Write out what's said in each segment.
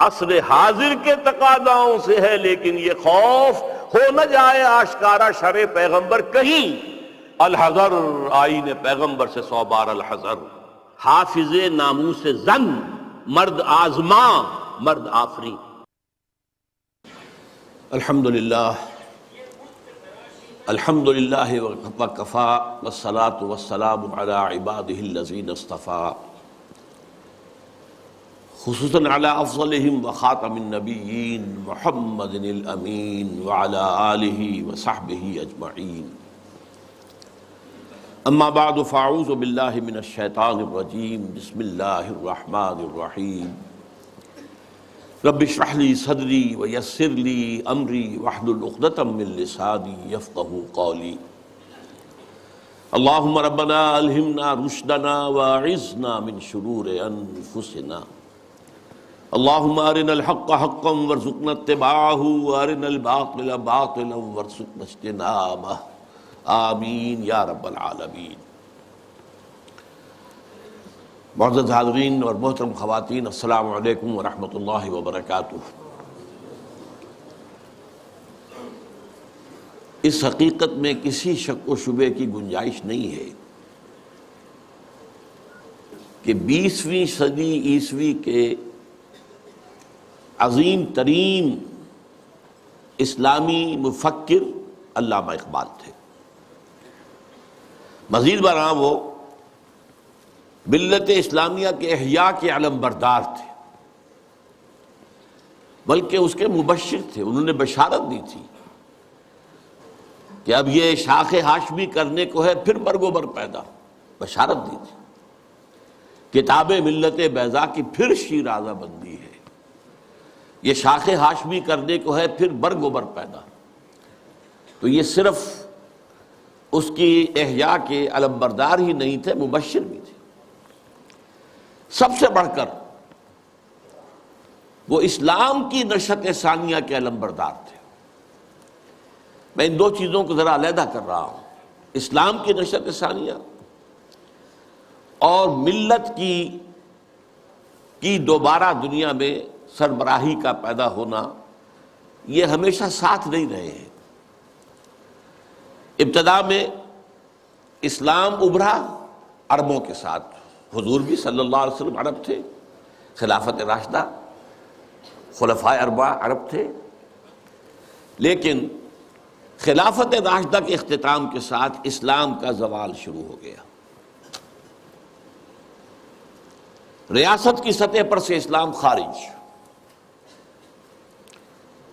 عصر حاضر کے تقاضاؤں سے ہے، لیکن یہ خوف ہو نہ جائے آشکارا شرع پیغمبر کہیں۔ الحذر، آئین پیغمبر سے 100 بار الحذر۔ حافظ ناموس زن، مرد آزما مرد آفری۔ الحمدللہ الحمدللہ وکفا والصلاة والسلام علی عبادہ الذین اصطفیٰ، خصوصاً علی افضلہم وخاتم النبیین محمد الامین وعلی آلہ وصحبہ اجمعین۔ اما بعد فاعوذ باللہ من الشیطان الرجیم، بسم اللہ الرحمن الرحیم۔ رب اشرح لی صدری ویسر لی امری واحلل عقدۃ من لسانی یفقہوا قولی۔ اللہم ربنا الہمنا رشدنا واعذنا من شرور انفسنا۔ اللہم ارنا الحق حقا وارزقنا اتباعہ وارنا الباطل باطلا وارزقنا اجتنابہ، آمین یا رب العالمین۔ معزز حاضرین اور محترم خواتین، السلام علیکم ورحمۃ اللہ وبرکاتہ۔ اس حقیقت میں کسی شک و شبے کی گنجائش نہیں ہے کہ 20ویں صدی عیسوی کے عظیم ترین اسلامی مفکر علامہ اقبال تھے۔ مزید برآں وہ ملت اسلامیہ کے احیاء کے علم بردار تھے، بلکہ اس کے مبشر تھے۔ انہوں نے بشارت دی تھی کہ اب یہ شاخ ہاشمی کرنے کو ہے، پھر برگ و بر پیدا۔ بشارت دی تھی کتاب ملت بیضا کی پھر شیرازہ بندی ہے، یہ شاخ ہاشمی کرنے کو ہے، پھر برگ و بر پیدا۔ تو یہ صرف اس کی احیاء کے علم بردار ہی نہیں تھے، مبشر بھی تھے۔ سب سے بڑھ کر وہ اسلام کی نشأت ثانیہ کے علم بردار تھے۔ میں ان دو چیزوں کو ذرا علیحدہ کر رہا ہوں، اسلام کی نشأت ثانیہ اور ملت کی دوبارہ دنیا میں سربراہی کا پیدا ہونا، یہ ہمیشہ ساتھ نہیں رہے ہیں۔ ابتدا میں اسلام ابھرا عربوں کے ساتھ، حضور بھی صلی اللہ علیہ وسلم عرب تھے، خلافت راشدہ خلفائے اربعہ عرب تھے، لیکن خلافت راشدہ کے اختتام کے ساتھ اسلام کا زوال شروع ہو گیا۔ ریاست کی سطح پر سے اسلام خارج،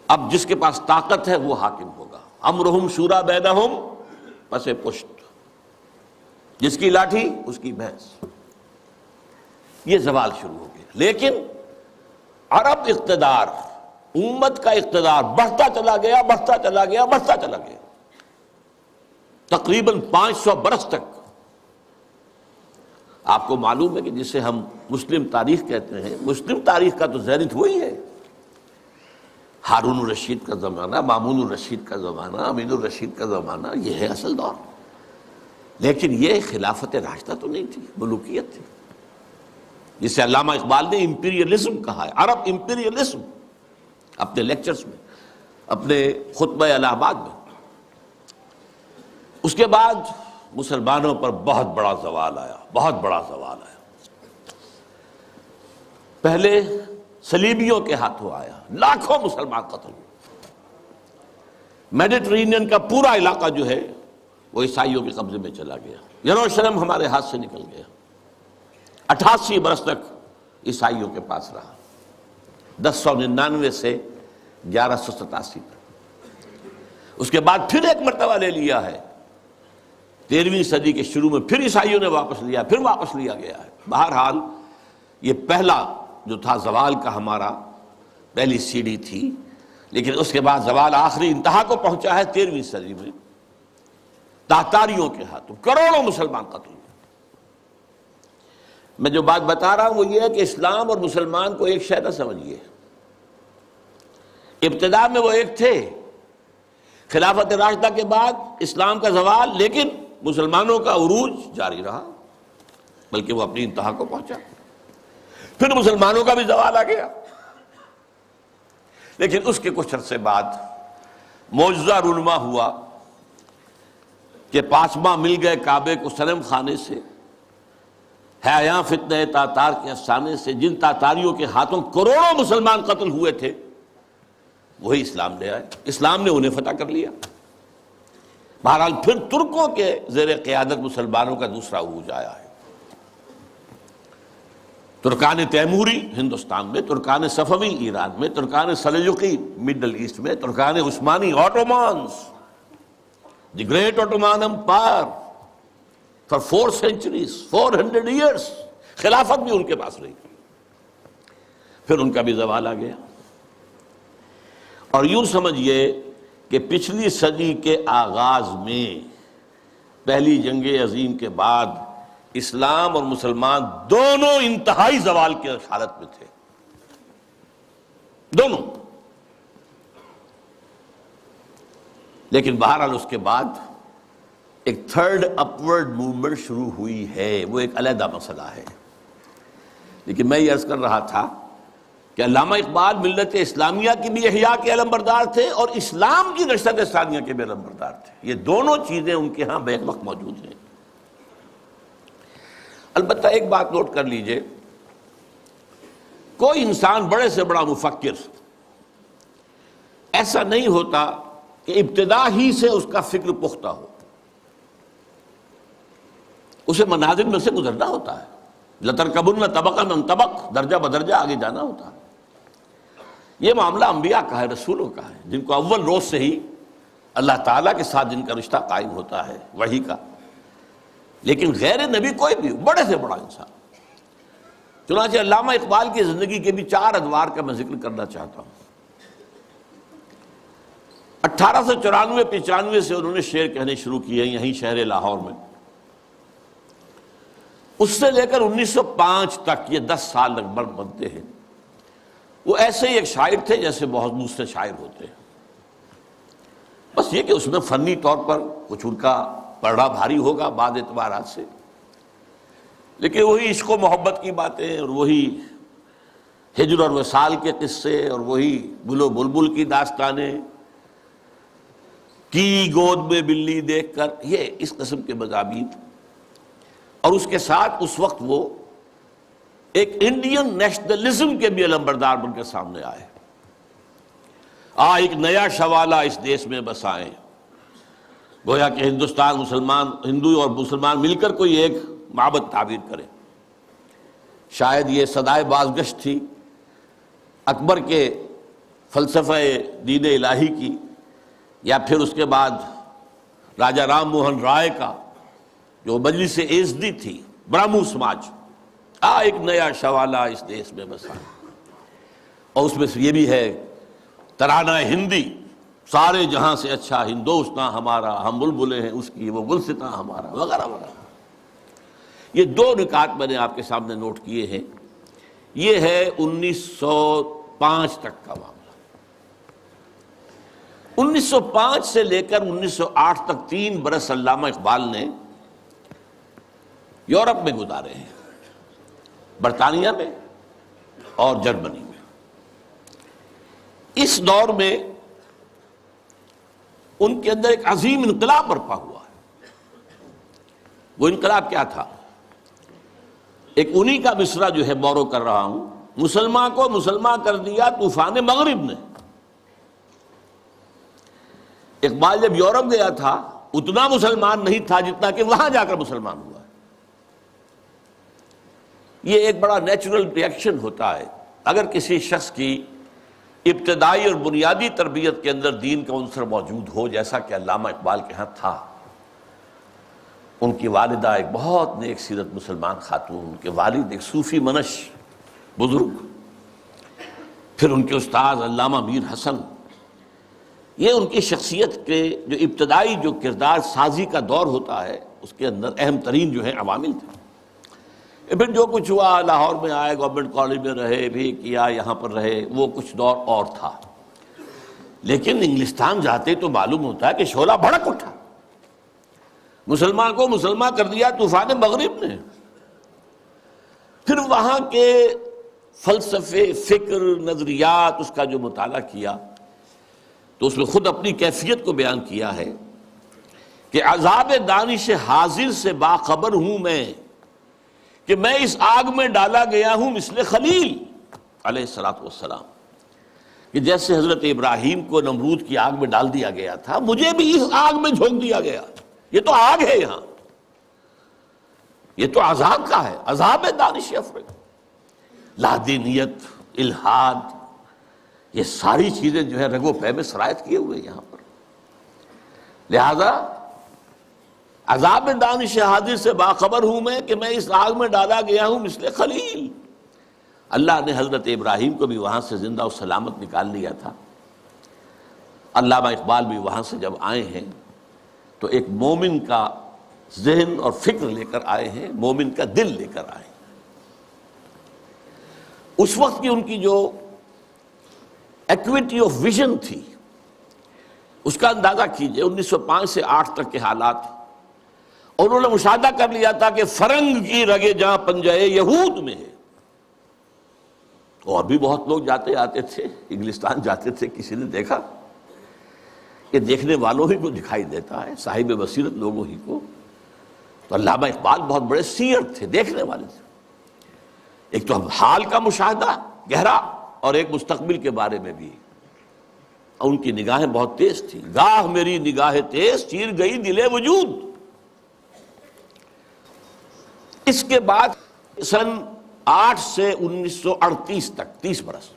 اب جس کے پاس طاقت ہے وہ حاکم ہوگا۔ امرہم شورا بینہم، پس پشت، جس کی لاٹھی اس کی بھینس۔ یہ زوال شروع ہو گیا، لیکن عرب اقتدار، امت کا اقتدار بڑھتا چلا گیا، بڑھتا چلا گیا، بڑھتا چلا گیا، تقریباً 500 برس تک۔ آپ کو معلوم ہے کہ جسے ہم مسلم تاریخ کہتے ہیں، مسلم تاریخ کا تو زینت وہی ہے۔ ہارون الرشید کا زمانہ، مامون الرشید کا زمانہ، امین الرشید کا زمانہ، یہ ہے اصل دور۔ لیکن یہ خلافت راشدہ تو نہیں تھی، ملوکیت تھی، جسے علامہ اقبال نے امپیریلزم کہا ہے، عرب امپیریلزم، اپنے لیکچرز میں، اپنے خطبہ الہ آباد میں۔ اس کے بعد مسلمانوں پر بہت بڑا زوال آیا، بہت بڑا زوال آیا۔ پہلے صلیبیوں کے ہاتھوں آیا، لاکھوں مسلمان قتل ہوئے۔ میڈیٹرینین کا پورا علاقہ جو ہے وہ عیسائیوں کے قبضے میں چلا گیا، یروشلم ہمارے ہاتھ سے نکل گیا، 88 برس تک عیسائیوں کے پاس رہا، 1099 سے 1187 تک۔ اس کے بعد پھر ایک مرتبہ لے لیا ہے، 13ویں صدی کے شروع میں پھر عیسائیوں نے واپس لیا، پھر واپس لیا گیا ہے۔ بہرحال یہ پہلا جو تھا زوال کا ہمارا، پہلی سیڑھی تھی، لیکن اس کے بعد زوال آخری انتہا کو پہنچا ہے 13ویں صدی میں، تاتاریوں کے ہاتھوں کروڑوں مسلمان قتل ہوئے۔ میں جو بات بتا رہا ہوں وہ یہ ہے کہ اسلام اور مسلمان کو ایک شے نہ سمجھیے۔ ابتدا میں وہ ایک تھے، خلافت راشدہ کے بعد اسلام کا زوال، لیکن مسلمانوں کا عروج جاری رہا، بلکہ وہ اپنی انتہا کو پہنچا۔ پھر مسلمانوں کا بھی زوال آ گیا، لیکن اس کے کچھ عرصے بعد معجزہ رونما ہوا کہ پاسباں مل گئے کعبے کو صنم خانے سے، ہے یہاں فتنہ تاتار کے افسانے سے، جن تاتاریوں کے ہاتھوں کروڑوں مسلمان قتل ہوئے تھے وہی اسلام لے آئے، اسلام نے انہیں فتح کر لیا۔ بہرحال پھر ترکوں کے زیر قیادت مسلمانوں کا دوسرا عروج آیا ہے۔ ترکان تیموری ہندوستان میں، ترکان صفوی ایران میں، ترکان سلجوقی مڈل ایسٹ میں، ترکان عثمانی Ottomans, the great Ottoman empire for 4 centuries 400 years، خلافت بھی ان کے پاس رہی، پھر ان کا بھی زوال آ گیا۔ اور یوں سمجھئے کہ پچھلی صدی کے آغاز میں پہلی جنگ عظیم کے بعد اسلام اور مسلمان دونوں انتہائی زوال کی حالت میں تھے، دونوں۔ لیکن بہرحال اس کے بعد ایک تھرڈ اپورڈ موومنٹ شروع ہوئی ہے، وہ ایک علیحدہ مسئلہ ہے۔ لیکن میں یہ عرض کر رہا تھا کہ علامہ اقبال ملت اسلامیہ کی بھی احیاء کے علمبردار تھے اور اسلام کی نشست ثانیہ کے بھی علمبردار تھے، یہ دونوں چیزیں ان کے ہاں بیک وقت موجود ہیں۔ البتہ ایک بات نوٹ کر لیجئے، کوئی انسان بڑے سے بڑا مفکر ایسا نہیں ہوتا کہ ابتدا ہی سے اس کا فکر پختہ ہو، اسے منازل میں سے گزرنا ہوتا ہے، لَتَرْكَبُنَّ طَبَقًا عَنْ طَبَقٍ، درجہ بدرجہ آگے جانا ہوتا ہے۔ یہ معاملہ انبیاء کا ہے، رسولوں کا ہے، جن کو اول روز سے ہی اللہ تعالیٰ کے ساتھ جن کا رشتہ قائم ہوتا ہے وحی کا۔ لیکن غیر نبی کوئی بھی بڑے سے بڑا انسان، چنانچہ علامہ اقبال کی زندگی کے بھی 4 ادوار کا میں ذکر کرنا چاہتا ہوں۔ 1894-95 سے انہوں نے شعر کہنے شروع کیے یہیں شہر لاہور میں، اس سے لے کر 1905 تک، یہ 10 سال لگ بھگ بنتے ہیں، وہ ایسے ہی ایک شاعر تھے جیسے بہت دوسرے شاعر ہوتے ہیں، بس یہ کہ اس میں فنی طور پر کچھ ان کا پڑھا بھاری ہوگا بعض اعتبارات سے، لیکن وہی عشق و محبت کی باتیں اور وہی ہجر اور وصال کے قصے اور وہی گل و بلبل کی داستانیں، کی گود میں بلی دیکھ کر، یہ اس قسم کے مضامین۔ اور اس کے ساتھ اس وقت وہ ایک انڈین نیشنلزم کے بھی علمبردار بن کے سامنے آئے۔ ایک نیا شوالہ اس دیش میں بسائیں، گویا کہ ہندوستان مسلمان، ہندو اور مسلمان مل کر کوئی ایک معبد تعبیر کرے۔ شاید یہ صدائے بازگشت تھی اکبر کے فلسفہ دین الہی کی، یا پھر اس کے بعد راجہ رام موہن رائے کا جو مجلس ایزدی تھی، برہمو سماج، ایک نیا شوالہ اس دیش میں بسا۔ اور اس میں سے یہ بھی ہے ترانہ ہندی، سارے جہاں سے اچھا ہندوستاں ہمارا، ہم بلبلیں ہیں اس کی، وہ گلستاں ہمارا، وغیرہ وغیرہ۔ یہ 2 نکات میں نے آپ کے سامنے نوٹ کیے ہیں۔ یہ ہے 1905 تک کا معاملہ۔ 1905 سے لے کر 1908 تک 3 برس علامہ اقبال نے یورپ میں گزارے ہیں، برطانیہ میں اور جرمنی میں۔ اس دور میں ان کے اندر ایک عظیم انقلاب برپا ہوا ہے۔ وہ انقلاب کیا تھا؟ ایک انہی کا مصرع جو ہے بورو کر رہا ہوں، مسلمان کو مسلمان کر دیا طوفان مغرب نے۔ اقبال جب یورپ گیا تھا اتنا مسلمان نہیں تھا جتنا کہ وہاں جا کر مسلمان ہوا ہے۔ یہ ایک بڑا نیچرل ریئیکشن ہوتا ہے اگر کسی شخص کی ابتدائی اور بنیادی تربیت کے اندر دین کا عنصر موجود ہو، جیسا کہ علامہ اقبال کے ہاں تھا۔ ان کی والدہ ایک بہت نیک سیرت مسلمان خاتون، ان کے والد ایک صوفی منش بزرگ، پھر ان کے استاد علامہ میر حسن، یہ ان کی شخصیت کے جو ابتدائی جو کردار سازی کا دور ہوتا ہے اس کے اندر اہم ترین جو ہیں عوامل تھے۔ پھر جو کچھ ہوا، لاہور میں آئے، گورنمنٹ کالج میں رہے بھی کیا، یہاں پر رہے، وہ کچھ دور اور تھا۔ لیکن انگلستان جاتے تو معلوم ہوتا ہے کہ شعلہ بھڑک اٹھا، مسلمان کو مسلمان کر دیا طوفان مغرب نے۔ پھر وہاں کے فلسفے، فکر، نظریات اس کا جو مطالعہ کیا تو اس میں خود اپنی کیفیت کو بیان کیا ہے کہ عذاب دانش حاضر سے باخبر ہوں میں کہ میں اس آگ میں ڈالا گیا ہوں مثل خلیل علیہ الصلوۃ والسلام، کہ جیسے حضرت ابراہیم کو نمرود کی آگ میں ڈال دیا گیا تھا، مجھے بھی اس آگ میں جھونک دیا گیا۔ یہ تو آگ ہے، یہاں یہ تو عذاب کا ہے، عذاب دانش افرگ، لادینیت، الحاد، یہ ساری چیزیں جو ہے رگ و پے میں سرایت کیے ہوئے یہاں پر۔ لہذا عذاب دانش حاضر سے باخبر ہوں میں کہ میں اس آگ میں ڈالا گیا ہوں مثل خلیل۔ اللہ نے حضرت ابراہیم کو بھی وہاں سے زندہ و سلامت نکال لیا تھا۔ علامہ اقبال بھی وہاں سے جب آئے ہیں تو ایک مومن کا ذہن اور فکر لے کر آئے ہیں، مومن کا دل لے کر آئے ہیں۔ اس وقت کی ان کی جو ایکویٹی آف ویژن تھی اس کا اندازہ کیجئے، 1905 سے 8 تک کے حالات، اور انہوں نے مشاہدہ کر لیا تھا کہ فرنگ کی رگے جہاں پنجے یہود میں ہے۔ اور بھی بہت لوگ جاتے آتے تھے، انگلستان جاتے تھے، کسی نے دیکھا؟ یہ دیکھنے والوں ہی کو دکھائی دیتا ہے، صاحب بصیرت لوگوں ہی کو۔ تو علامہ اقبال بہت بڑے سیر تھے، دیکھنے والے تھے، ایک تو حال کا مشاہدہ گہرا اور ایک مستقبل کے بارے میں بھی۔ ان کی نگاہیں بہت تیز تھی، گاہ میری نگاہ تیز چیر گئی دل وجود۔ اس کے بعد سن 8 سے 1938 تک 30 برس،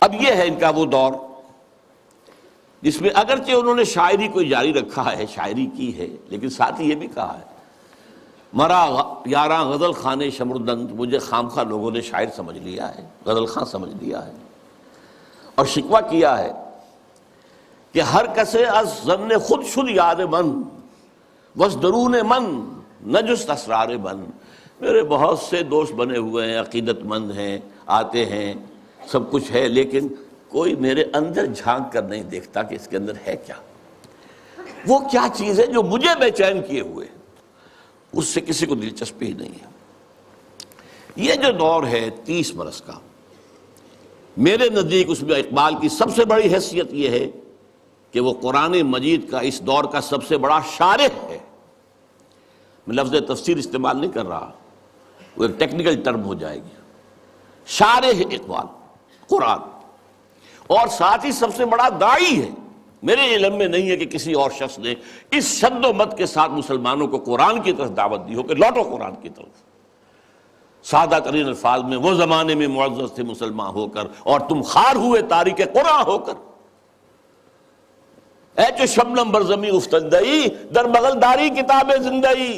اب یہ ہے ان کا وہ دور جس میں اگرچہ انہوں نے شاعری کو جاری رکھا ہے، شاعری کی ہے، لیکن ساتھ ہی یہ بھی کہا ہے مرا یاراں غزل خانے شمردند، مجھے خامخواہ لوگوں نے شاعر سمجھ لیا ہے، غزل خاں سمجھ لیا ہے، اور شکوہ کیا ہے کہ ہر کسے از ظن خود شد یاد من وز درون من نجست اسرار من۔ میرے بہت سے دوست بنے ہوئے ہیں، عقیدت مند ہیں، آتے ہیں، سب کچھ ہے، لیکن کوئی میرے اندر جھانک کر نہیں دیکھتا کہ اس کے اندر ہے کیا، وہ کیا چیز ہے جو مجھے بے چین کیے ہوئے، اس سے کسی کو دلچسپی ہی نہیں ہے۔ یہ جو دور ہے 30 برس کا، میرے نزدیک اس میں اقبال کی سب سے بڑی حیثیت یہ ہے کہ وہ قرآن مجید کا اس دور کا سب سے بڑا شارح ہے۔ میں لفظ تفسیر استعمال نہیں کر رہا، وہ ایک ٹیکنیکل ٹرم ہو جائے گی۔ شارح اقبال قرآن، اور ساتھ ہی سب سے بڑا داعی ہے۔ میرے علم میں نہیں ہے کہ کسی اور شخص نے اس شد و مت کے ساتھ مسلمانوں کو قرآن کی طرف دعوت دی ہو کہ لوٹو قرآن کی طرف، سادہ ترین الفاظ میں، وہ زمانے میں معزز تھے مسلمان ہو کر اور تم خار ہوئے تاریک قرآن ہو کر، اے چو شبنم بر زمیں افتندئی در بغل داری کتاب زندئی۔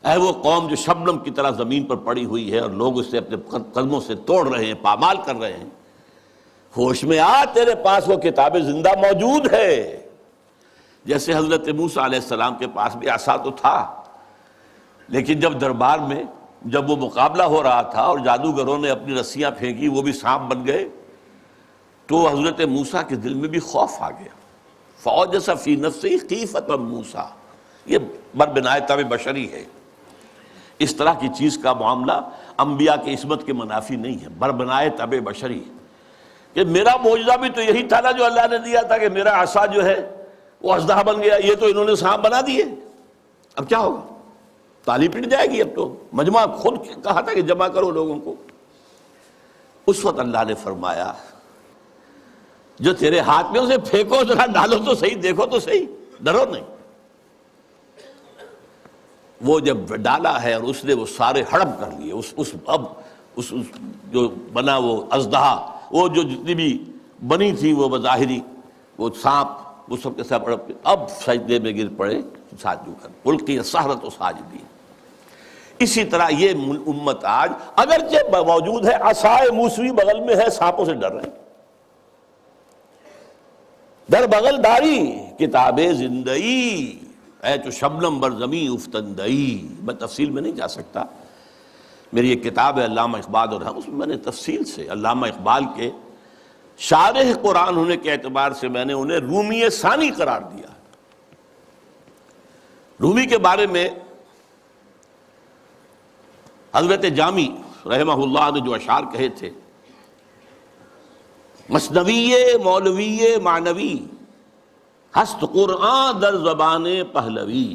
اے وہ قوم جو شبنم کی طرح زمین پر پڑی ہوئی ہے اور لوگ اسے اپنے قدموں سے توڑ رہے ہیں، پامال کر رہے ہیں، ہوش میں آ، تیرے پاس وہ کتاب زندہ موجود ہے۔ جیسے حضرت موسیٰ علیہ السلام کے پاس بھی عصا تو تھا، لیکن جب دربار میں جب وہ مقابلہ ہو رہا تھا اور جادوگروں نے اپنی رسیاں پھینکی، وہ بھی سانپ بن گئے، تو حضرت موسیٰ کے دل میں بھی خوف آ گیا۔ فَأَوْجَسَ فِي نَفْسِهِ خِیفَةً موسیٰ، یہ بربنائے طبع بشری ہے۔ اس طرح کی چیز کا معاملہ انبیاء کی عصمت کے منافی نہیں ہے، بربنائے طبع بشری، کہ میرا معجزہ بھی تو یہی تھا نا جو اللہ نے دیا تھا کہ میرا عصا جو ہے وہ اژدہا بن گیا، یہ تو انہوں نے سانپ بنا دیے، اب کیا ہوگا؟ تالی پٹ جائے گی۔ اب تو مجمع خود کہا تھا کہ جمع کرو لوگوں کو۔ اس وقت اللہ نے فرمایا جو تیرے ہاتھ میں اسے پھینکو، ذرا ڈالو تو صحیح، دیکھو تو صحیح، ڈرو نہیں۔ وہ جب ڈالا ہے اور اس نے وہ سارے ہڑپ کر لیے، اس جو بنا وہ اژدہا، وہ جو جتنی بھی بنی تھی وہ بظاہری وہ سانپ، وہ سب کے ساتھ ہڑپ کے اب سجدے میں گر پڑے ساجدوں کر، القی السحرۃ ساجدین۔ اسی طرح یہ امت آج اگرچہ موجود ہے، عصائے موسوی بغل میں ہے، سانپوں سے ڈر رہے ہیں، در بغل داری کتاب زندئی، اے تو شبنم بر زمیں افتندئی۔ میں تفصیل میں نہیں جا سکتا، میری ایک کتاب ہے علامہ اقبال اور ہم، اس میں میں نے تفصیل سے علامہ اقبال کے شارح قرآن ہونے کے اعتبار سے میں نے انہیں رومی ثانی قرار دیا۔ رومی کے بارے میں حضرت جامی رحمہ اللہ نے جو اشعار کہے تھے، مثنوی مولوی معنوی ہست قرآن در زبان پہلوی.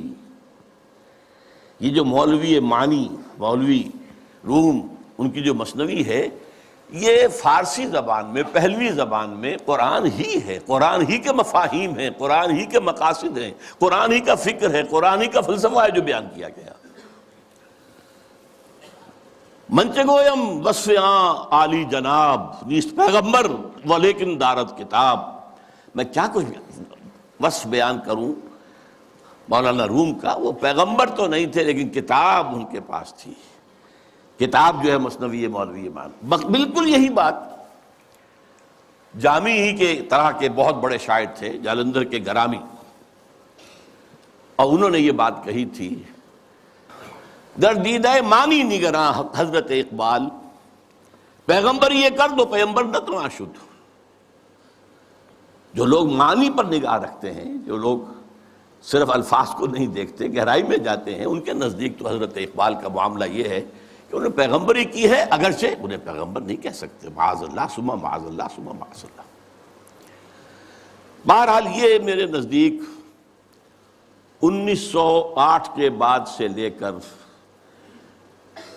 یہ جو مولوی معنی، مولوی روم، ان کی جو مثنوی ہے، یہ فارسی زبان میں، پہلوی زبان میں قرآن ہی ہے، قرآن ہی کے مفاہیم ہیں، قرآن ہی کے مقاصد ہیں، قرآن ہی کا فکر ہے، قرآن ہی کا فلسفہ ہے جو بیان کیا گیا. منچ گویم وصف عالی جناب نیست پیغمبر ولیکن دارت کتاب. میں کیا کچھ وصف بیان کروں مولانا روم کا، وہ پیغمبر تو نہیں تھے لیکن کتاب ان کے پاس تھی. کتاب جو ہے مثنوی مولوی مان. بالکل یہی بات جامی ہی کے طرح کے بہت بڑے شاعر تھے جالندھر کے گرامی، اور انہوں نے یہ بات کہی تھی، در دیدہ مانی نگراں حضرت اقبال، پیغمبر یہ کر دو پیغمبر نہ تو آشد. جو لوگ معنی پر نگاہ رکھتے ہیں، جو لوگ صرف الفاظ کو نہیں دیکھتے، گہرائی میں جاتے ہیں، ان کے نزدیک تو حضرت اقبال کا معاملہ یہ ہے کہ انہوں نے پیغمبری کی ہے، اگرچہ انہیں پیغمبر نہیں کہہ سکتے، معاذ اللہ ثم معاذ اللہ ثم معاذ اللہ. بہرحال یہ میرے نزدیک 1908 کے بعد سے لے کر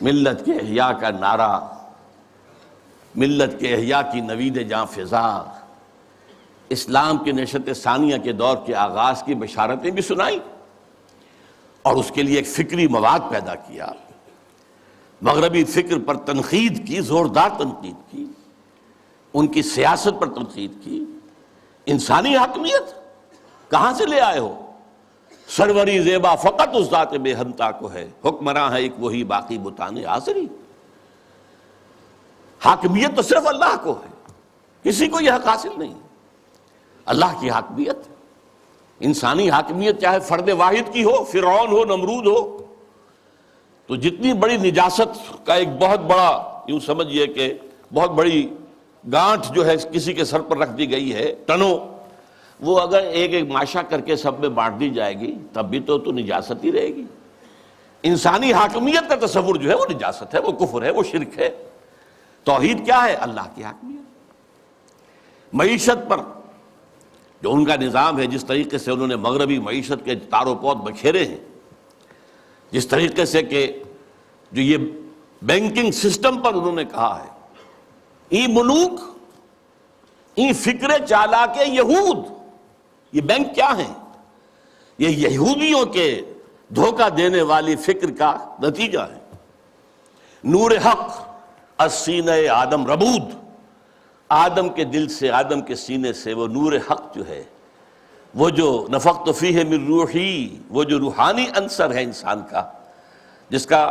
ملت کے احیاء کا نعرہ، ملت کے احیاء کی نوید جاں فضا، اسلام کے نشأت ثانیہ کے دور کے آغاز کی بشارتیں بھی سنائیں، اور اس کے لیے ایک فکری مواد پیدا کیا. مغربی فکر پر تنقید کی، زوردار تنقید کی، ان کی سیاست پر تنقید کی. انسانی حاکمیت کہاں سے لے آئے ہو؟ سروری زیبا فقط اس ذات بے ہمتا کو ہے، حکمراں ہے ایک وہی باقی بتان آزری. حاکمیت تو صرف اللہ کو ہے، کسی کو یہ حق حاصل نہیں. اللہ کی حاکمیت، انسانی حاکمیت چاہے فرد واحد کی ہو، فرعون ہو، نمرود ہو، تو جتنی بڑی نجاست کا ایک بہت بڑا، یوں سمجھئے کہ بہت بڑی گانٹھ جو ہے کسی کے سر پر رکھ دی گئی ہے، ٹنوں، وہ اگر ایک ایک ماشا کر کے سب میں بانٹ دی جائے گی تب بھی تو نجاست ہی رہے گی. انسانی حاکمیت کا تصور جو ہے وہ نجاست ہے، وہ کفر ہے، وہ شرک ہے. توحید کیا ہے؟ اللہ کی حاکمیت. معیشت پر جو ان کا نظام ہے، جس طریقے سے انہوں نے مغربی معیشت کے تار و پود بکھیرے ہیں، جس طریقے سے کہ جو یہ بینکنگ سسٹم پر انہوں نے کہا ہے، ای ملوک ای فکر چالاک یہود. یہ بینک کیا ہیں؟ یہ یہودیوں کے دھوکہ دینے والی فکر کا نتیجہ ہے. نور حق از سینہ آدم ربود، آدم کے دل سے، آدم کے سینے سے وہ نور حق جو ہے، وہ جو نفخت فیہ من روحی، وہ جو روحانی عنصر ہے انسان کا، جس کا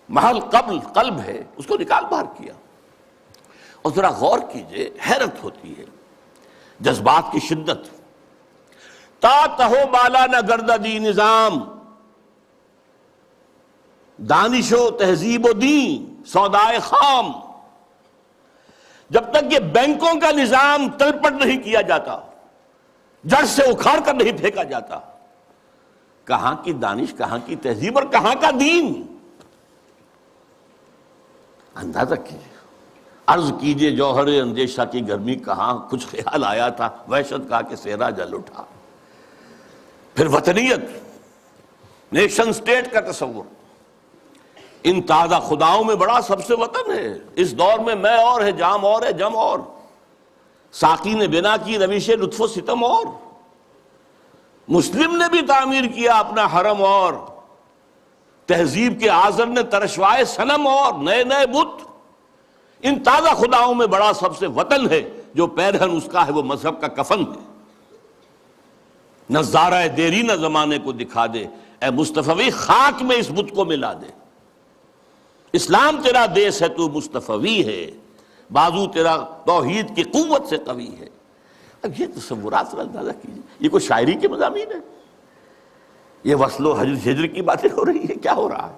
محل قلب ہے، اس کو نکال باہر کیا. اور ذرا غور کیجئے، حیرت ہوتی ہے جذبات کی شدت. تا تہو بالا نہ گردہ دی نظام، دانش و تہذیب و دین سودائے خام. جب تک یہ بینکوں کا نظام تلپٹ نہیں کیا جاتا، جڑ سے اکھاڑ کر نہیں پھینکا جاتا، کہاں کی دانش، کہاں کی تہذیب اور کہاں کا دین؟ اندازہ کیجیے. عرض کیجئے جوہر اندیشہ کی گرمی کہاں، کچھ خیال آیا تھا، وحشت کا کہ صحرا جل اٹھا. پھر وطنیت، نیشن سٹیٹ کا تصور. ان تازہ خداؤں میں بڑا سب سے وطن ہے. اس دور میں میں اور ہے، جام اور ہے، جم اور. ساقی نے بنا کی روش لطف و ستم اور. مسلم نے بھی تعمیر کیا اپنا حرم اور. تہذیب کے آذر نے ترشوائے صنم اور، نئے نئے بت. ان تازہ خداؤں میں بڑا سب سے وطن ہے، جو پیرہن اس کا ہے وہ مذہب کا کفن ہے. نظارہ دیرینہ زمانے کو دکھا دے، اے مصطفی خاک میں اس بت کو ملا دے. اسلام تیرا دیس ہے، تو مصطفی ہے، بازو تیرا توحید کی قوت سے قوی ہے. اب یہ تصورات سے اندازہ کیجیے، یہ کوئی شاعری کے مضامین ہے؟ یہ وصل و ہجر کی باتیں ہو رہی ہے؟ کیا ہو رہا ہے؟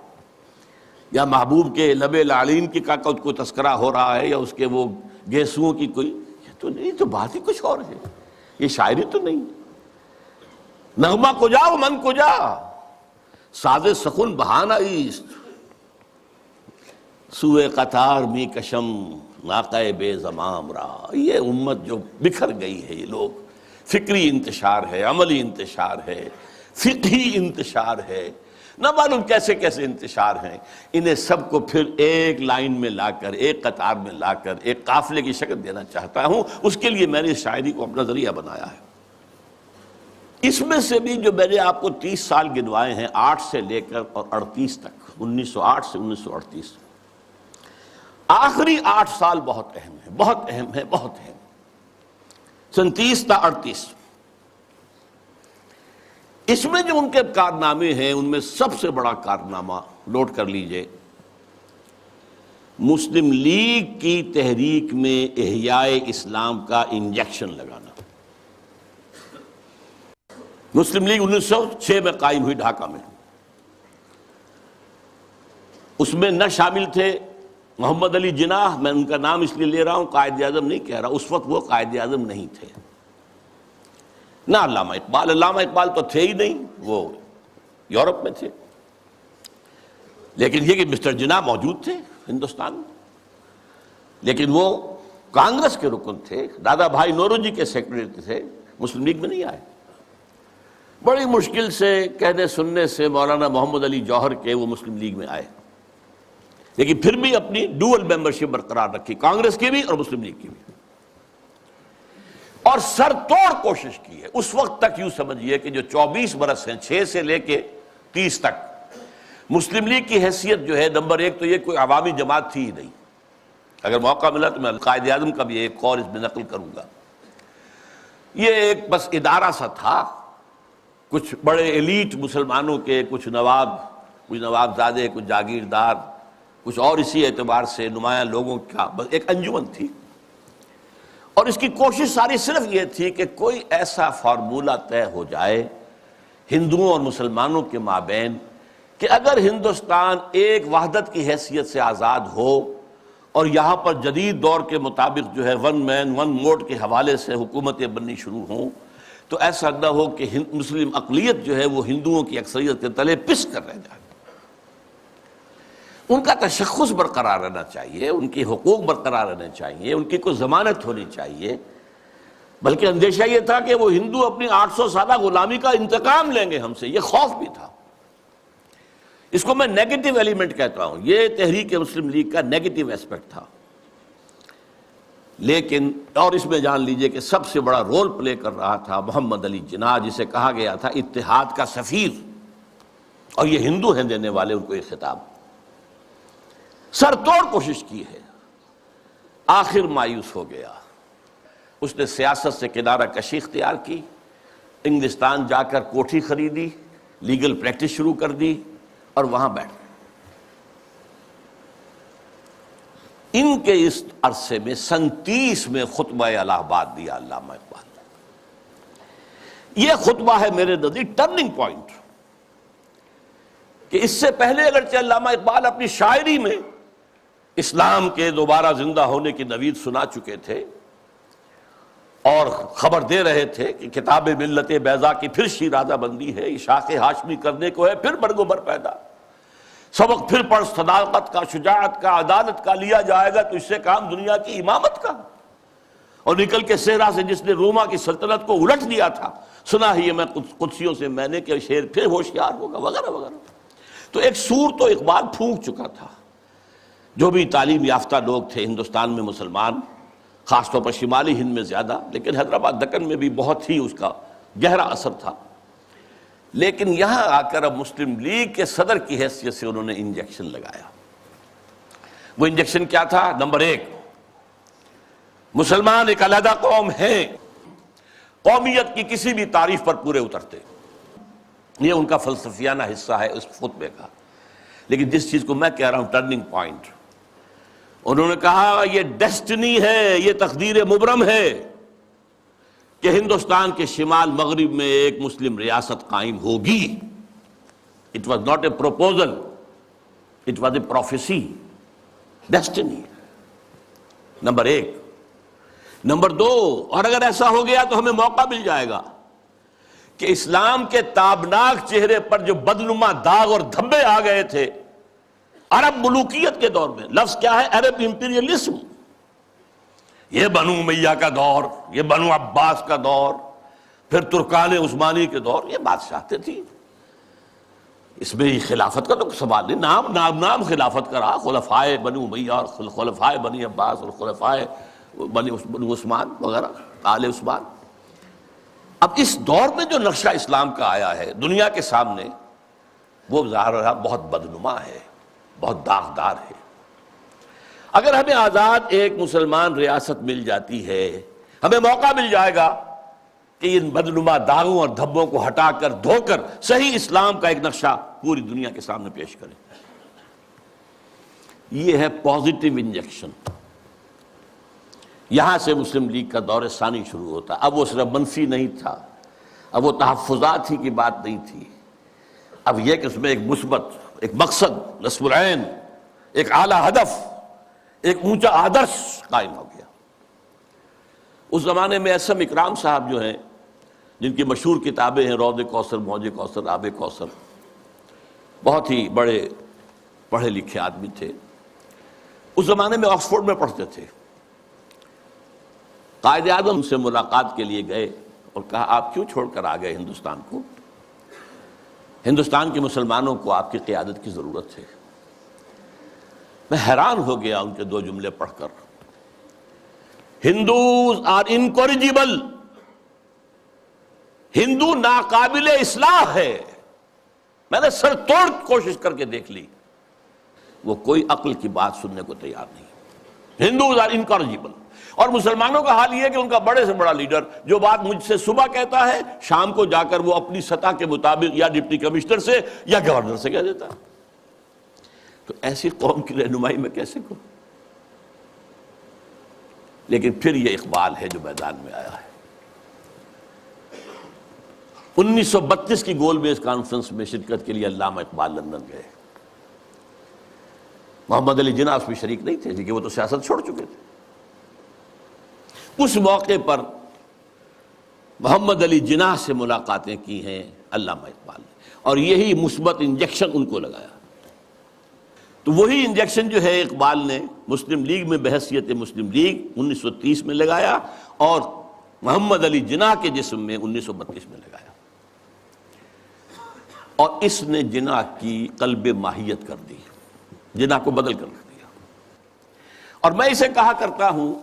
یا محبوب کے لب لعلین کی کا کوئی تذکرہ ہو رہا ہے، یا اس کے وہ گیسوؤں کی کوئی؟ یہ تو بات ہی کچھ اور ہے، یہ شاعری تو نہیں. نغمہ کجا و من کجا، ساز سخن بہانہ ایست. سوئے قطار می کشم ناقہ بے زمام را. یہ امت جو بکھر گئی ہے، یہ لوگ، فکری انتشار ہے، عملی انتشار ہے، فقہی انتشار ہے، نہ معلوم کیسے کیسے انتشار ہیں. انہیں سب کو پھر ایک لائن میں لا کر، ایک قطار میں لا کر ایک قافلے کی شکل دینا چاہتا ہوں. اس کے لیے میں نے اس شاعری کو اپنا ذریعہ بنایا ہے. اس میں سے بھی جو میں نے آپ کو 30 سال گنوائے ہیں، 8 سے لے کر اور 38 تک، 1908 سے 1938، آخری 8 سال بہت اہم ہے، بہت اہم ہے، بہت اہم. 37 تا 38، اس میں جو ان کے کارنامے ہیں، ان میں سب سے بڑا کارنامہ نوٹ کر لیجئے، مسلم لیگ کی تحریک میں احیاء اسلام کا انجیکشن لگانا. مسلم لیگ 1906 میں قائم ہوئی ڈھاکہ میں. اس میں نہ شامل تھے محمد علی جناح، میں ان کا نام اس لیے لے رہا ہوں، قائد اعظم نہیں کہہ رہا، اس وقت وہ قائد اعظم نہیں تھے. نہ علامہ اقبال، علامہ اقبال تو تھے ہی نہیں، وہ یورپ میں تھے. لیکن یہ کہ مسٹر جناح موجود تھے ہندوستان میں، لیکن وہ کانگریس کے رکن تھے، دادا بھائی نوروجی کے سیکرٹری تھے، مسلم لیگ میں نہیں آئے. بڑی مشکل سے کہنے سننے سے مولانا محمد علی جوہر کے وہ مسلم لیگ میں آئے، لیکن پھر بھی اپنی ڈوئل ممبرشپ برقرار رکھی، کانگریس کی بھی اور مسلم لیگ کی بھی، اور سر توڑ کوشش کی ہے. اس وقت تک یوں سمجھیے کہ جو 24 برس ہیں، 6 سے لے کے 30 تک، مسلم لیگ کی حیثیت جو ہے، نمبر ایک تو یہ کوئی عوامی جماعت تھی ہی نہیں. اگر موقع ملا تو میں قائد اعظم کا بھی ایک قول اس میں نقل کروں گا. یہ ایک بس ادارہ سا تھا، کچھ بڑے ایلیٹ مسلمانوں کے، کچھ نواب زادے، کچھ جاگیردار، کچھ اور اسی اعتبار سے نمایاں لوگوں کا بس ایک انجمن تھی. اور اس کی کوشش ساری صرف یہ تھی کہ کوئی ایسا فارمولہ طے ہو جائے ہندوؤں اور مسلمانوں کے مابین کہ اگر ہندوستان ایک وحدت کی حیثیت سے آزاد ہو اور یہاں پر جدید دور کے مطابق جو ہے ون مین ون ووٹ کے حوالے سے حکومتیں بننی شروع ہوں، تو ایسا نہ ہو کہ مسلم اقلیت جو ہے وہ ہندوؤں کی اکثریت کے تلے پس کر رہ جائے. ان کا تشخص برقرار رہنا چاہیے، ان کی حقوق برقرار رہنے چاہیے، ان کی کوئی ضمانت ہونی چاہیے. بلکہ اندیشہ یہ تھا کہ وہ ہندو اپنی 800 سالہ غلامی کا انتقام لیں گے ہم سے، یہ خوف بھی تھا. اس کو میں نیگیٹو ایلیمنٹ کہتا ہوں، یہ تحریک مسلم لیگ کا نیگیٹو ایسپیکٹ تھا. لیکن اور اس میں جان لیجئے کہ سب سے بڑا رول پلے کر رہا تھا محمد علی جناح، جسے کہا گیا تھا اتحاد کا سفیر، اور یہ ہندو ہیں دینے والے ان کو یہ خطاب. سر توڑ کوشش کی ہے، آخر مایوس ہو گیا. اس نے سیاست سے کنارہ کشی اختیار کی، انگلستان جا کر کوٹھی خریدی، لیگل پریکٹس شروع کر دی اور وہاں بیٹھ. ان کے اس عرصے میں 37 میں خطبہ الہ آباد دیا علامہ اقبال نے. یہ خطبہ ہے میرے نزدیک ٹرننگ پوائنٹ، کہ اس سے پہلے اگرچہ علامہ اقبال اپنی شاعری میں اسلام کے دوبارہ زندہ ہونے کی نوید سنا چکے تھے اور خبر دے رہے تھے کہ کتاب ملت بیضا کی پھر شیرازہ بندی ہے، شاخ ہاشمی کرنے کو ہے پھر برگ و بر پیدا، سبق پھر پڑھ صداقت کا، شجاعت کا، عدالت کا، لیا جائے گا تو اس سے کام دنیا کی امامت کا، اور نکل کے صحرا سے جس نے روما کی سلطنت کو الٹ دیا تھا، سنا ہی میں قدسیوں سے میں نے کہ شیر پھر ہوشیار ہوگا، وغیرہ وغیرہ. تو ایک سور تو اقبال پھونک چکا تھا. جو بھی تعلیم یافتہ لوگ تھے ہندوستان میں مسلمان، خاص طور پر شمالی ہند میں زیادہ، لیکن حیدرآباد دکن میں بھی بہت ہی اس کا گہرا اثر تھا. لیکن یہاں آ کر اب مسلم لیگ کے صدر کی حیثیت سے انہوں نے انجیکشن لگایا. وہ انجیکشن کیا تھا؟ نمبر ایک، مسلمان ایک علیحدہ قوم ہیں، قومیت کی کسی بھی تعریف پر پورے اترتے. یہ ان کا فلسفیانہ حصہ ہے اس خطبے کا. لیکن جس چیز کو میں کہہ رہا ہوں ٹرننگ پوائنٹ، انہوں نے کہا یہ ڈیسٹنی ہے، یہ تقدیر مبرم ہے کہ ہندوستان کے شمال مغرب میں ایک مسلم ریاست قائم ہوگی. It was not a proposal, it was a prophecy, destiny. Number ایک. نمبر دو، اور اگر ایسا ہو گیا تو ہمیں موقع مل جائے گا کہ اسلام کے تابناک چہرے پر جو بدنما داغ اور دھبے آ گئے تھے، عرب ملوکیت کے دور میں، لفظ کیا ہے؟ عرب امپیریلزم. یہ بنو امیہ کا دور، یہ بنو عباس کا دور، پھر ترکان عثمانی کے دور، یہ بادشاہتیں تھیں. اس میں خلافت کا تو سوال نہیں، نام خلافت کا رہا، خلفائے بنو امیہ اور خلفائے بنی عباس اور خلفائے بنو عثمان وغیرہ، آل عثمان. اب اس دور میں جو نقشہ اسلام کا آیا ہے دنیا کے سامنے، وہ ظاہر رہا بہت بدنما ہے، بہت داغدار ہے. اگر ہمیں آزاد ایک مسلمان ریاست مل جاتی ہے، ہمیں موقع مل جائے گا کہ ان بدنما داغوں اور دھبوں کو ہٹا کر دھو کر صحیح اسلام کا ایک نقشہ پوری دنیا کے سامنے پیش کریں. یہ ہے پازیٹیو انجیکشن. یہاں سے مسلم لیگ کا دور ثانی شروع ہوتا. اب وہ صرف منفی نہیں تھا، اب وہ تحفظات ہی کی بات نہیں تھی، اب یہ کہ اس میں ایک مثبت، ایک مقصد، نصب العین، ایک اعلیٰ ہدف، ایک اونچا آدرش قائم ہو گیا. اس زمانے میں اسم اکرام صاحب جو ہیں، جن کی مشہور کتابیں ہیں روض کوثر، موج کوثر، آب کوثر، بہت ہی بڑے پڑھے لکھے آدمی تھے. اس زمانے میں آکسفورڈ میں پڑھتے تھے. قائد اعظم سے ملاقات کے لیے گئے اور کہا آپ کیوں چھوڑ کر آ گئے ہندوستان کو؟ ہندوستان کے مسلمانوں کو آپ کی قیادت کی ضرورت ہے. میں حیران ہو گیا ان کے دو جملے پڑھ کر. ہندوز آر انکوریجیبل، ہندو ناقابل اصلاح ہے. میں نے سر توڑ کوشش کر کے دیکھ لی، وہ کوئی عقل کی بات سننے کو تیار نہیں. Hindus are incorrigible. اور مسلمانوں کا حال یہ ہے کہ ان کا بڑے سے بڑا لیڈر جو بات مجھ سے صبح کہتا ہے، شام کو جا کر وہ اپنی سطح کے مطابق یا ڈپٹی کمشنر سے یا گورنر سے کہہ دیتا. تو ایسی قوم کی رہنمائی میں کیسے کروں؟ لیکن پھر یہ اقبال ہے جو میدان میں آیا ہے. 1932 کی گول بیس کانفرنس میں شرکت کے لیے علامہ اقبال لندن گئے. محمد علی جناح اس میں شریک نہیں تھے کیونکہ وہ تو سیاست چھوڑ چکے تھے. اس موقع پر محمد علی جناح سے ملاقاتیں کی ہیں علامہ اقبال نے، اور یہی مثبت انجیکشن ان کو لگایا. تو وہی انجیکشن جو ہے اقبال نے مسلم لیگ میں بحیثیت مسلم لیگ 1930 میں لگایا، اور محمد علی جناح کے جسم میں 1932 میں لگایا. اور اس نے جناح کی قلب ماہیت کر دی، جناح کو بدل کر رکھ دیا. اور میں اسے کہا کرتا ہوں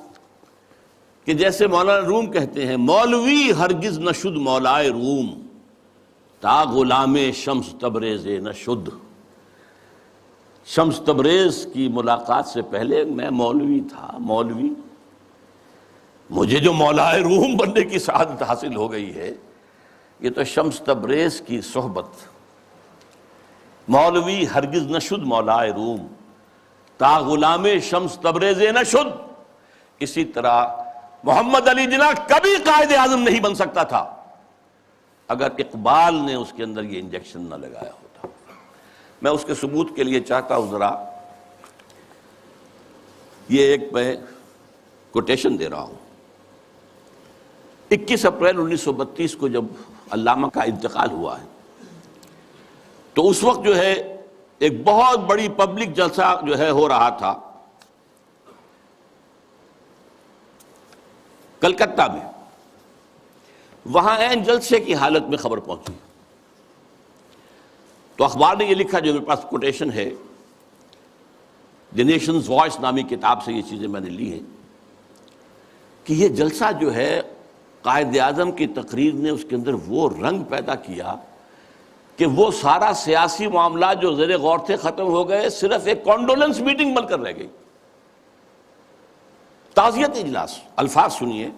کہ جیسے مولانا روم کہتے ہیں، مولوی ہرگز نہ شد مولائے روم، تا غلام شمس تبریز نہ شد. شمس تبریز کی ملاقات سے پہلے میں مولوی تھا. مولوی، مجھے جو مولائے روم بننے کی سعادت حاصل ہو گئی ہے، یہ تو شمس تبریز کی صحبت. مولوی ہرگز نہ شد مولائے روم، تا غلام شمس تبریز نہ شد. اسی طرح محمد علی جناح کبھی قائد اعظم نہیں بن سکتا تھا اگر اقبال نے اس کے اندر یہ انجیکشن نہ لگایا ہوتا. میں اس کے ثبوت کے لیے چاہتا ہوں ذرا یہ ایک میں کوٹیشن دے رہا ہوں. 21 اپریل 1932 کو جب علامہ کا انتقال ہوا ہے تو اس وقت جو ہے ایک بہت بڑی پبلک جلسہ جو ہے ہو رہا تھا کلکتہ میں. وہاں عین جلسے کی حالت میں خبر پہنچی تو اخبار نے یہ لکھا، جو میرے پاس کوٹیشن ہے، دی نیشنز وائس نامی کتاب سے یہ چیزیں میں نے لی ہیں، کہ یہ جلسہ جو ہے قائد اعظم کی تقریر نے اس کے اندر وہ رنگ پیدا کیا کہ وہ سارا سیاسی معاملات جو زیر غور تھے ختم ہو گئے، صرف ایک کانڈولنس میٹنگ بن کر رہ گئی. تعزیت اجلاس. الفاظ سنیے،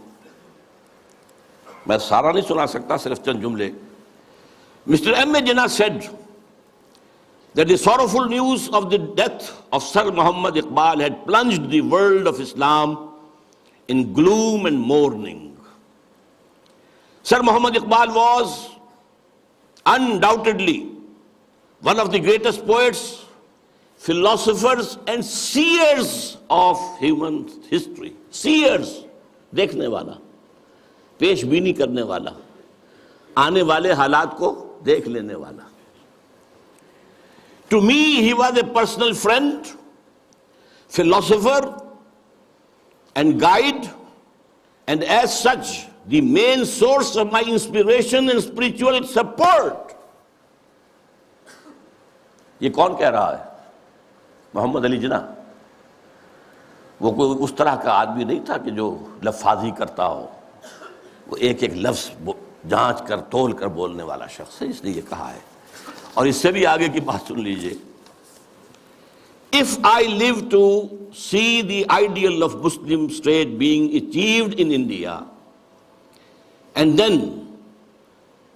میں سارا نہیں سنا سکتا، صرف چند جملے. Mr. M. A. Jinnah said that the sorrowful news of the death of Sir Muhammad Iqbal had plunged the world of Islam in gloom and mourning. Sir Muhammad Iqbal was undoubtedly one of the greatest poets, philosophers and seers of human history. Seers, دیکھنے والا، پیش بینی کرنے والا، آنے والے حالات کو دیکھ لینے والا. To me, he was a personal friend, philosopher, and guide, and as such, the main source of my inspiration and spiritual support. یہ کون کہہ رہا ہے؟ محمد علی جناح. وہ کوئی اس طرح کا آدمی نہیں تھا کہ جو لفاظی کرتا ہو، وہ ایک ایک لفظ جانچ کر تول کر بولنے والا شخص ہے، اس نے یہ کہا ہے. اور اس سے بھی آگے کی بات سن لیجئے. If I live to see the ideal of Muslim state being achieved in India, and then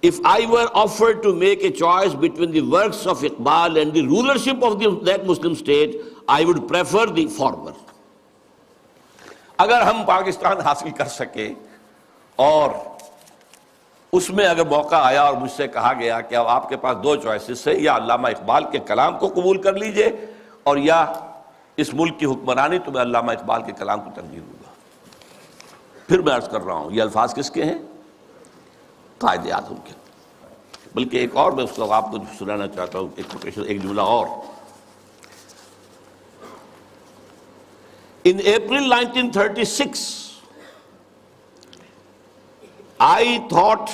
if I were offered to make a choice between the works of Iqbal and the rulership of that Muslim state, I would prefer the former. اگر ہم پاکستان حاصل کر سکے اور اس میں اگر موقع آیا اور مجھ سے کہا گیا کہ اب آپ کے پاس دو چوائسز ہے، یا علامہ اقبال کے کلام کو قبول کر لیجئے اور یا اس ملک کی حکمرانی، تو میں علامہ اقبال کے کلام کو ترجیح دوں گا. پھر میں عرض کر رہا ہوں، یہ الفاظ کس کے ہیں؟ قائد اعظم کے. بلکہ ایک اور میں اس کو آپ کو سنانا چاہتا ہوں، ایک جملہ اور. In April 1936, I thought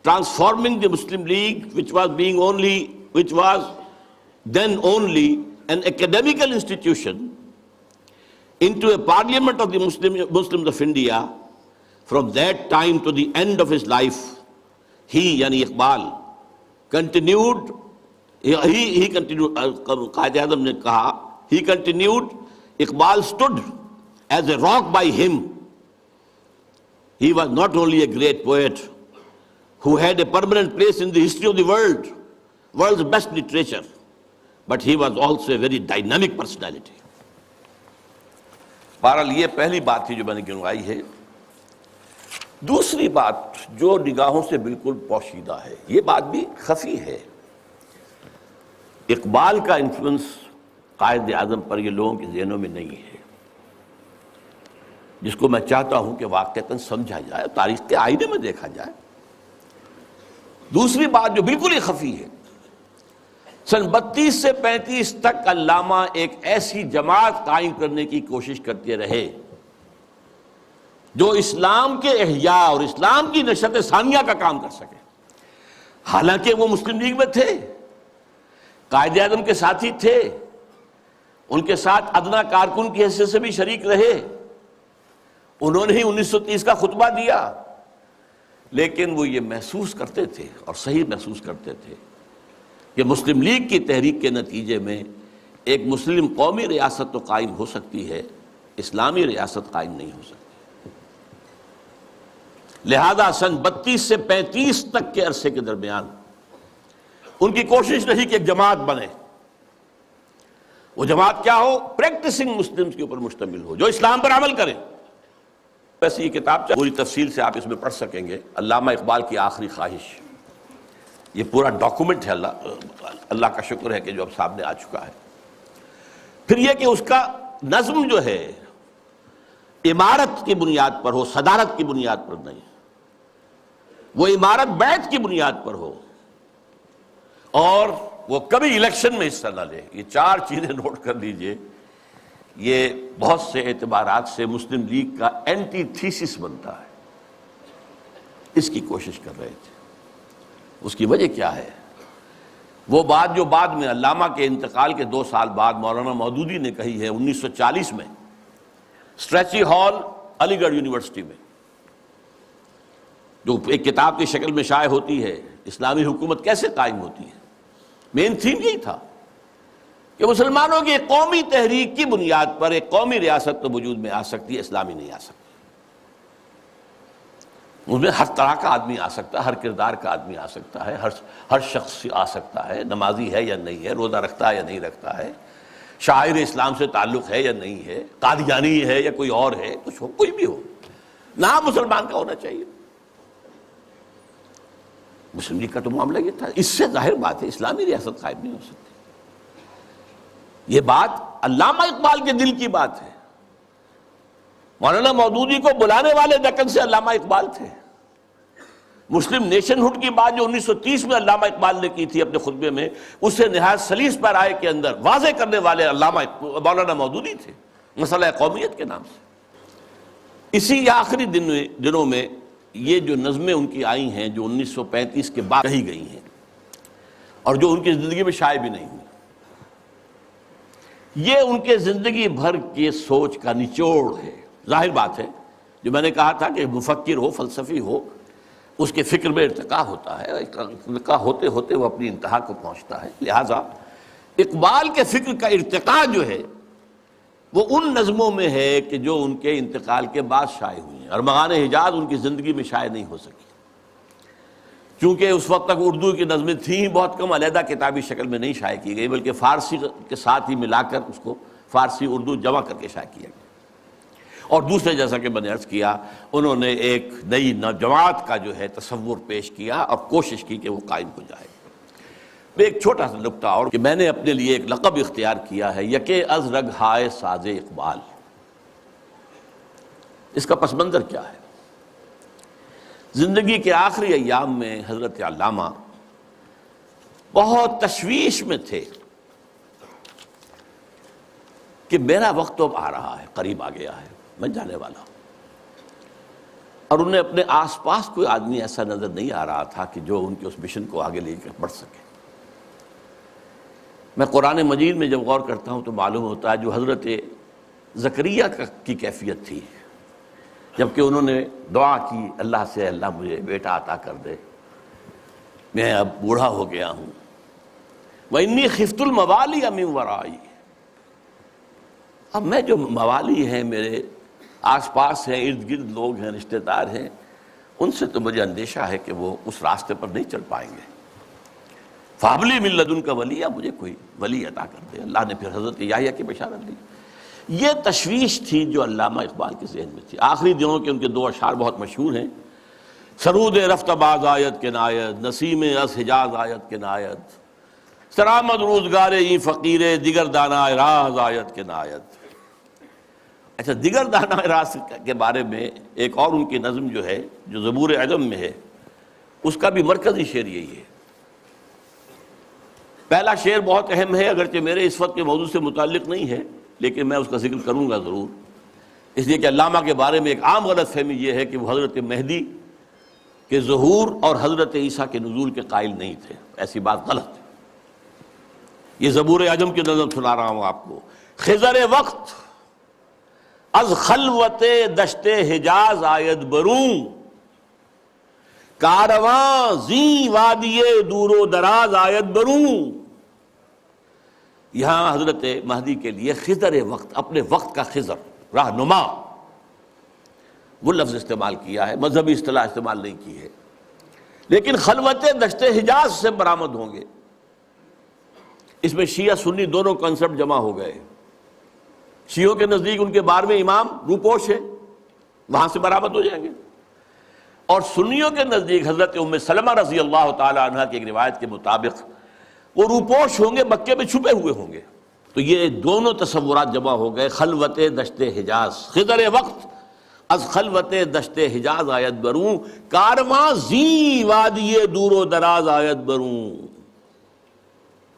transforming the Muslim League, which was then only an academical institution, into a parliament of the Muslims of India. From that time to the end of his life, he, yani Iqbal, continued, he continued, Qaid Azam ne kaha, he continued, Iqbal stood as a rock by him. He was not only a great poet who had a permanent place in the history of the world's best literature, but he was also a very dynamic personality. بہرحال یہ پہلی بات تھی جو میں نے گنوائی ہے. دوسری بات جو نگاہوں سے بالکل پوشیدہ ہے، یہ بات بھی خفی ہے. اقبال کا انفلوئنس قائد اعظم پر یہ لوگوں کے ذہنوں میں نہیں ہے، جس کو میں چاہتا ہوں کہ واقعتاً سمجھا جائے، تاریخ کے آئینے میں دیکھا جائے. دوسری بات جو بالکل ہی خفی ہے، سن 32 سے 35 تک علامہ ایک ایسی جماعت قائم کرنے کی کوشش کرتے رہے جو اسلام کے احیاء اور اسلام کی نشت ثانیہ کا کام کر سکے. حالانکہ وہ مسلم لیگ میں تھے، قائد اعظم کے ساتھی تھے، ان کے ساتھ ادنا کارکن کی حیثیت سے بھی شریک رہے، انہوں نے ہی 1930 کا خطبہ دیا. لیکن وہ یہ محسوس کرتے تھے اور صحیح محسوس کرتے تھے کہ مسلم لیگ کی تحریک کے نتیجے میں ایک مسلم قومی ریاست تو قائم ہو سکتی ہے، اسلامی ریاست قائم نہیں ہو سکتی. لہذا سن 32 سے 35 تک کے عرصے کے درمیان ان کی کوشش رہی کہ ایک جماعت بنے. وہ جماعت کیا ہو؟ پریکٹسنگ مسلمز کے اوپر مشتمل ہو، جو اسلام پر عمل کرے. ویسے یہ کتاب پوری تفصیل سے آپ اس میں پڑھ سکیں گے، علامہ اقبال کی آخری خواہش. یہ پورا ڈاکومنٹ ہے، اللہ کا شکر ہے کہ جو اب سامنے آ چکا ہے. پھر یہ کہ اس کا نظم جو ہے عمارت کی بنیاد پر ہو، صدارت کی بنیاد پر نہیں، وہ عمارت بیعت کی بنیاد پر ہو، اور وہ کبھی الیکشن میں حصہ نہ لے. یہ چار چیزیں نوٹ کر لیجئے. یہ بہت سے اعتبارات سے مسلم لیگ کا اینٹی تھیسس بنتا ہے. اس کی کوشش کر رہے تھے. اس کی وجہ کیا ہے؟ وہ بات جو بعد میں علامہ کے انتقال کے 2 سال بعد مولانا مودودی نے کہی ہے 1940 میں اسٹریچی ہال علی گڑھ یونیورسٹی میں، جو ایک کتاب کی شکل میں شائع ہوتی ہے، اسلامی حکومت کیسے قائم ہوتی ہے. مین تھیم یہی تھا کہ مسلمانوں کی ایک قومی تحریک کی بنیاد پر ایک قومی ریاست تو وجود میں آ سکتی ہے، اسلامی نہیں آ سکتی. اس میں ہر طرح کا آدمی آ سکتا ہے، ہر کردار کا آدمی آ سکتا ہے، ہر شخص آ سکتا ہے، نمازی ہے یا نہیں ہے، روزہ رکھتا ہے یا نہیں رکھتا ہے، شاعر اسلام سے تعلق ہے یا نہیں ہے، قادیانی ہے یا کوئی اور ہے، کچھ ہو، کوئی بھی ہو، نام مسلمان کا ہونا چاہیے. مسلم لیگ کا تو معاملہ یہ تھا. اس سے ظاہر بات ہے اسلامی ریاست قائم نہیں ہو سکتی. یہ بات علامہ اقبال کے دل کی بات ہے. مولانا مودودی کو بلانے والے دکن سے علامہ اقبال تھے. مسلم نیشن ہوڈ کی بات جو 1930 میں علامہ اقبال نے کی تھی اپنے خطبے میں، اسے نہایت سلیس پیرائے کے اندر واضح کرنے والے علامہ مولانا مودودی تھے، مسئلہ قومیت کے نام سے۔ اسی آخری دنوں میں یہ جو نظمیں ان کی آئی ہیں جو 1935 کے بعد کہی گئی ہیں اور جو ان کی زندگی میں شائع بھی نہیں ہوئی، یہ ان کے زندگی بھر کے سوچ کا نچوڑ ہے۔ ظاہر بات ہے، جو میں نے کہا تھا کہ مفکر ہو، فلسفی ہو، اس کے فکر میں ارتقا ہوتا ہے، ارتقا ہوتے ہوتے وہ اپنی انتہا کو پہنچتا ہے۔ لہٰذا اقبال کے فکر کا ارتقا جو ہے وہ ان نظموں میں ہے کہ جو ان کے انتقال کے بعد شائع ہوئی ہیں، ارمغان حجاز ان کی زندگی میں شائع نہیں ہو سکی، چونکہ اس وقت تک اردو کی نظمیں تھیں بہت کم، علیحدہ کتابی شکل میں نہیں شائع کی گئی، بلکہ فارسی کے ساتھ ہی ملا کر اس کو فارسی اردو جمع کر کے شائع کیا گیا۔ اور دوسرے، جیسا کہ میں نے عرض کیا، انہوں نے ایک نئی جماعت کا جو ہے تصور پیش کیا اور کوشش کی کہ وہ قائم ہو جائے۔ میں ایک چھوٹا سا نکتہ اور کہ میں نے اپنے لیے ایک لقب اختیار کیا ہے، یکے از رگ ہائے ساز اقبال۔ اس کا پس منظر کیا ہے؟ زندگی کے آخری ایام میں حضرت علامہ بہت تشویش میں تھے کہ میرا وقت تو اب آ رہا ہے، قریب آ گیا ہے، میں جانے والا ہوں۔ اور انہیں اپنے آس پاس کوئی آدمی ایسا نظر نہیں آ رہا تھا کہ جو ان کے اس مشن کو آگے لے کر بڑھ سکے۔ میں قرآن مجید میں جب غور کرتا ہوں تو معلوم ہوتا ہے جو حضرت زکریا کی کیفیت تھی، جبکہ انہوں نے دعا کی اللہ سے، اللہ مجھے بیٹا عطا کر دے، میں اب بوڑھا ہو گیا ہوں، وَإِنِّي خِفْتُ الْمَوَالِيَ مِنْ وَرَائِي، اب میں جو موالی ہیں، میرے آس پاس ہیں، ارد گرد لوگ ہیں، رشتہ دار ہیں، ان سے تو مجھے اندیشہ ہے کہ وہ اس راستے پر نہیں چل پائیں گے۔ فَهَبْ لِي مِن لَّدُنْكَ وَلِيًّا، مجھے کوئی ولی عطا کر دے۔ اللہ نے پھر حضرت یحییٰ کی بشارت دی۔ یہ تشویش تھی جو علامہ اقبال کے ذہن میں تھی۔ آخری دنوں کے ان کے دو اشعار بہت مشہور ہیں، سرود رفت باز آیت کے نایت، نسیم از حجاز آیت کے نایت، سرآمد روزگار این فقیر دیگر دانا راز آیت کے نایت۔ اچھا، دیگر دانا راز کے بارے میں ایک اور ان کی نظم جو ہے جو زبور عجم میں ہے، اس کا بھی مرکزی شعر یہی ہے۔ پہلا شعر بہت اہم ہے، اگرچہ میرے اس وقت کے موضوع سے متعلق نہیں ہے، لیکن میں اس کا ذکر کروں گا ضرور، اس لیے کہ علامہ کے بارے میں ایک عام غلط فہمی یہ ہے کہ وہ حضرت مہدی کے ظہور اور حضرت عیسیٰ کے نزول کے قائل نہیں تھے۔ ایسی بات غلط ہے۔ یہ زبور عجم کی نظم سنا رہا ہوں آپ کو۔ خضر وقت از خلوت دشت حجاز آید بروں، کارواں زی وادی دور و دراز آید بروں۔ یہاں حضرت مہدی کے لیے خضر وقت، اپنے وقت کا خضر، رہنما، وہ لفظ استعمال کیا ہے، مذہبی اصطلاح استعمال نہیں کی ہے، لیکن خلوت دشت حجاز سے برآمد ہوں گے۔ اس میں شیعہ سنی دونوں کنسپٹ جمع ہو گئے۔ شیعوں کے نزدیک ان کے 12ویں امام روپوش ہے، وہاں سے برآمد ہو جائیں گے، اور سنیوں کے نزدیک حضرت ام سلمہ رضی اللہ تعالی عنہ کی ایک روایت کے مطابق وہ روپوش ہوں گے، مکے میں چھپے ہوئے ہوں گے۔ تو یہ دونوں تصورات جمع ہو گئے۔ خلوت دشت حجاز، خضر وقت از خلوت دشت حجاز آیت بروں، کارواں زی وادی دور و دراز آیت بروں۔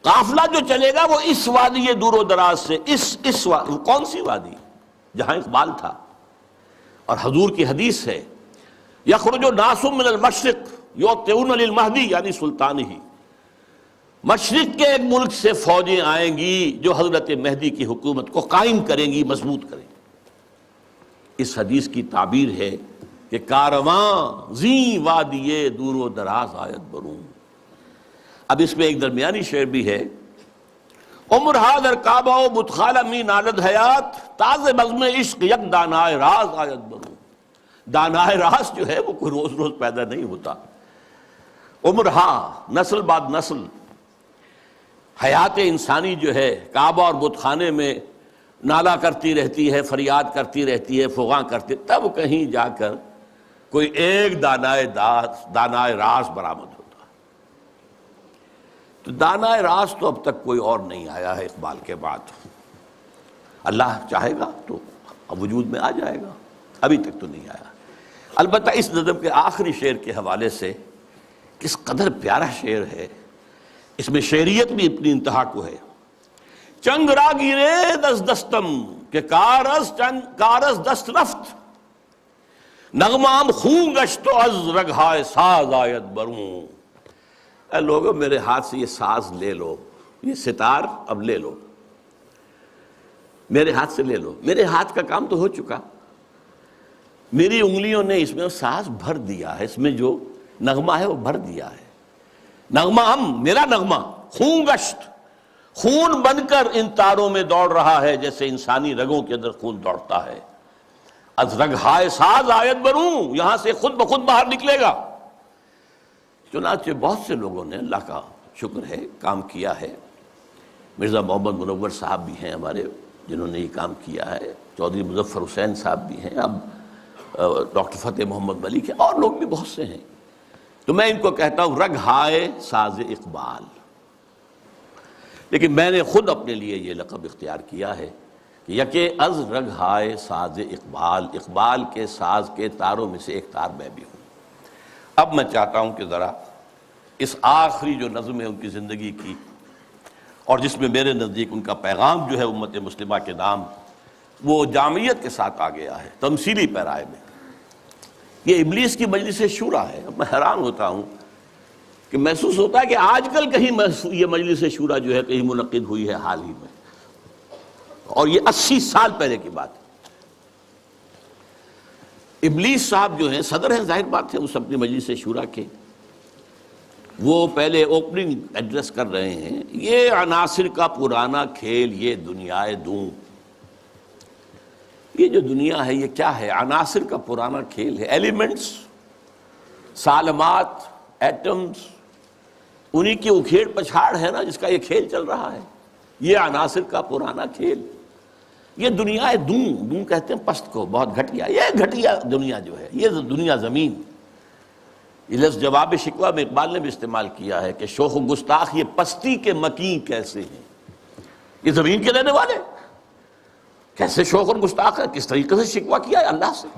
قافلہ جو چلے گا وہ اس وادی دور و دراز سے، اس کون سی وادی؟ جہاں اقبال تھا، اور حضور کی حدیث ہے، یخرج ناس من المشرق یوطئون للمہدی، یعنی سلطانہ، مشرق کے ایک ملک سے فوجیں آئیں گی جو حضرت مہدی کی حکومت کو قائم کریں گی، مضبوط کریں گی۔ اس حدیث کی تعبیر ہے کہ کارواں زی وادی دور و دراز آیت بروں۔ اب اس میں ایک درمیانی شعر بھی ہے، عمر حاضر کعبہ و بتخالہ می نالد حیات، تاز بزم عشق یک دانائے راز آیت بروں۔ دانائے راز جو ہے وہ کوئی روز روز پیدا نہیں ہوتا۔ عمر نسل بعد نسل حیات انسانی جو ہے کعبہ اور بت خانے میں نالا کرتی رہتی ہے، فریاد کرتی رہتی ہے، فغاں کرتی، تب کہیں جا کر کوئی ایک دانائے راز برآمد ہوتا۔ تو دانائے راز تو اب تک کوئی اور نہیں آیا ہے اقبال کے بعد۔ اللہ چاہے گا تو وجود میں آ جائے گا، ابھی تک تو نہیں آیا۔ البتہ اس نظم کے آخری شعر کے حوالے سے کس قدر پیارا شعر ہے، اس میں شعریت بھی اپنی انتہا کو ہے۔ چنگ را گیرے دست دستم کہ کارز دست رفت، نغمام خون گشت و از رگہائے ساز آیت بروں۔ اے لوگو میرے ہاتھ سے یہ ساز لے لو، یہ ستار اب لے لو، میرے ہاتھ سے لے لو، میرے ہاتھ کا کام تو ہو چکا، میری انگلیوں نے اس میں ساز بھر دیا ہے، اس میں جو نغمہ ہے وہ بھر دیا ہے۔ نغمہ میرا نغمہ خون گشت، خون بن کر ان تاروں میں دوڑ رہا ہے جیسے انسانی رگوں کے اندر خون دوڑتا ہے۔ از رگہائے ساز آیت بروں، یہاں سے خود بخود باہر نکلے گا۔ چنانچہ بہت سے لوگوں نے، اللہ کا شکر ہے، کام کیا ہے۔ مرزا محمد منور صاحب بھی ہیں ہمارے جنہوں نے یہ کام کیا ہے، چودھری مظفر حسین صاحب بھی ہیں، اب ڈاکٹر فتح محمد ملک ہیں، اور لوگ بھی بہت سے ہیں۔ تو میں ان کو کہتا ہوں رگہائے ساز اقبال، لیکن میں نے خود اپنے لیے یہ لقب اختیار کیا ہے کہ یکے از رگہائے ساز اقبال، اقبال کے ساز کے تاروں میں سے ایک تار میں بھی ہوں۔ اب میں چاہتا ہوں کہ ذرا اس آخری جو نظم ہے ان کی زندگی کی، اور جس میں میرے نزدیک ان کا پیغام جو ہے امت مسلمہ کے نام، وہ جامعیت کے ساتھ آ گیا ہے تمثیلی پیرائے میں۔ یہ ابلیس کی مجلس شورا ہے۔ اب میں حیران ہوتا ہوں کہ محسوس ہوتا ہے کہ آج کل کہیں یہ مجلس شورا جو ہے کہیں منعقد ہوئی ہے حال ہی میں، اور یہ 80 سال پہلے کی بات ہے۔ ابلیس صاحب جو ہیں صدر ہیں، ظاہر بات ہے اس اپنی مجلس شورا کے، وہ پہلے اوپننگ ایڈریس کر رہے ہیں، یہ عناصر کا پرانا کھیل یہ دنیائے دوں۔ یہ جو دنیا ہے یہ کیا ہے؟ عناصر کا پرانا کھیل ہے، ایلیمنٹس، سالمات، ایٹمز، انہی کی اکھیڑ پچھاڑ ہے نا جس کا یہ کھیل چل رہا ہے۔ یہ عناصر کا پرانا کھیل، یہ دنیا دوں کہتے ہیں پست کو، بہت گھٹیا، یہ گھٹیا دنیا جو ہے، یہ دنیا زمین۔ یہ لفظ جواب شکوہ میں اقبال نے بھی استعمال کیا ہے کہ شوخ و گستاخ یہ پستی کے مکین کیسے ہیں، یہ زمین کے رہنے والے کیسے شوخ اور گستاخ ہے، کس طریقے سے شکوہ کیا ہے اللہ سے۔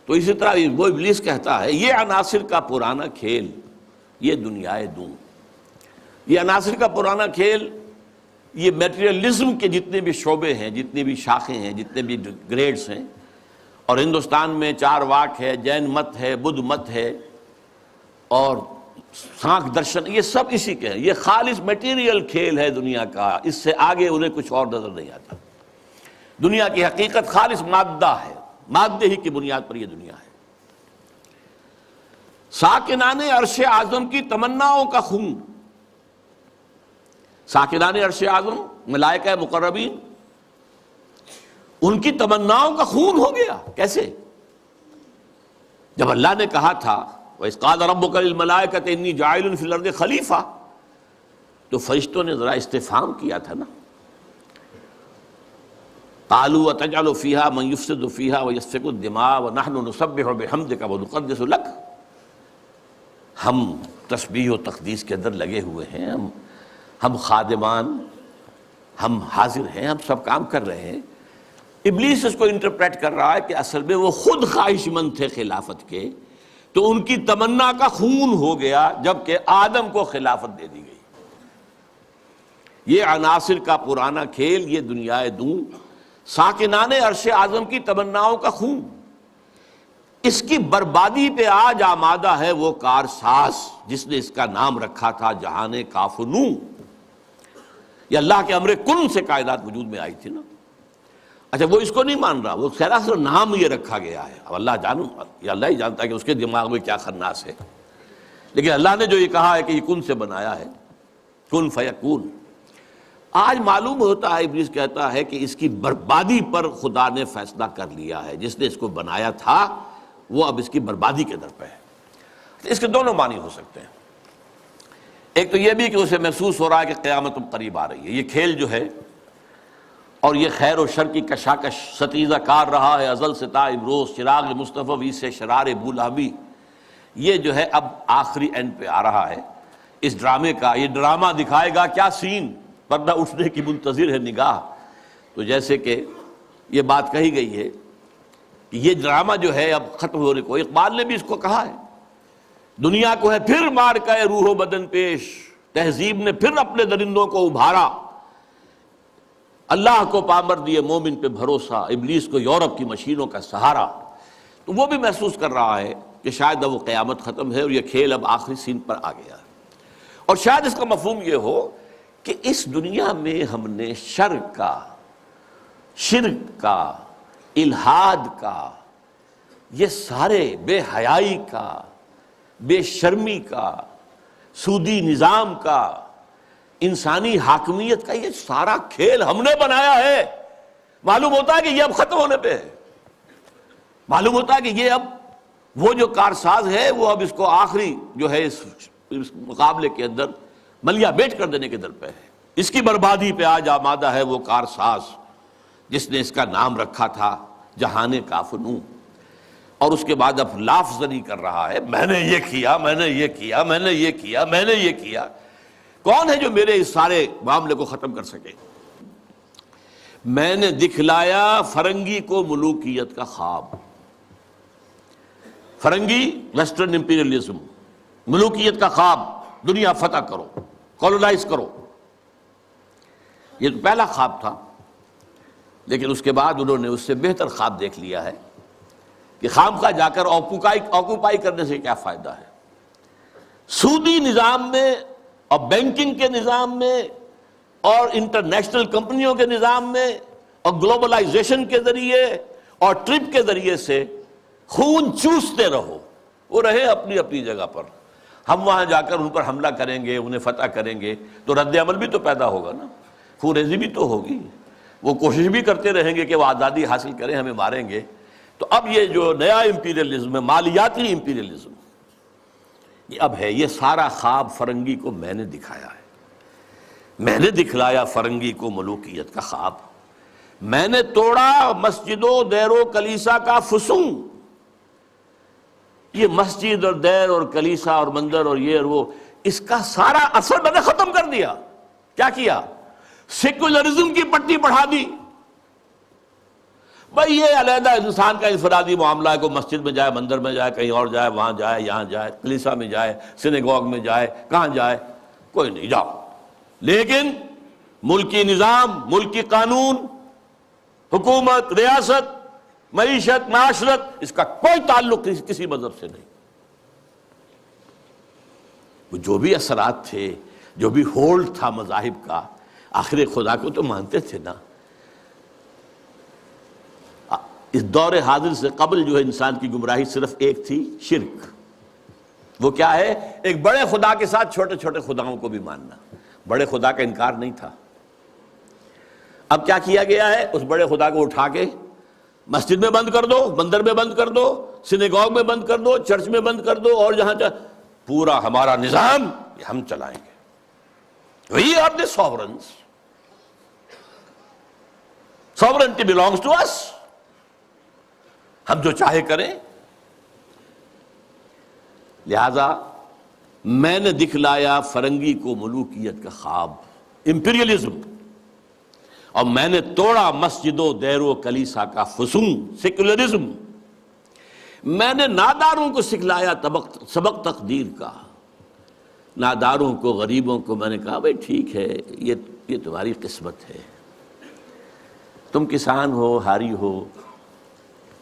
تو اسی طرح وہ ابلیس کہتا ہے یہ عناصر کا پرانا کھیل یہ دنیائے دوں۔ یہ عناصر کا پرانا کھیل، یہ میٹریلزم کے جتنے بھی شعبے ہیں، جتنی بھی شاخیں ہیں، جتنے بھی گریڈز ہیں، اور ہندوستان میں چار واک ہے، جین مت ہے، بدھ مت ہے، اور سانکھ درشن، یہ سب اسی کے ہیں۔ یہ خالص میٹیریل کھیل ہے دنیا کا، اس سے آگے انہیں کچھ اور نظر نہیں آتا۔ دنیا کی حقیقت خالص مادہ ہے، مادے ہی کی بنیاد پر یہ دنیا ہے۔ ساکنان عرش اعظم کی تمناؤں کا خون، ساکنان عرش اعظم ملائکہ مقربین، ان کی تمناؤں کا خون ہو گیا۔ کیسے؟ جب اللہ نے کہا تھا وَإِذْ قَالَ رَبُّكَ لِلْمَلَائِكَةِ إِنِّي جَاعِلٌ فِي الْأَرْضِ خَلِيفَةً، تو فرشتوں نے ذرا استفہام کیا تھا نا، قَالُوا وَتَجْعَلُ فِيهَا مَن يُفْسِدُ فِيهَا وَيَسْفِكُ الدِّمَاءَ وَنَحْنُ نُسَبِّحُ بِحَمْدِكَ وَنُقَدِّسُ لَكَ۔ ہم تسبیح و تقدیس کے اندر لگے ہوئے ہیں، ہم خادمان، ہم حاضر ہیں، ہم سب کام کر رہے ہیں۔ ابلیس اس کو انٹرپریٹ کر رہا ہے کہ اصل میں وہ خود خواہش مند تھے خلافت کے، تو ان کی تمنا کا خون ہو گیا جبکہ آدم کو خلافت دے دی گئی۔ یہ عناصر کا پرانا کھیل یہ دنیائے دوں، ساکنان عرش اعظم کی تمناؤں کا خون، اس کی بربادی پہ آج آمادہ ہے وہ کارساز جس نے اس کا نام رکھا تھا جہان کاف و نو۔ یہ اللہ کے امر کن سے کائنات وجود میں آئی تھی نا۔ اچھا وہ اس کو نہیں مان رہا، وہ سراسر نام یہ رکھا گیا ہے، اب اللہ جانو، یہ اللہ ہی جانتا ہے کہ اس کے دماغ میں کیا خناس ہے، لیکن اللہ نے جو یہ کہا ہے کہ یہ کن سے بنایا ہے، کن فیکون۔ آج معلوم ہوتا ہے ابلیس کہتا ہے کہ اس کی بربادی پر خدا نے فیصلہ کر لیا ہے، جس نے اس کو بنایا تھا وہ اب اس کی بربادی کے در پہ ہے۔ اس کے دونوں معنی ہو سکتے ہیں، ایک تو یہ بھی کہ اسے محسوس ہو رہا ہے کہ قیامت اب قریب آ رہی ہے، یہ کھیل جو ہے اور یہ خیر و شر کی کشاکش ستیزہ کار رہا ہے ازل سے تا امروز، چراغ مصطفی سے شرار بولہبی، یہ جو ہے اب آخری اینڈ پہ آ رہا ہے اس ڈرامے کا۔ یہ ڈرامہ دکھائے گا کیا سین، پردہ اٹھنے کی منتظر ہے نگاہ۔ تو جیسے کہ یہ بات کہی گئی ہے کہ یہ ڈرامہ جو ہے اب ختم ہونے کو، اقبال نے بھی اس کو کہا ہے، دنیا کو ہے پھر مار کا روح و بدن پیش، تہذیب نے پھر اپنے درندوں کو ابھارا، اللہ کو پامر دیے مومن پہ بھروسہ، ابلیس کو یورپ کی مشینوں کا سہارا۔ تو وہ بھی محسوس کر رہا ہے کہ شاید اب وہ قیامت ختم ہے اور یہ کھیل اب آخری سین پر آ گیا ہے، اور شاید اس کا مفہوم یہ ہو کہ اس دنیا میں ہم نے شر کا، شرک کا، الحاد کا، یہ سارے بے حیائی کا، بے شرمی کا، سودی نظام کا، انسانی حاکمیت کا، یہ سارا کھیل ہم نے بنایا ہے۔ معلوم ہوتا ہے کہ یہ اب ختم ہونے پہ ہے، معلوم ہوتا ہے کہ یہ اب وہ جو کارساز ہے وہ اب اس کو آخری جو ہے اس مقابلے کے اندر ملیا بیٹ کر دینے کے در پہ ہے۔ اس کی بربادی پہ آج آمادہ ہے وہ کارساز جس نے اس کا نام رکھا تھا جہان کافنوں، اور اس کے بعد اب لاف زنی کر رہا ہے، میں نے یہ کیا، میں نے یہ کیا، میں نے یہ کیا، میں نے یہ کیا۔ کون ہے جو میرے اس سارے معاملے کو ختم کر سکے؟ میں نے دکھلایا فرنگی کو ملوکیت کا خواب۔ فرنگی ویسٹرن امپیریلزم، ملوکیت کا خواب، دنیا فتح کرو، کولونائز کرو، یہ تو پہلا خواب تھا، لیکن اس کے بعد انہوں نے اس سے بہتر خواب دیکھ لیا ہے کہ خامخواہ جا کر آکوپائی کرنے سے کیا فائدہ ہے۔ سودی نظام میں اور بینکنگ کے نظام میں اور انٹرنیشنل کمپنیوں کے نظام میں اور گلوبلائزیشن کے ذریعے اور ٹرپ کے ذریعے سے خون چوستے رہو، وہ رہے اپنی اپنی جگہ پر، ہم وہاں جا کر ان پر حملہ کریں گے، انہیں فتح کریں گے تو رد عمل بھی تو پیدا ہوگا نا، خون ریزی بھی تو ہوگی، وہ کوشش بھی کرتے رہیں گے کہ وہ آزادی حاصل کریں، ہمیں ماریں گے۔ تو اب یہ جو نیا امپیریلزم ہے، مالیاتی امپیریلزم، یہ اب ہے، یہ سارا خواب فرنگی کو میں نے دکھایا ہے، میں نے دکھلایا فرنگی کو ملوکیت کا خواب، میں نے توڑا مسجد و دیر و کلیسا کا فسوں۔ یہ مسجد اور دیر اور کلیسا اور مندر اور یہ اور وہ، اس کا سارا اثر میں نے ختم کر دیا۔ کیا کیا؟ سیکولرزم کی پٹی بڑھا دی۔ بھائی یہ علیحدہ انسان کا انفرادی معاملہ ہے، کوئی مسجد میں جائے، مندر میں جائے، کہیں اور جائے، وہاں جائے، یہاں جائے، کلیسا میں جائے، سینیگوگ میں جائے، کہاں جائے، کوئی نہیں، جاؤ۔ لیکن ملکی نظام، ملکی قانون، حکومت، ریاست، معیشت، معاشرت، اس کا کوئی تعلق کسی مذہب سے نہیں۔ وہ جو بھی اثرات تھے، جو بھی ہولڈ تھا مذاہب کا، آخر خدا کو تو مانتے تھے نا۔ اس دور حاضر سے قبل جو ہے انسان کی گمراہی صرف ایک تھی، شرک۔ وہ کیا ہے؟ ایک بڑے خدا کے ساتھ چھوٹے چھوٹے خداؤں کو بھی ماننا۔ بڑے خدا کا انکار نہیں تھا۔ اب کیا کیا گیا ہے؟ اس بڑے خدا کو اٹھا کے مسجد میں بند کر دو، مندر میں بند کر دو، سینیگوگ میں بند کر دو، چرچ میں بند کر دو، اور جہاں پورا ہمارا نظام یہ ہم چلائیں گے۔ We are the sovereigns. Sovereignty belongs to us. ہم جو چاہے کریں۔ لہذا میں نے دکھلایا فرنگی کو ملوکیت کا خواب، امپیریلزم، اور میں نے توڑا مسجد و دیر و کلیسا کا فسون، سیکولرزم۔ میں نے ناداروں کو سکھلایا سبق تقدیر کا۔ ناداروں کو، غریبوں کو میں نے کہا بھئی ٹھیک ہے، یہ تمہاری قسمت ہے، تم کسان ہو، ہاری ہو،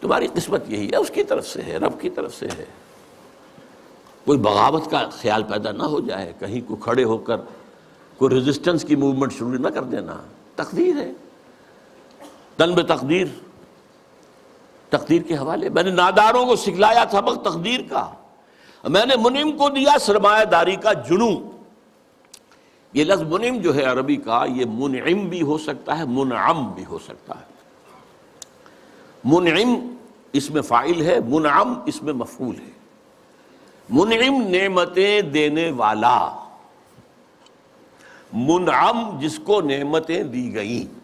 تمہاری قسمت یہی ہے، اس کی طرف سے ہے، رب کی طرف سے ہے۔ کوئی بغاوت کا خیال پیدا نہ ہو جائے، کہیں کو کھڑے ہو کر کوئی ریزسٹنس کی موومنٹ شروع نہ کر دینا۔ تقدیر ہے، تن بے تقدیر، تقدیر کے حوالے۔ میں نے ناداروں کو سکھلایا سبق تقدیر کا، میں نے منعم کو دیا سرمایہ داری کا جنوں۔ یہ لفظ منعم جو ہے عربی کا، یہ منعم بھی ہو سکتا ہے، منعم بھی ہو سکتا ہے۔ منعم اس میں فاعل ہے، منعم اس میں مفعول ہے۔ منعم نعمتیں دینے والا، منعم جس کو نعمتیں دی گئیں۔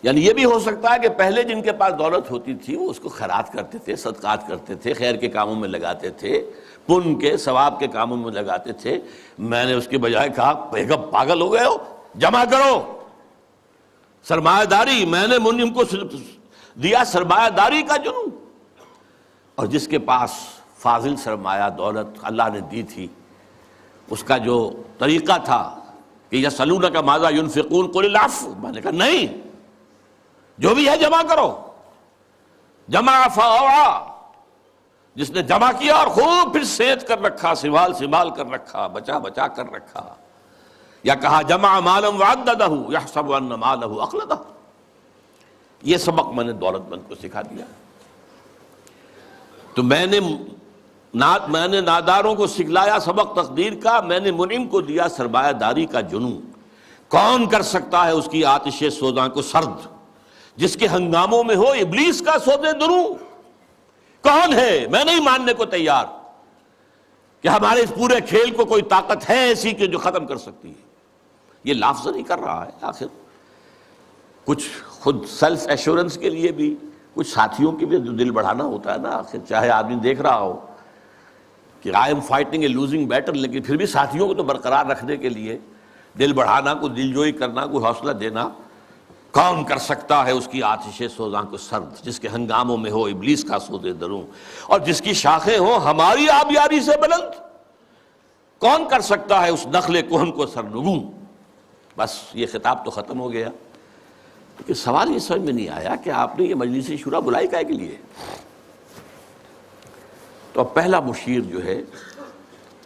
یعنی یہ بھی ہو سکتا ہے کہ پہلے جن کے پاس دولت ہوتی تھی وہ اس کو خیرات کرتے تھے، صدقات کرتے تھے، خیر کے کاموں میں لگاتے تھے، پن کے ثواب کے کاموں میں لگاتے تھے۔ میں نے اس کے بجائے کہا بیگم پاگل ہو گئے ہو، جمع کرو سرمایہ داری۔ میں نے منعم کو دیا سرمایہ داری کا جنون، اور جس کے پاس فاضل سرمایہ دولت اللہ نے دی تھی، اس کا جو طریقہ تھا کہ یسألونک ماذا ينفقون قل العفو، میں نے کہا نہیں، جو بھی ہے جمع کرو، جمع فاوعى، جس نے جمع کیا اور خوب پھر سینچ کر رکھا، سنبھال کر رکھا، بچا کر رکھا، یا کہا جمع مالا وعددہ یحسب ان مالہ اخلدہ، یہ سبق میں نے دولت مند کو سکھا دیا۔ تو میں نے ناداروں کو سکھلایا سبق تقدیر کا، میں نے منعم کو دیا سرمایہ داری کا جنون۔ کون کر سکتا ہے اس کی آتش سوزاں کو سرد، جس کے ہنگاموں میں ہو ابلیس کا سودے دروں؟ کون ہے؟ میں نہیں ماننے کو تیار کہ ہمارے اس پورے کھیل کو کوئی طاقت ہے ایسی کہ جو ختم کر سکتی ہے۔ یہ لفظ نہیں کر رہا ہے، آخر کچھ خود سیلف ایشورنس کے لیے بھی کچھ ساتھیوں کی بھی جو دل بڑھانا ہوتا ہے نا، آخر چاہے آدمی دیکھ رہا ہو کہ I am fighting a losing battle, لیکن پھر بھی ساتھیوں کو تو برقرار رکھنے کے لیے دل بڑھانا، کوئی دل جوئی کرنا، کوئی حوصلہ دینا۔ کون کر سکتا ہے اس کی آتش سوزاں کو سرد، جس کے ہنگاموں میں ہو ابلیس کا سودے دروں، اور جس کی شاخیں ہوں ہماری آبیاری سے بلند؟ کون کر سکتا ہے اس نخل کہن کو سرنگوں؟ بس یہ خطاب تو ختم ہو گیا، لیکن سوال یہ سمجھ میں نہیں آیا کہ آپ نے یہ مجلس شورا بلائی کائے کے لیے؟ تو اب پہلا مشیر جو ہے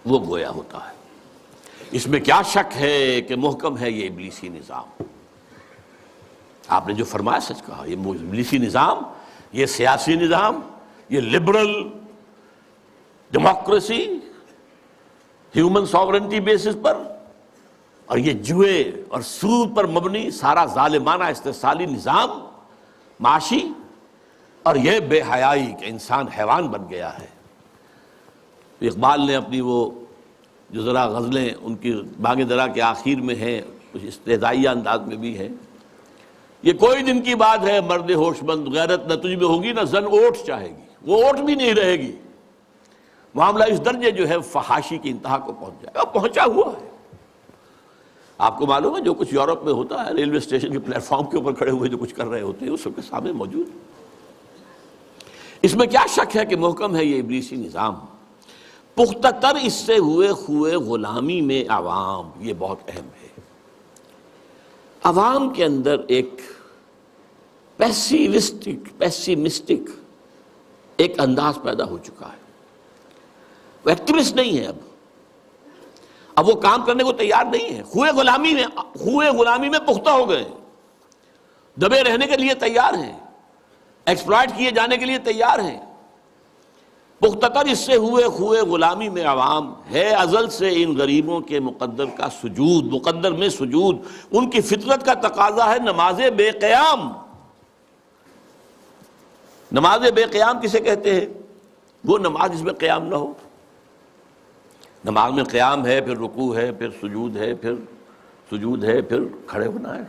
وہ گویا ہوتا ہے۔ اس میں کیا شک ہے کہ محکم ہے یہ ابلیسی نظام؟ آپ نے جو فرمایا سچ کہا، یہ ابلیسی نظام، یہ سیاسی نظام، یہ liberal democracy human sovereignty basis پر، اور یہ جوئے اور سود پر مبنی سارا ظالمانہ استحصالی نظام معاشی، اور یہ بے حیائی کہ انسان حیوان بن گیا ہے۔ اقبال نے اپنی وہ جو ذرا غزلیں ان کی باغ درا کے آخر میں ہیں، کچھ استہزائیہ انداز میں بھی ہیں، یہ کوئی دن کی بات ہے مرد ہوش مند، غیرت نہ تجھ میں ہوگی نہ زن اوٹ چاہے گی، وہ اوٹ بھی نہیں رہے گی۔ معاملہ اس درجے جو ہے فحاشی کی انتہا کو پہنچ جائے گا، پہنچا ہوا ہے۔ آپ کو معلوم ہے جو کچھ یورپ میں ہوتا ہے، ریلوے اسٹیشن کے پلیٹ فارم کے اوپر کھڑے ہوئے جو کچھ کر رہے ہوتے ہیں، وہ سب کے سامنے موجود۔ اس میں کیا شک ہے کہ محکم ہے یہ ابلیسی نظام؟ پختہ تر اس سے ہوئے خوئے غلامی میں عوام، یہ بہت اہم ہے۔ عوام کے اندر ایک پیسیمسٹک ایک انداز پیدا ہو چکا ہے، وہ ایکٹیوسٹ نہیں ہے، اب وہ کام کرنے کو تیار نہیں ہے، خوئے غلامی میں پختہ ہو گئے، دبے رہنے کے لیے تیار ہیں، ایکسپلائٹ کیے جانے کے لیے تیار ہیں۔ پختہ تر اس سے ہوئے خوئے غلامی میں عوام ہے، ازل سے ان غریبوں کے مقدر میں سجود، ان کی فطرت کا تقاضا ہے نماز بے قیام۔ نماز بے قیام کسے کہتے ہیں؟ وہ نماز جس میں قیام نہ ہو۔ نماز میں قیام ہے، پھر رکوع ہے، پھر سجود ہے، پھر سجود ہے، پھر کھڑے ہونا ہے،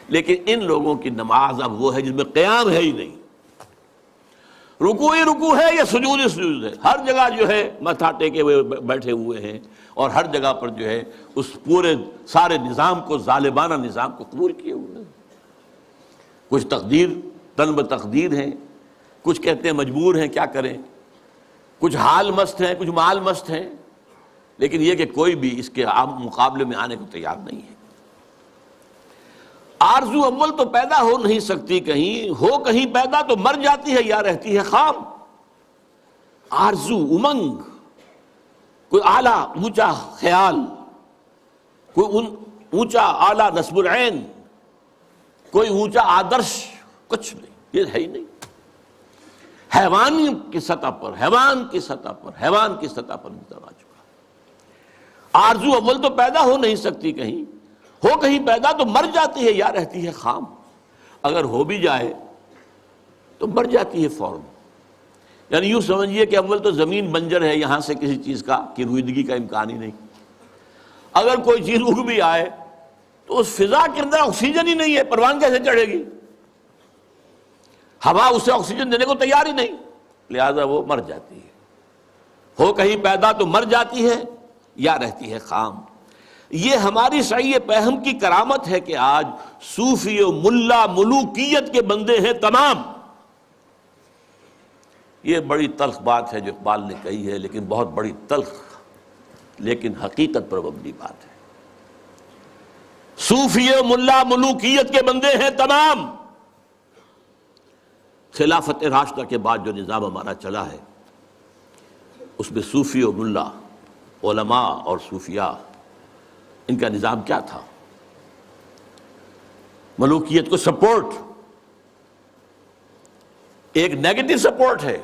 لیکن ان لوگوں کی نماز اب وہ ہے جس میں قیام ہے ہی نہیں، رکوع ہی رکوع ہے یا سجود ہی سجود ہے، ہر جگہ جو ہے ماتھا ٹیکے ہوئے بیٹھے ہوئے ہیں، اور ہر جگہ پر جو ہے اس پورے سارے نظام کو، ظالمانہ نظام کو قبول کیے ہوئے ہیں۔ کچھ تن بتقدیر ہیں، کچھ کہتے ہیں مجبور ہیں، کیا کریں، کچھ حال مست ہیں، کچھ مال مست ہیں، لیکن یہ کہ کوئی بھی اس کے مقابلے میں آنے کو تیار نہیں ہے۔ آرزو اول تو پیدا ہو نہیں سکتی کہیں، ہو کہیں پیدا تو مر جاتی ہے یا رہتی ہے خام۔ آرزو، امنگ، کوئی اعلیٰ اونچا خیال، کوئی اونچا اعلیٰ نصب العین، کوئی اونچا آدرش، کچھ نہیں، یہ ہے ہی نہیں۔ حیوان کی سطح پر نظر آ چکا۔ آرزو اول تو پیدا ہو نہیں سکتی کہیں، ہو کہیں پیدا تو مر جاتی ہے یا رہتی ہے خام، اگر ہو بھی جائے تو مر جاتی ہے فوراً۔ یعنی یوں سمجھیے کہ اول تو زمین بنجر ہے، یہاں سے کسی چیز کا کی رویدگی کا امکان ہی نہیں، اگر کوئی چیز اگ بھی آئے تو اس فضا کے اندر آکسیجن ہی نہیں ہے، پروان کیسے چڑھے گی؟ ہوا اسے آکسیجن دینے کو تیار ہی نہیں، لہذا وہ مر جاتی ہے۔ ہو کہیں پیدا تو مر جاتی ہے یا رہتی ہے خام۔ یہ ہماری سعی پہم کی کرامت ہے کہ آج صوفی و ملا ملوکیت کے بندے ہیں تمام، یہ بڑی تلخ بات ہے جو اقبال نے کہی ہے، لیکن بہت بڑی تلخ لیکن حقیقت پر مبنی بات ہے۔ صوفی ملا ملوکیت کے بندے ہیں تمام۔ خلافت راشدہ کے بعد جو نظام ہمارا چلا ہے اس میں صوفی و ملا، علماء اور صوفیاء، ان کا نظام کیا تھا؟ ملوکیت کو سپورٹ، ایک نیگیٹو سپورٹ ہے۔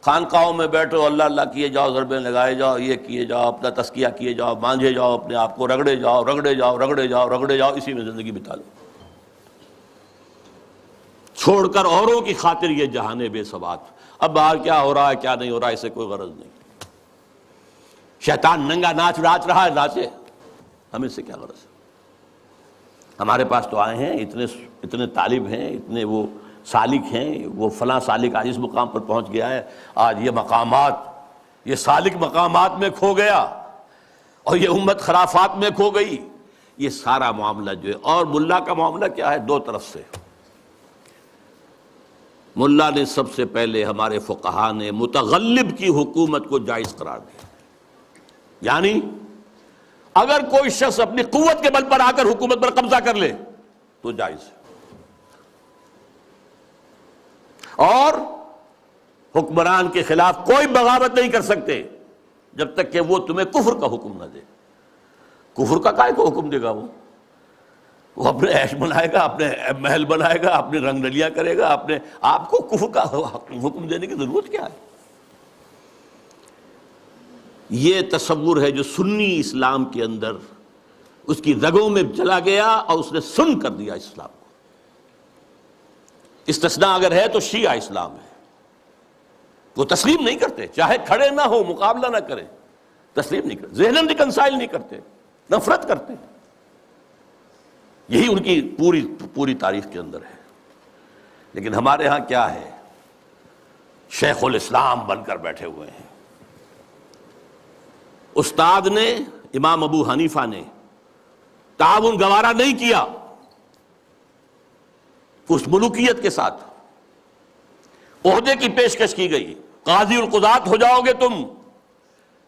خانقاہوں میں بیٹھو، اللہ اللہ کیے جاؤ، ضربیں لگائے جاؤ، یہ کیے جاؤ، اپنا تزکیہ کیے جاؤ، مانجھے جاؤ، اپنے آپ کو رگڑے جاؤ رگڑے جاؤ رگڑے جاؤ رگڑے جاؤ، اسی میں زندگی بتا لو، چھوڑ کر اوروں کی خاطر یہ جہانے بے ثبات۔ اب باہر کیا ہو رہا ہے کیا نہیں ہو رہا ہے اسے کوئی غرض نہیں۔ شیطان ننگا ناچ رہا ہے، ناچے، ہمیں سے کیا غرض ہے؟ ہمارے پاس تو آئے ہیں، اتنے طالب ہیں، اتنے وہ سالک ہیں، وہ فلاں سالک آج اس مقام پر پہنچ گیا ہے، آج یہ مقامات، یہ سالک مقامات میں کھو گیا اور یہ امت خرافات میں کھو گئی۔ یہ سارا معاملہ جو ہے، اور ملا کا معاملہ کیا ہے؟ دو طرف سے۔ ملا نے سب سے پہلے، ہمارے فقہا نے متغلب کی حکومت کو جائز قرار دیا، یعنی اگر کوئی شخص اپنی قوت کے بل پر آ کر حکومت پر قبضہ کر لے تو جائز ہے، اور حکمران کے خلاف کوئی بغاوت نہیں کر سکتے جب تک کہ وہ تمہیں کفر کا حکم نہ دے۔ کفر کا کائے کو حکم دے گا؟ وہ اپنے عیش بنائے گا، اپنے محل بنائے گا، اپنے رنگ رلیاں کرے گا، اپنے آپ کو کفر کا حکم دینے کی ضرورت کیا ہے؟ یہ تصور ہے جو سنی اسلام کے اندر اس کی رگوں میں چلا گیا اور اس نے سن کر دیا اسلام کو۔ استثناء اگر ہے تو شیعہ اسلام ہے، وہ تسلیم نہیں کرتے، چاہے کھڑے نہ ہو، مقابلہ نہ کریں، تسلیم نہیں کرتے، ذہناً ریکنسائل نہیں کرتے، نفرت کرتے۔ یہی ان کی پوری تاریخ کے اندر ہے۔ لیکن ہمارے ہاں کیا ہے؟ شیخ الاسلام بن کر بیٹھے ہوئے ہیں۔ استاد نے، امام ابو حنیفہ نے تعاون گوارا نہیں کیا اس ملوکیت کے ساتھ۔ عہدے کی پیشکش کی گئی، قاضی القضات ہو جاؤ گے تم،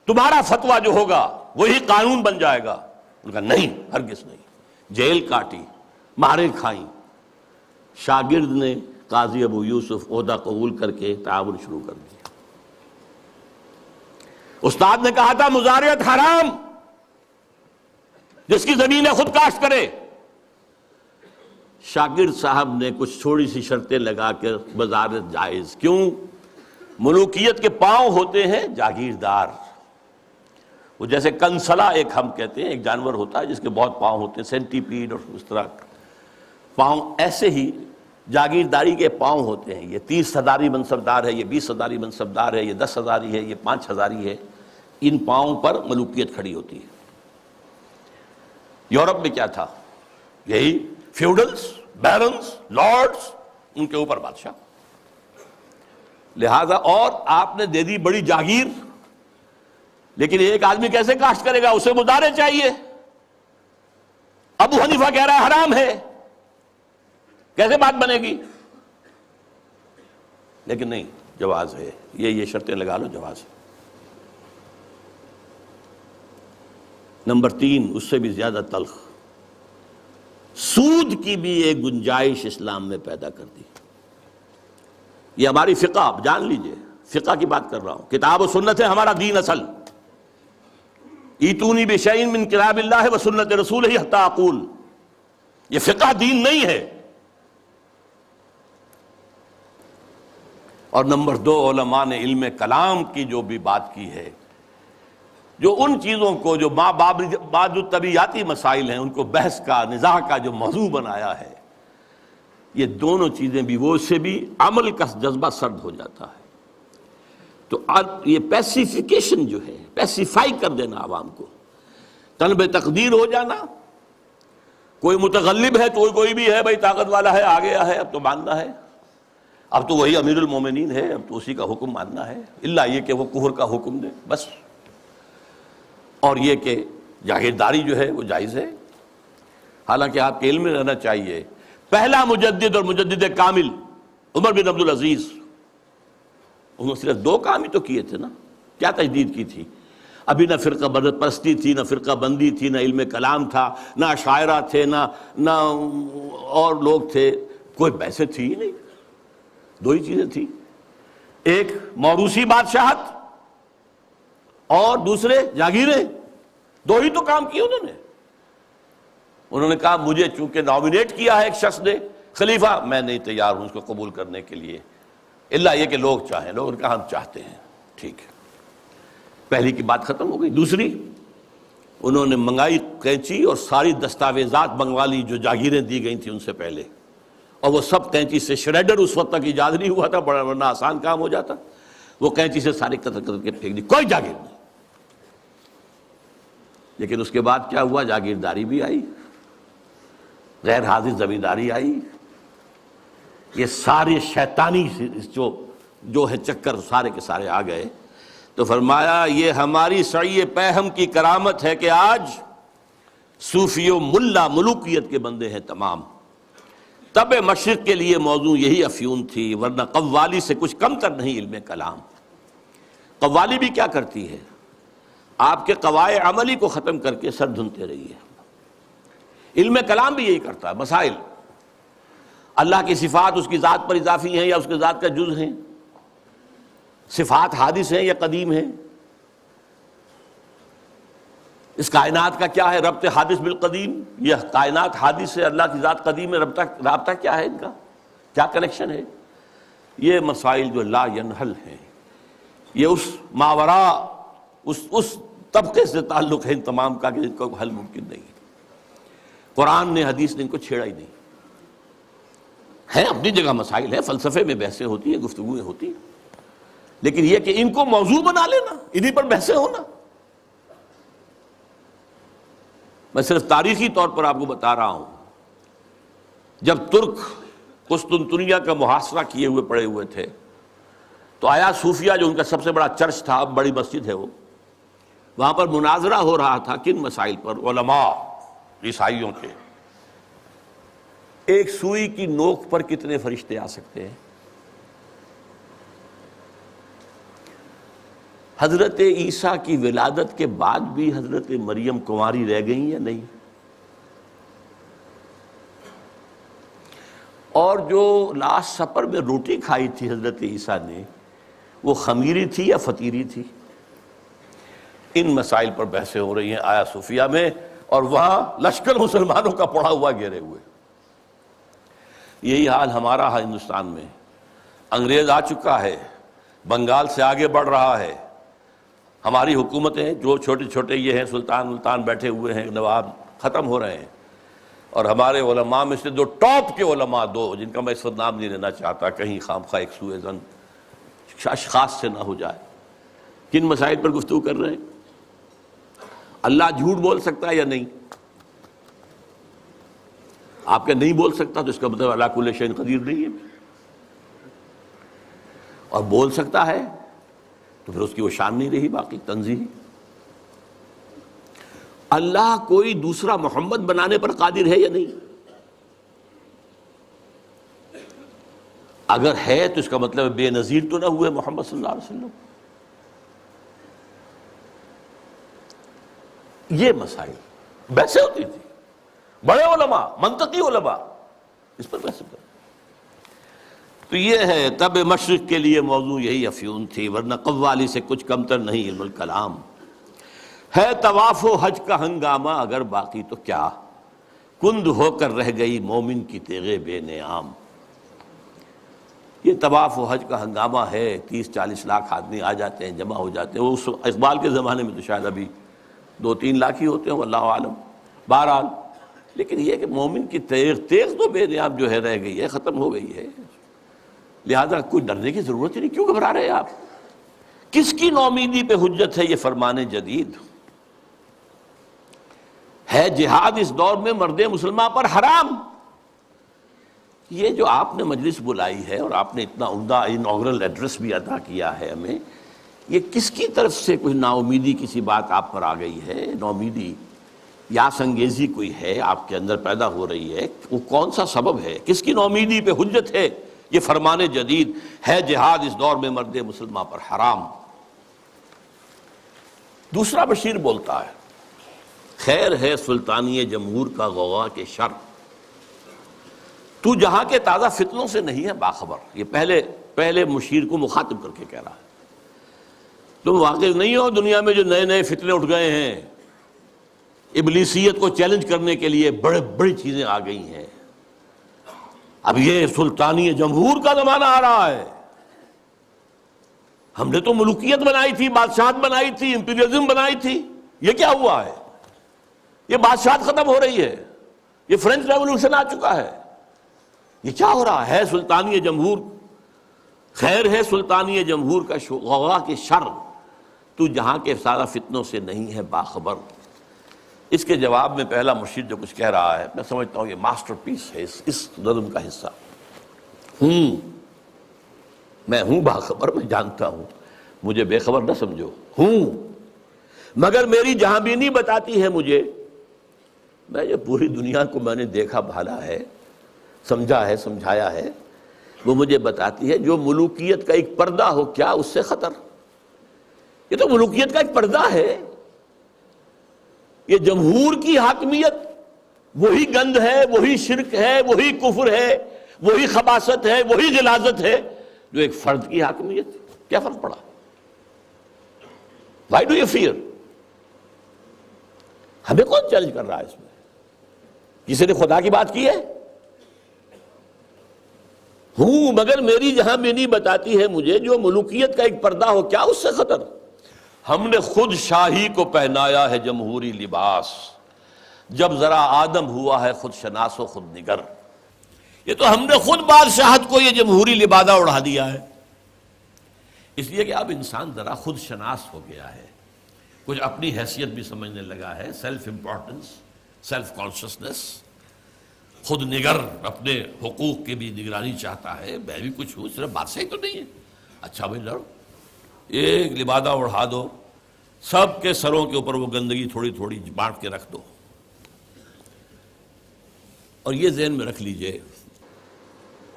تمہارا فتویٰ جو ہوگا وہی قانون بن جائے گا۔ ان کا نہیں، ہرگز نہیں۔ جیل کاٹی، مارے کھائیں۔ شاگرد نے، قاضی ابو یوسف، عہدہ قبول کر کے تعاون شروع کر دیا۔ استاد نے کہا تھا مزارعت حرام، جس کی زمینیں خود کاشت کرے۔ شاگرد صاحب نے کچھ تھوڑی سی شرطیں لگا کر مزارعت جائز۔ کیوں؟ ملوکیت کے پاؤں ہوتے ہیں جاگیردار، وہ جیسے کنسلا ایک ہم کہتے ہیں، ایک جانور ہوتا ہے جس کے بہت پاؤں ہوتے ہیں، سینٹی پیڈ اور اس طرح پاؤں، ایسے ہی جاگیرداری کے پاؤں ہوتے ہیں۔ یہ 30 ہزاری منصبدار ہے، یہ 20 ہزاری منصبدار ہے، یہ 10 ہزاری ہے، یہ 5 ہزاری ہے۔ ان پاؤں پر ملوکیت کھڑی ہوتی ہے۔ یورپ میں کیا تھا؟ یہی فیوڈلز، بیرنز، لارڈز، ان کے اوپر بادشاہ۔ لہذا اور آپ نے دے دی بڑی جاگیر، لیکن ایک آدمی کیسے کاشت کرے گا؟ اسے مزارع چاہیے۔ ابو حنیفہ کہہ رہا ہے حرام ہے، کیسے بات بنے گی؟ لیکن نہیں، جواز ہے، یہ شرطیں لگا لو، جواز ہے۔ نمبر 3، اس سے بھی زیادہ تلخ، سود کی بھی ایک گنجائش اسلام میں پیدا کر دی۔ یہ ہماری فقہ، آپ جان لیجئے، فقہ کی بات کر رہا ہوں، کتاب و سنت ہے ہمارا دین اصل۔ ایتونی بشیء من کتاب اللہ و سنت رسولہ حتی اقول، یہ فقہ دین نہیں ہے۔ اور نمبر 2، علماء نے علم کلام کی جو بھی بات کی ہے، جو ان چیزوں کو جو بعض طبیعیاتی مسائل ہیں ان کو بحث کا، نزاع کا جو موضوع بنایا ہے، یہ دونوں چیزیں بھی، وہ اس سے بھی عمل کا جذبہ سرد ہو جاتا ہے۔ تو یہ پیسیفیکیشن جو ہے، پیسیفائی کر دینا عوام کو، طلب تقدیر ہو جانا، کوئی متغلب ہے تو کوئی بھی ہے بھائی طاقت والا ہے، آ گیا ہے، اب تو ماننا ہے، اب تو وہی امیر المومنین ہے، اب تو اسی کا حکم ماننا ہے، الا یہ کہ وہ کفر کا حکم دے، بس۔ اور یہ کہ جاگیرداری جو ہے وہ جائز ہے۔ حالانکہ آپ کے علم میں رہنا چاہیے، پہلا مجدد اور مجدد کامل عمر بن عبدالعزیز، انہوں نے صرف 2 کام ہی تو کیے تھے نا. کیا تجدید کی تھی؟ ابھی نہ فرقہ بدت پرستی تھی، نہ فرقہ بندی تھی، نہ علم کلام تھا، نہ شاعرہ تھے، نہ اور لوگ تھے، کوئی بحثیں تھی ہی نہیں. 2 ہی چیزیں تھیں، ایک موروثی بادشاہت اور دوسرے جاگیریں. 2 ہی تو کام کیے انہوں نے. انہوں نے کہا مجھے چونکہ نامینیٹ کیا ہے ایک شخص نے خلیفہ، میں نہیں تیار ہوں اس کو قبول کرنے کے لیے، الا یہ کہ لوگ چاہیں. لوگوں نے کہا ہم چاہتے ہیں. ٹھیک ہے، پہلی کی بات ختم ہو گئی. دوسری، انہوں نے منگائی کینچی اور ساری دستاویزات منگوا لی جو جاگیریں دی گئی تھیں ان سے پہلے، اور وہ سب کینچی سے شریڈر اس وقت تک ایجاد نہیں ہوا تھا، بڑا ورنہ آسان کام ہو جاتا. وہ کینچی سے سارے قطر قطر کے پھینک دی، کوئی جاگیر نہیں. لیکن اس کے بعد کیا ہوا؟ جاگیرداری بھی آئی، غیر حاضر زمینداری آئی، یہ سارے شیطانی جو ہے چکر سارے کے سارے آ گئے. تو فرمایا یہ ہماری سعی پہم کی کرامت ہے کہ آج صوفی و ملا ملوکیت کے بندے ہیں تمام. تب مشرق کے لیے موضوع یہی افیون تھی، ورنہ قوالی سے کچھ کم تر نہیں علم کلام. قوالی بھی کیا کرتی ہے؟ آپ کے قواعد عملی کو ختم کر کے سر دھنتے رہی ہے. علم کلام بھی یہی کرتا ہے. مسائل، اللہ کی صفات اس کی ذات پر اضافی ہیں یا اس کی ذات کا جز ہیں؟ صفات حادث ہیں یا قدیم ہیں؟ اس کائنات کا کیا ہے ربط حادث بالقدیم؟ یہ کائنات حادث ہے، اللہ کی ذات قدیم ہے، رابطہ کیا ہے ان کا؟ کیا کنیکشن ہے؟ یہ مسائل جو لا ینحل ہیں، یہ اس ماورا اس طبقے سے تعلق ہے ان تمام کا کہ جن کو حل ممکن نہیں. قرآن نے حدیث نے ان کو چھیڑا ہی نہیں. ہے اپنی جگہ مسائل ہے، فلسفے میں بحثیں ہوتی ہیں، گفتگویں ہوتی ہیں، لیکن یہ کہ ان کو موضوع بنا لینا، انہی پر بحثیں ہونا. میں صرف تاریخی طور پر آپ کو بتا رہا ہوں، جب ترک قسطنطنیہ کا محاصرہ کیے ہوئے پڑے ہوئے تھے تو آیا صوفیہ جو ان کا سب سے بڑا چرچ تھا، اب بڑی مسجد ہے وہ، وہاں پر مناظرہ ہو رہا تھا. کن مسائل پر؟ علماء عیسائیوں کے. ایک سوئی کی نوک پر کتنے فرشتے آ سکتے ہیں؟ حضرت عیسیٰ کی ولادت کے بعد بھی حضرت مریم کنواری رہ گئی یا نہیں؟ اور جو لاسٹ سپر میں روٹی کھائی تھی حضرت عیسیٰ نے، وہ خمیری تھی یا فطیری تھی؟ ان مسائل پر بحثیں ہو رہی ہیں آیا صوفیہ میں، اور وہاں لشکر مسلمانوں کا پڑا ہوا گھیرے ہوئے. یہی حال ہمارا ہے ہندوستان میں. انگریز آ چکا ہے، بنگال سے آگے بڑھ رہا ہے. ہماری حکومتیں جو چھوٹے چھوٹے یہ ہیں سلطان بیٹھے ہوئے ہیں، نواب ختم ہو رہے ہیں، اور ہمارے علماء میں سے 2 ٹاپ کے علماء، 2 جن کا میں اس وقت نام نہیں لینا چاہتا کہیں خامخواہ ایک سوء ظن اشخاص سے نہ ہو جائے، کن مسائل پر گفتگو کر رہے ہیں؟ اللہ جھوٹ بول سکتا ہے یا نہیں؟ آپ کے نہیں بول سکتا تو اس کا مطلب اللہ کل شیء قدیر نہیں ہے. اور بول سکتا ہے تو پھر اس کی وہ شان نہیں رہی باقی تنزیہی. اللہ کوئی دوسرا محمد بنانے پر قادر ہے یا نہیں؟ اگر ہے تو اس کا مطلب بے نظیر تو نہ ہوئے محمد صلی اللہ علیہ وسلم. یہ مسائل بحثیں ہوتی تھی، بڑے علماء، منطقی علماء اس پر بحث کرتے. تو یہ ہے تب مشرق کے لیے موضوع یہی افیون تھی، ورنہ قوالی سے کچھ کمتر نہیں علم الکلام. ہے طواف و حج کا ہنگامہ اگر باقی تو کیا، کند ہو کر رہ گئی مومن کی تیغ بے نعام. یہ طواف و حج کا ہنگامہ ہے، 30-40 لاکھ آدمی آ جاتے ہیں، جمع ہو جاتے ہیں. وہ اس اقبال کے زمانے میں تو شاید ابھی 2-3 لاکھ ہی ہوتے ہیں، واللہ عالم. بہرحال لیکن یہ کہ مومن کی تیغ تو بے نعام جو ہے رہ گئی ہے، ختم ہو گئی ہے. لہذا کوئی ڈرنے کی ضرورت ہی نہیں. کیوں گھبرا رہے ہیں آپ؟ کس کی نومیدی پہ حجت ہے یہ فرمان جدید؟ ہے جہاد اس دور میں مرد مسلمان پر حرام. یہ جو آپ نے مجلس بلائی ہے اور آپ نے اتنا عمدہ انوگرل ایڈریس بھی ادا کیا ہے ہمیں، یہ کس کی طرف سے کوئی نا امیدی کسی بات آپ پر آ گئی ہے؟ نومیدی یا سنگیزی کوئی ہے آپ کے اندر پیدا ہو رہی ہے؟ وہ کون سا سبب ہے؟ کس کی نومیدی پہ حجت ہے یہ فرمان جدید ہے جہاد اس دور میں مرد مسلمان پر حرام۔ دوسرا بشیر بولتا ہے خیر ہے سلطانی جمہور کا غوغا کے شر، تو جہاں کے تازہ فتنوں سے نہیں ہے باخبر۔ یہ پہلے مشیر کو مخاطب کر کے کہہ رہا ہے، تم واقف نہیں ہو دنیا میں جو نئے نئے فتنے اٹھ گئے ہیں، ابلیسیت کو چیلنج کرنے کے لیے بڑی چیزیں آ گئی ہیں۔ اب یہ سلطانی جمہور کا زمانہ آ رہا ہے، ہم نے تو ملوکیت بنائی تھی، بادشاہت بنائی تھی، امپیریلزم بنائی تھی، یہ کیا ہوا ہے؟ یہ بادشاہت ختم ہو رہی ہے، یہ فرینچ ریولوشن آ چکا ہے، یہ کیا ہو رہا ہے؟ سلطانی جمہور، خیر ہے سلطانی جمہور کا غوغا کے شر، تو جہاں کے سارا فتنوں سے نہیں ہے باخبر۔ اس کے جواب میں پہلا مرشد جو کچھ کہہ رہا ہے، میں سمجھتا ہوں یہ ماسٹر پیس ہے اس نظم کا حصہ۔ میں ہوں باخبر، میں جانتا ہوں، مجھے بے خبر نہ سمجھو، ہوں مگر میری جہاں بینی بتاتی ہے مجھے، میں جو پوری دنیا کو میں نے دیکھا بھالا ہے، سمجھا ہے، سمجھایا ہے، وہ مجھے بتاتی ہے جو ملوکیت کا ایک پردہ ہو کیا اس سے خطر؟ یہ تو ملوکیت کا ایک پردہ ہے، یہ جمہور کی حاکمیت وہی گند ہے، وہی شرک ہے، وہی کفر ہے، وہی خباثت ہے، وہی غلاظت ہے جو ایک فرد کی حاکمیت۔ کیا فرق پڑا؟ Why do you fear؟ ہمیں کون چیلنج کر رہا ہے اس میں؟ کسی نے خدا کی بات کی ہے؟ ہوں مگر میری جہاں بینی بتاتی ہے مجھے جو ملوکیت کا ایک پردہ ہو کیا اس سے خطر؟ ہم نے خود شاہی کو پہنایا ہے جمہوری لباس، جب ذرا آدم ہوا ہے خود شناس و خود نگر۔ یہ تو ہم نے خود بادشاہت کو یہ جمہوری لبادہ اڑا دیا ہے، اس لیے کہ اب انسان ذرا خود شناس ہو گیا ہے، کچھ اپنی حیثیت بھی سمجھنے لگا ہے، سیلف امپورٹنس، سیلف کانشسنس، خود نگر، اپنے حقوق کی بھی نگرانی چاہتا ہے، میں بھی کچھ ہوں، صرف بادشاہ ہی تو نہیں ہے۔ اچھا بھائی لڑو، ایک لبادہ اڑا دو، سب کے سروں کے اوپر وہ گندگی تھوڑی تھوڑی بانٹ کے رکھ دو۔ اور یہ ذہن میں رکھ لیجئے،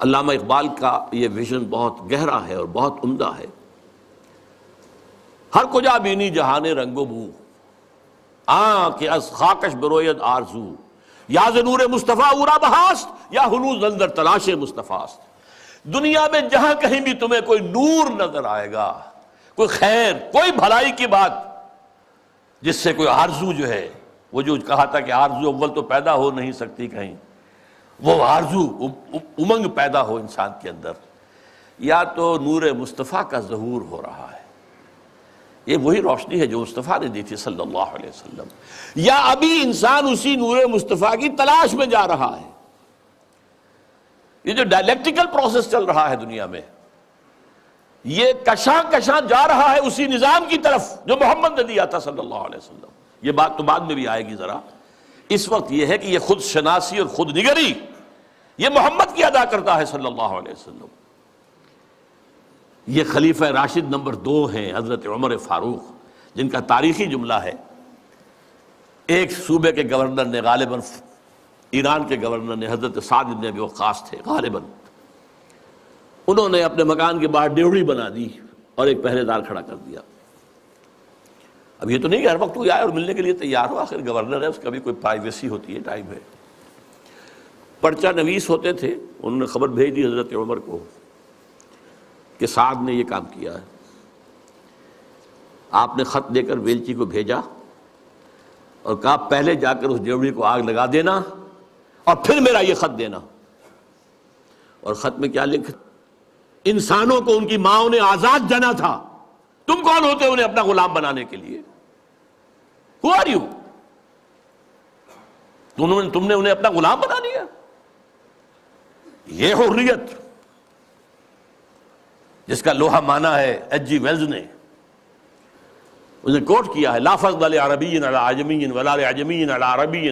علامہ اقبال کا یہ ویژن بہت گہرا ہے اور بہت عمدہ ہے۔ ہر کجا بینی جہان رنگ و بو، کہ از خاکش بروید آرزو، یا ز نور مصطفیٰ اورا بہاست، یا ہنوز اندر تلاش مصطفیٰ است۔ دنیا میں جہاں کہیں بھی تمہیں کوئی نور نظر آئے گا، کوئی خیر، کوئی بھلائی کی بات جس سے کوئی آرزو جو ہے، وہ جو کہا تھا کہ آرزو اول تو پیدا ہو نہیں سکتی کہیں، وہ آرزو امنگ پیدا ہو انسان کے اندر، یا تو نور مصطفیٰ کا ظہور ہو رہا ہے، یہ وہی روشنی ہے جو مصطفیٰ نے دی تھی صلی اللہ علیہ وسلم، یا ابھی انسان اسی نور مصطفیٰ کی تلاش میں جا رہا ہے۔ یہ جو ڈائلیکٹیکل پروسیس چل رہا ہے دنیا میں، یہ کشاں کشاں جا رہا ہے اسی نظام کی طرف جو محمد نے دیا تھا صلی اللہ علیہ وسلم۔ یہ بات تو بعد میں بھی آئے گی ذرا، اس وقت یہ ہے کہ یہ خود شناسی اور خود نگری یہ محمد کی ادا کرتا ہے صلی اللہ علیہ وسلم۔ یہ خلیفہ راشد نمبر 2 ہیں حضرت عمر فاروق، جن کا تاریخی جملہ ہے، ایک صوبے کے گورنر نے، غالباً ایران کے گورنر نے، حضرت سعد بن ابی وقاص تھے غالباً، انہوں نے اپنے مکان کے باہر ڈیوڑی بنا دی اور ایک پہرے دار کھڑا کر دیا۔ اب یہ تو نہیں کہ ہر وقت کوئی آئے اور ملنے کے لیے تیار ہو، آخر گورنر ہے، اس کا بھی کوئی پرائیویسی ہوتی ہے، ٹائم ہے۔ پرچہ نویس ہوتے تھے، انہوں نے خبر بھیج دی حضرت عمر کو کہ سعد نے یہ کام کیا ہے۔ آپ نے خط دے کر ویلچی کو بھیجا اور کہا پہلے جا کر اس ڈیوڑی کو آگ لگا دینا اور پھر میرا یہ خط دینا۔ اور خط میں کیا لکھا؟ انسانوں کو ان کی ماؤں نے آزاد جنا تھا، تم کون ہوتے انہیں اپنا غلام بنانے کے لیے؟ Who are you؟ تم نے انہیں اپنا غلام بنا لیا۔ یہ حریت جس کا لوہا مانا ہے ایچ جی ویلز نے، اس نے کوٹ کیا ہے، لا فضل لعربی علی عجمی ولا لعجمی علی عربی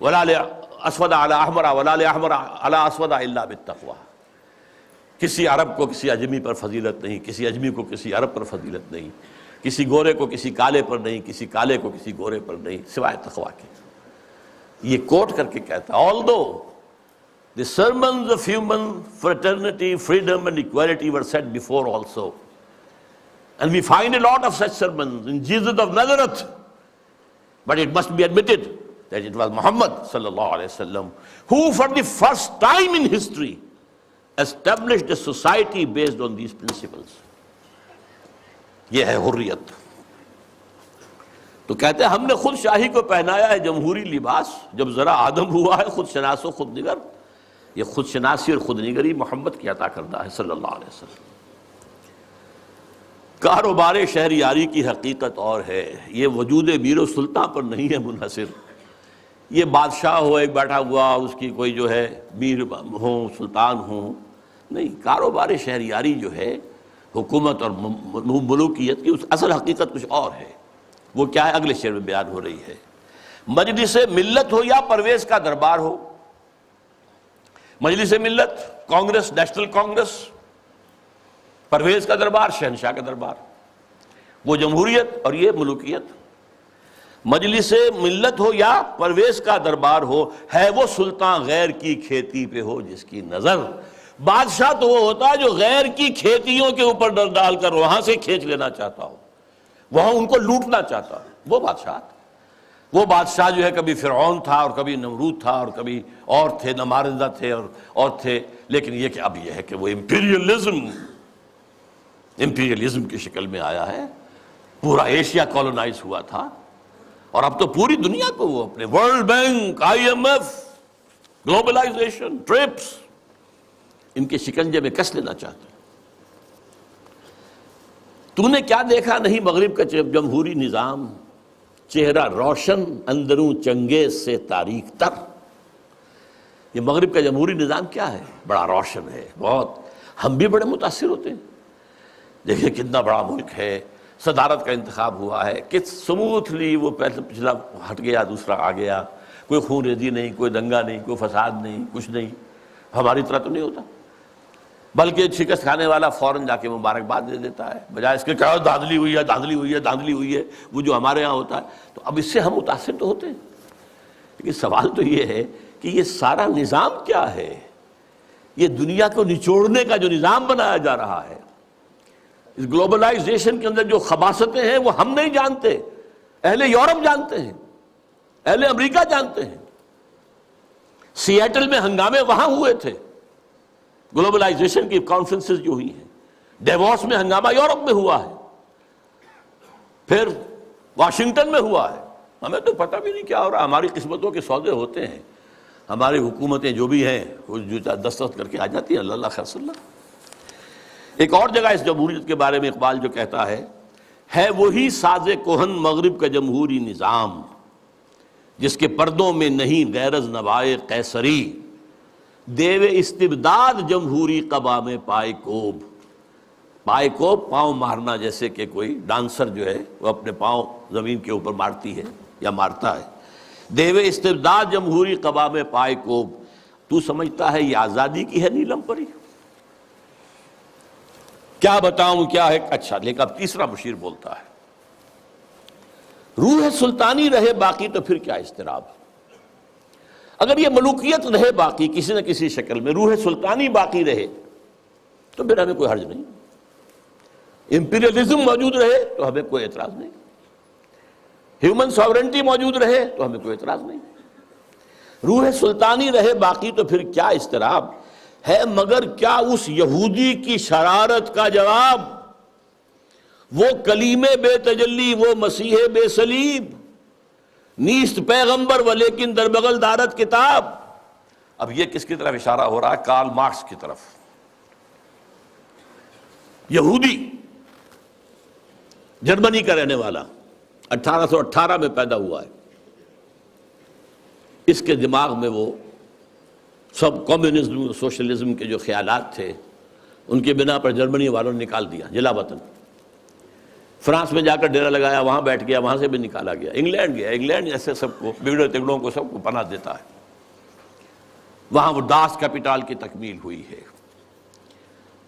ولا لاسود علی احمر ولا لاحمر علی اسود الا بالتقوی۔ کسی عرب کو کسی اجمی پر فضیلت نہیں، کسی اجمی کو کسی عرب پر فضیلت نہیں، کسی گورے کو کسی کالے پر نہیں، کسی کالے کو کسی گورے پر نہیں، سوائے تقوی کے۔ یہ کوٹ کر کے کہتا ہے، although The sermons of human fraternity, freedom and equality were said before also. And we find a lot of such sermons in Jesus of Nazareth. But it must be admitted that it was Muhammad sallallahu alaihi wasallam who for the first time in history established a society based on these principles. یہ ہے حریت. تو کہتے ہیں ہم نے خود شاہی کو پہنایا ہے جمہوری لباس. جب ذرا آدم ہوا ہے خود شناس و خود نگر. یہ خود شناسی اور خود نگری محمد کی عطا کردہ ہے صلی اللہ علیہ وسلم. کاروبار شہریاری کی حقیقت اور ہے. یہ وجود میر و سلطان پر نہیں ہے منحصر. یہ بادشاہ ہو ایک بیٹھا ہوا, اس کی کوئی جو ہے میر ہو سلطان ہو, نہیں. کاروبار شہریاری جو ہے حکومت اور ملوکیت کی اس اصل حقیقت کچھ اور ہے. وہ کیا ہے اگلے شعر میں بیان ہو رہی ہے. مجلس ملت ہو یا پرویز کا دربار ہو. مجلس ملت کانگریس, نیشنل کانگریس, پرویز کا دربار شہنشاہ کا دربار. وہ جمہوریت اور یہ ملوکیت. مجلس ملت ہو یا پرویز کا دربار ہو, ہے وہ سلطان غیر کی کھیتی پہ ہو جس کی نظر. بادشاہ تو وہ ہوتا ہے جو غیر کی کھیتیوں کے اوپر ڈر ڈال کر وہاں سے کھینچ لینا چاہتا ہو, وہاں ان کو لوٹنا چاہتا ہو. وہ بادشاہ, وہ بادشاہ جو ہے کبھی فرعون تھا اور کبھی نمرود تھا اور کبھی اور تھے, نماردہ تھے اور تھے. لیکن یہ کہ اب یہ ہے کہ وہ امپیریلزم کی شکل میں آیا ہے. پورا ایشیا کالونائز ہوا تھا اور اب تو پوری دنیا کو وہ اپنے world bank, IMF, globalisation, TRIPS, ان کے شکنجے میں کس لینا چاہتا ہے. تو نے کیا دیکھا نہیں مغرب کا جمہوری نظام, چہرہ روشن اندروں چنگیز سے تاریک تر. یہ مغرب کا جمہوری نظام کیا ہے, بڑا روشن ہے بہت. ہم بھی بڑے متاثر ہوتے ہیں. دیکھیں کتنا بڑا ملک ہے, صدارت کا انتخاب ہوا ہے, کس سموتھلی وہ پچھلا ہٹ گیا دوسرا آ گیا, کوئی خون ریزی نہیں, کوئی دنگا نہیں, کوئی فساد نہیں, کچھ نہیں. ہماری طرح تو نہیں ہوتا, بلکہ شکست کھانے والا فوراً جا کے مبارکباد دے دیتا ہے, بجائے اس کے کہ دھاندلی ہوئی ہے, دھاندلی ہوئی ہے, دھاندلی ہوئی ہے, وہ جو ہمارے ہاں ہوتا ہے. تو اب اس سے ہم متاثر تو ہوتے ہیں, لیکن سوال تو یہ ہے کہ یہ سارا نظام کیا ہے. یہ دنیا کو نچوڑنے کا جو نظام بنایا جا رہا ہے, اس گلوبلائزیشن کے اندر جو خباثتیں ہیں وہ ہم نہیں جانتے, اہل یورپ جانتے ہیں, اہل امریکہ جانتے ہیں. سیاٹل میں ہنگامے وہاں ہوئے تھے, گلوبلائزیشن کی کانفرنسز جو ہوئی ہیں. ڈیووس میں ہنگامہ یورپ میں ہوا ہے, پھر واشنگٹن میں ہوا ہے. ہمیں تو پتہ بھی نہیں کیا ہو رہا. ہماری قسمتوں کے سودے ہوتے ہیں, ہماری حکومتیں جو بھی ہیں وہ جو دستخط کر کے آ جاتی ہیں. اللہ خیر صلی اللہ. ایک اور جگہ اس جمہوریت کے بارے میں اقبال جو کہتا ہے وہی ساز کہن مغرب کا جمہوری نظام جس کے پردوں میں نہیں غیرض نوائے قیصری. دیو استبداد جمہوری قبا میں پائے کوب. پائے کوب پاؤں مارنا, جیسے کہ کوئی ڈانسر جو ہے وہ اپنے پاؤں زمین کے اوپر مارتی ہے یا مارتا ہے. دیو استبداد جمہوری قبا میں پائے کوب. تو سمجھتا ہے یہ آزادی کی ہے نیلم پری؟ کیا بتاؤں کیا ہے. اچھا, لیکن اب تیسرا مشیر بولتا ہے, روح سلطانی رہے باقی تو پھر کیا اضطراب. اگر یہ ملوکیت رہے باقی کسی نہ کسی شکل میں, روح سلطانی باقی رہے تو پھر ہمیں کوئی حرج نہیں. امپیریلزم موجود رہے تو ہمیں کوئی اعتراض نہیں. ہیومن ساورنٹی موجود رہے تو ہمیں کوئی اعتراض نہیں. روح سلطانی رہے باقی تو پھر کیا اضطراب ہے. مگر کیا اس یہودی کی شرارت کا جواب وہ کلیم بے تجلی, وہ مسیح بے صلیب, نیست پیغمبر و لیکن در بغل دارت کتاب. اب یہ کس کی طرف اشارہ ہو رہا ہے؟ کارل مارکس کی طرف. یہودی, جرمنی کا رہنے والا, 1818 میں پیدا ہوا ہے. اس کے دماغ میں وہ سب کمیونزم سوشلزم کے جو خیالات تھے ان کے بنا پر جرمنی والوں نے نکال دیا جلا وطن. فرانس میں جا کر ڈیرا لگایا, وہاں بیٹھ گیا, وہاں سے بھی نکالا گیا. انگلینڈ گیا, انگلینڈ ایسے سب کو بگڑے تگڑوں کو سب کو پناہ دیتا ہے. وہاں وہ داس کیپیٹال کی تکمیل ہوئی ہے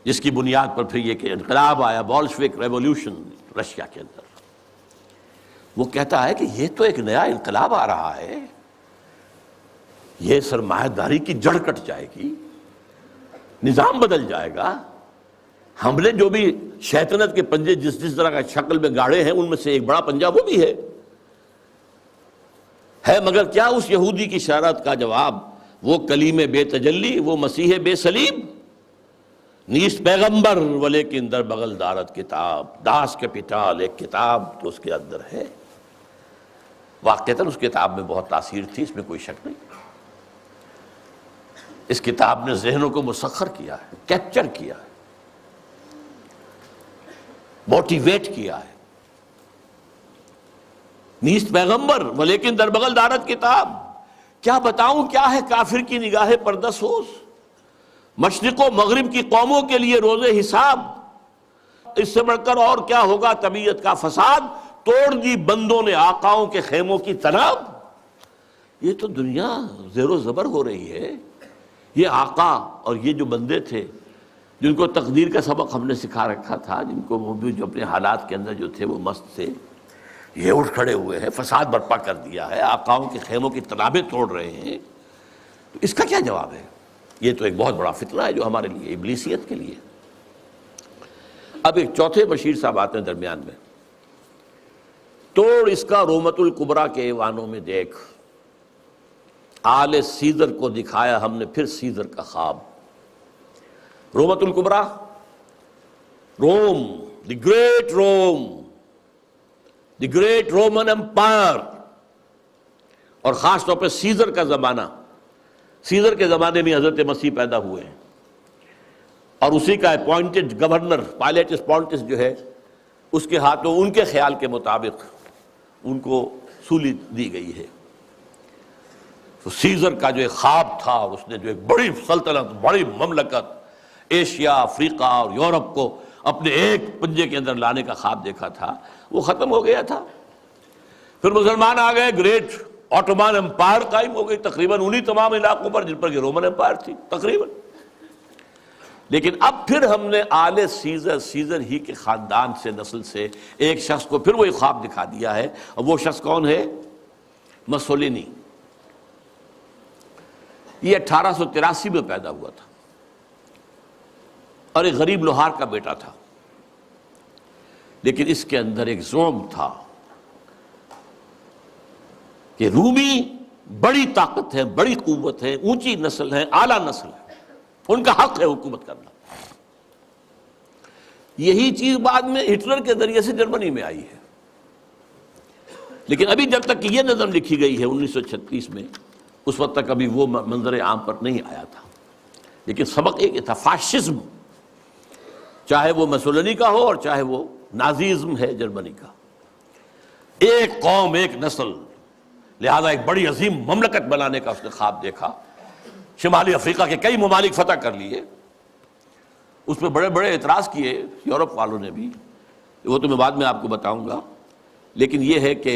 جس کی بنیاد پر پھر یہ کہ انقلاب آیا, بولشوک ریولوشن رشیا کے اندر. وہ کہتا ہے کہ یہ تو ایک نیا انقلاب آ رہا ہے, یہ سرمایہ داری کی جڑ کٹ جائے گی، نظام بدل جائے گا۔ ہم نے جو بھی شیطنت کے پنجے جس طرح کا شکل میں گاڑے ہیں، ان میں سے ایک بڑا پنجہ وہ بھی ہے مگر کیا اس یہودی کی شرارت کا جواب؟ وہ کلیم بے تجلی، وہ مسیح بے صلیب، نیست پیغمبر ولیکن در بغل دارت کتاب، داس کیپیٹل، ایک کتاب تو اس کے اندر ہے۔ واقعتاً اس کتاب میں بہت تاثیر تھی، اس میں کوئی شک نہیں۔ اس کتاب نے ذہنوں کو مسخر کیا ہے، کیپچر کیا ہے، موٹیویٹ کیا ہے۔ نیست پیغمبر ولیکن در بغل دارت کتاب، کیا بتاؤں کیا ہے کافر کی نگاہ پردہ سوز، مشرق و مغرب کی قوموں کے لیے روز حساب، اس سے بڑھ کر اور کیا ہوگا طبیعت کا فساد، توڑ دی بندوں نے آقاؤں کے خیموں کی تناب۔ یہ تو دنیا زیر و زبر ہو رہی ہے۔ یہ آقا اور یہ جو بندے تھے جن کو تقدیر کا سبق ہم نے سکھا رکھا تھا، جن کو وہ بھی جو اپنے حالات کے اندر جو تھے وہ مست تھے، یہ اٹھ کھڑے ہوئے ہیں، فساد برپا کر دیا ہے، آقاؤں کے خیموں کی تنابیں توڑ رہے ہیں، تو اس کا کیا جواب ہے؟ یہ تو ایک بہت بڑا فتنہ ہے جو ہمارے لیے، ابلیسیت کے لیے۔ اب ایک چوتھے بشیر صاحب آتے ہیں درمیان میں، توڑ اس کا رومت الکبریٰ کے ایوانوں میں دیکھ، آل سیزر کو دکھایا ہم نے پھر سیزر کا خواب۔ رومت الکبریٰ، Rome, the great Rome, the great Roman empire, اور خاص طور پہ سیزر کا زمانہ۔ سیزر کے زمانے میں حضرت مسیح پیدا ہوئے ہیں، اور اسی کا اپوائنٹڈ گورنر پائلیٹس پونٹس جو ہے، اس کے ہاتھوں ان کے خیال کے مطابق ان کو سولی دی گئی ہے۔ تو سیزر کا جو ایک خواب تھا، اور اس نے جو ایک بڑی سلطنت، بڑی مملکت، ایشیا، افریقہ اور یورپ کو اپنے ایک پنجے کے اندر لانے کا خواب دیکھا تھا، وہ ختم ہو گیا تھا۔ پھر مسلمان آ گئے، گریٹ آٹومان امپائر قائم ہو گئی، تقریباً انہی تمام علاقوں پر جن پر یہ رومن امپائر تھی تقریباً۔ لیکن اب پھر ہم نے آل سیزر، سیزر ہی کے خاندان سے، نسل سے ایک شخص کو پھر وہی خواب دکھا دیا ہے، اور وہ شخص کون ہے؟ مسولینی۔ یہ 1883 میں پیدا ہوا تھا، اور ایک غریب لوہار کا بیٹا تھا، لیکن اس کے اندر ایک زوم تھا کہ رومی بڑی طاقت ہے، بڑی قوت ہے، اونچی نسل ہے، اعلیٰ نسل ہے، ان کا حق ہے حکومت کرنا۔ یہی چیز بعد میں ہٹلر کے ذریعے سے جرمنی میں آئی ہے، لیکن ابھی جب تک یہ نظم لکھی گئی ہے 1936 میں، اس وقت تک ابھی وہ منظر عام پر نہیں آیا تھا۔ لیکن سبق ایک تھا، فاشزم، چاہے وہ مسولینی کا ہو اور چاہے وہ نازیزم ہے جرمنی کا، ایک قوم، ایک نسل، لہذا ایک بڑی عظیم مملکت بنانے کا اس نے خواب دیکھا۔ شمالی افریقہ کے کئی ممالک فتح کر لیے، اس پہ بڑے بڑے اعتراض کیے یورپ والوں نے بھی، وہ تو میں بعد میں آپ کو بتاؤں گا۔ لیکن یہ ہے کہ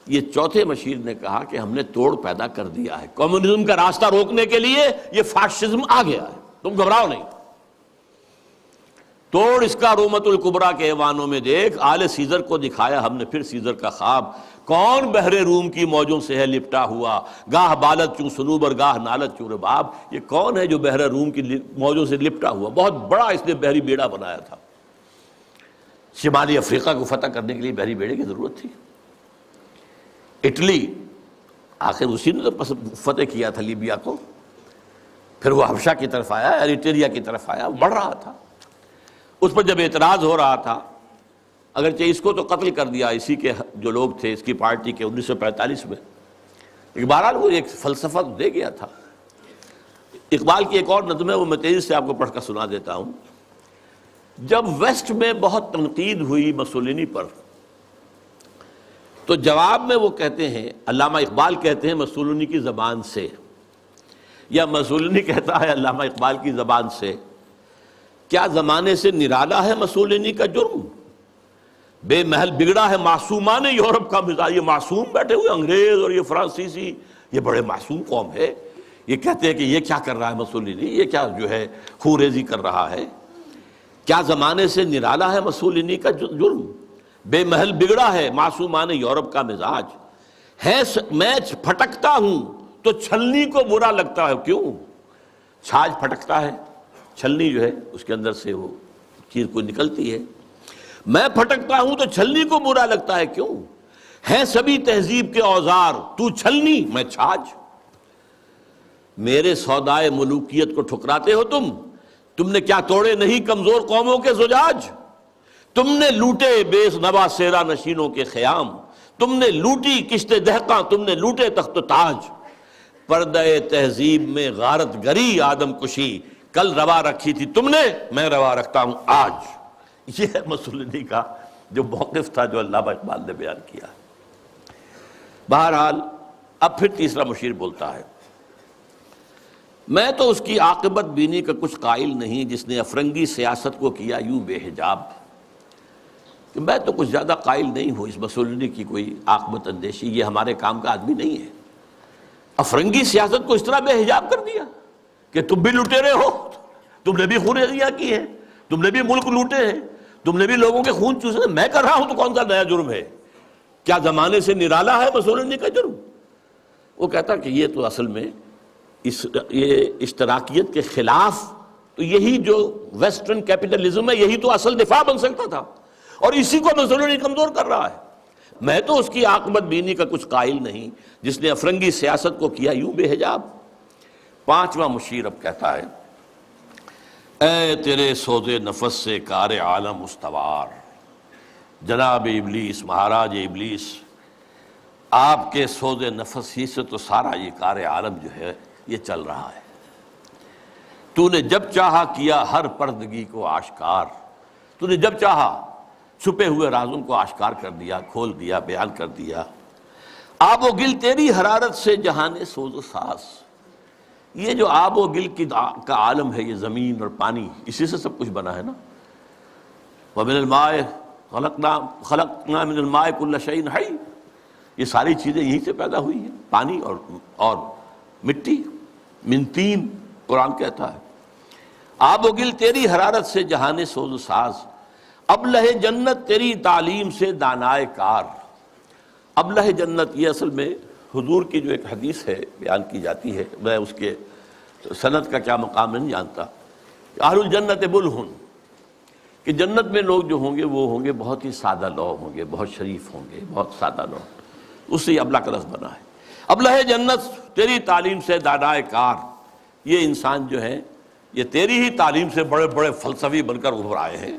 یہ چوتھے مشیر نے کہا کہ ہم نے توڑ پیدا کر دیا ہے، کمیونزم کا راستہ روکنے کے لیے یہ فاشزم آ گیا ہے، تم گھبراؤ نہیں۔ توڑ اس کا رومت الکبریٰ کے ایوانوں میں دیکھ، آل سیزر کو دکھایا ہم نے پھر سیزر کا خواب، کون بحر روم کی موجوں سے ہے لپٹا ہوا، گاہ بالت چوں سنوبر گاہ نالت چوں رباب۔ یہ کون ہے جو بحر روم کی موجوں سے لپٹا ہوا؟ بہت بڑا اس نے بحری بیڑا بنایا تھا، شمالی افریقہ کو فتح کرنے کے لیے بحری بیڑے کی ضرورت تھی۔ اٹلی، آخر اسی نے تو فتح کیا تھا لیبیا کو، پھر وہ حبشہ کی طرف آیا، ایریٹریا کی طرف آیا، بڑھ رہا تھا۔ اس پر جب اعتراض ہو رہا تھا، اگرچہ اس کو تو قتل کر دیا اسی کے جو لوگ تھے اس کی پارٹی کے 1945 میں، لیکن بہرحال وہ ایک فلسفہ دے گیا تھا۔ اقبال کی ایک اور نظم ہے، وہ میں تیزی سے آپ کو پڑھ کر سنا دیتا ہوں۔ جب ویسٹ میں بہت تنقید ہوئی مسولینی پر، تو جواب میں وہ کہتے ہیں، علامہ اقبال کہتے ہیں مسولینی کی زبان سے، یا مسولینی کہتا ہے علامہ اقبال کی زبان سے، کیا زمانے سے نرالا ہے مسولینی کا جرم، بے محل بگڑا ہے معصومان یورپ کا مزاج۔ یہ معصوم بیٹھے ہوئے انگریز اور یہ فرانسیسی، یہ بڑے معصوم قوم ہے، یہ کہتے ہیں کہ یہ کیا کر رہا ہے مسولینی، یہ کیا جو ہے خوریزی کر رہا ہے۔ کیا زمانے سے نرالا ہے مسولینی کا جرم، بے محل بگڑا ہے معصومان یورپ کا مزاج، ہے میں پھٹکتا ہوں تو چھلنی کو برا لگتا ہے. کیوں؟ چھاج پھٹکتا ہے، چھلنی جو ہے اس کے اندر سے وہ چیر کو نکلتی ہے. میں پھٹکتا ہوں تو چھلنی کو برا لگتا ہے. کیوں؟ ہیں سبھی تہذیب کے اوزار، تو چھلنی میں چھاج. میرے سودائے ملوکیت کو ٹھکراتے ہو تم نے کیا توڑے نہیں کمزور قوموں کے زجاج. تم نے لوٹے بے نوا سیرا نشینوں کے خیام، تم نے لوٹی کشت دہقاں، تم نے لوٹے تخت و تاج. پردہ تہذیب میں غارت گری آدم کشی، کل روا رکھی تھی تم نے، میں روا رکھتا ہوں آج. یہ ہے مسلمانی کا جو موقف تھا جو علامہ اقبال نے بیان کیا. بہرحال اب پھر تیسرا مشیر بولتا ہے، میں تو اس کی عاقبت بینی کا کچھ قائل نہیں جس نے افرنگی سیاست کو کیا یوں بے حجاب. کہ میں تو کچھ زیادہ قائل نہیں ہوں اس مسلمانی کی کوئی عاقبت اندیشی، یہ ہمارے کام کا آدمی نہیں ہے. افرنگی سیاست کو اس طرح بے حجاب کر دیا کہ تم بھی لٹیرے ہو، تم نے بھی خونریزیاں کی ہیں، تم نے بھی ملک لوٹے ہیں، تم نے بھی لوگوں کے خون چوسے. میں کر رہا ہوں تو کون سا نیا جرم ہے؟ کیا زمانے سے نرالا ہے مسولینی کا جرم؟ وہ کہتا کہ یہ تو اصل میں یہ اشتراکیت کے خلاف، تو یہی جو ویسٹرن کیپٹلزم ہے یہی تو اصل دفاع بن سکتا تھا، اور اسی کو مسولینی کمزور کر رہا ہے. میں تو اس کی عاقبت بینی کا کچھ قائل نہیں جس نے افرنگی سیاست کو کیا یوں بے حجاب. پانچواں مشیر اب کہتا ہے، اے تیرے سوز نفس سے کار عالم استوار. جناب ابلیس، مہاراج ابلیس، آپ کے سوز نفس ہی سے تو سارا یہ کار عالم جو ہے یہ چل رہا ہے. تو نے جب چاہا کیا ہر پردگی کو آشکار. تو نے جب چاہا چھپے ہوئے رازوں کو آشکار کر دیا، کھول دیا، بیان کر دیا. آب و گل تیری حرارت سے جہان سوز و ساز. یہ جو آب و گل کا عالم ہے، یہ زمین اور پانی، اسی سے سب کچھ بنا ہے نا. وَمِنَ الْمَاءِ خَلَقْنَا مِنَ الْمَاءِ كُلَّ شَيْءٍ حَيٍّ. یہ ساری چیزیں یہیں سے پیدا ہوئی ہیں، پانی اور مٹی. من تین قرآن کہتا ہے. آب و گل تیری حرارت سے جہان سوز و ساز. ابلہ جنت تیری تعلیم سے دانائے کار. ابلہ جنت یہ اصل میں حضور کی جو ایک حدیث ہے بیان کی جاتی ہے، میں اس کے سند کا کیا مقام نہیں جانتا. اہل الجنت بلہن، کہ جنت میں لوگ جو ہوں گے وہ ہوں گے بہت ہی سادہ لوگ ہوں گے، بہت شریف ہوں گے، بہت سادہ لوگ. اس سے یہ ابلہ کا لفظ بنا ہے. ابلہ جنت تیری تعلیم سے دانائے کار. یہ انسان جو ہے یہ تیری ہی تعلیم سے بڑے بڑے فلسفی بن کر ابھر آئے ہیں.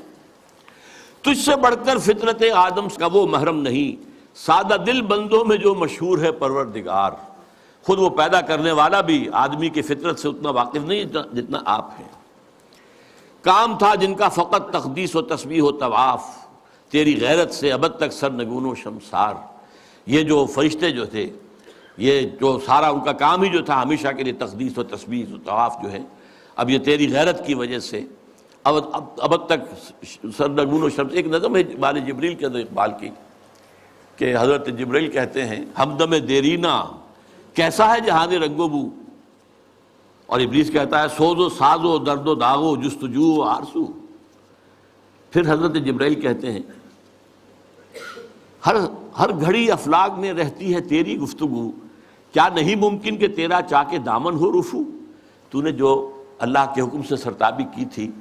تجھ سے بڑھ کر فطرت آدم کا وہ محرم نہیں، سادہ دل بندوں میں جو مشہور ہے پروردگار. خود وہ پیدا کرنے والا بھی آدمی کی فطرت سے اتنا واقف نہیں جتنا آپ ہیں. کام تھا جن کا فقط تقدیس و تسبیح و طواف، تیری غیرت سے ابد تک سرنگون و شمسار. یہ جو فرشتے جو تھے، یہ جو سارا ان کا کام ہی جو تھا ہمیشہ کے لیے تقدیس و تسبیح و طواف جو ہے، اب یہ تیری غیرت کی وجہ سے ابد تک سرنگون و شمس. ایک نظم ہے بال جبریل کے اندر اقبال کی کہ حضرت جبریل کہتے ہیں، ہمدم دیرینا کیسا ہے جہان رنگ و بو. اور ابلیس کہتا ہے، سوز و ساز و درد و داغ و جستجو و آرزو. پھر حضرت جبریل کہتے ہیں، ہر گھڑی افلاک میں رہتی ہے تیری گفتگو، کیا نہیں ممکن کہ تیرا چاہ کے دامن ہو رفو. تو نے جو اللہ کے حکم سے سرتابی کی تھی،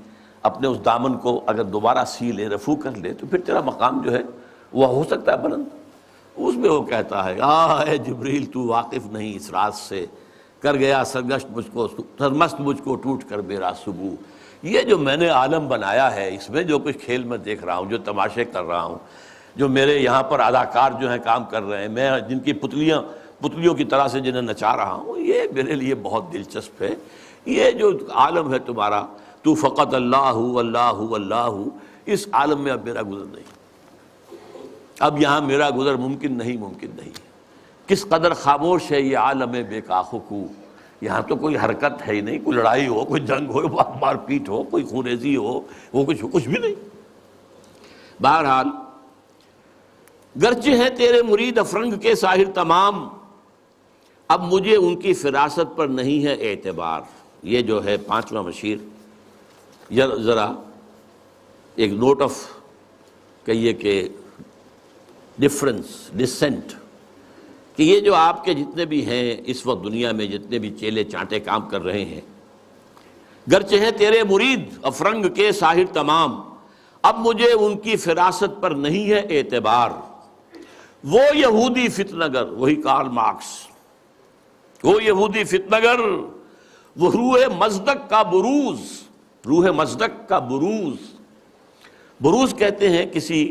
اپنے اس دامن کو اگر دوبارہ سی لے، رفو کر لے، تو پھر تیرا مقام جو ہے وہ ہو سکتا ہے بلند. اس میں وہ کہتا ہے، اے جبریل تو واقف نہیں اس راز سے، کر گیا سرگشت مجھ کو سرمست مجھ کو ٹوٹ کر میرا صبح. یہ جو میں نے عالم بنایا ہے، اس میں جو کچھ کھیل میں دیکھ رہا ہوں، جو تماشے کر رہا ہوں، جو میرے یہاں پر اداکار جو ہیں کام کر رہے ہیں، میں جن کی پتلیوں کی طرح سے جنہیں نچا رہا ہوں، یہ میرے لیے بہت دلچسپ ہے. یہ جو عالم ہے تمہارا، تو فقط اللہ اللہ اللہ، اس عالم میں اب میرا گزر نہیں. اب یہاں میرا گزر ممکن نہیں. کس قدر خاموش ہے یہ عالم بے کاخ کو. یہاں تو کوئی حرکت ہے ہی نہیں، کوئی لڑائی ہو، کوئی جنگ ہو، مار پیٹ ہو، کوئی خونریزی ہو، وہ کچھ بھی نہیں. بہرحال گرچہ ہیں تیرے مرید افرنگ کے ساحر تمام، اب مجھے ان کی فراست پر نہیں ہے اعتبار. یہ جو ہے پانچواں مشیر، ذرا ایک نوٹ آف کہیے کہ ڈسینٹ، کہ یہ جو آپ کے جتنے بھی ہیں اس وقت دنیا میں جتنے بھی چیلے چانٹے کام کر رہے ہیں، گرچہ ہیں تیرے مرید افرنگ کے ساحر تمام، اب مجھے ان کی فراست پر نہیں ہے اعتبار۔ وہ یہودی فتنہ گر، وہی کارل مارکس، وہ یہودی فتنہ گر، وہ روح مصدق کا بروز، روح مصدق کا بروز۔ بروز کہتے ہیں کسی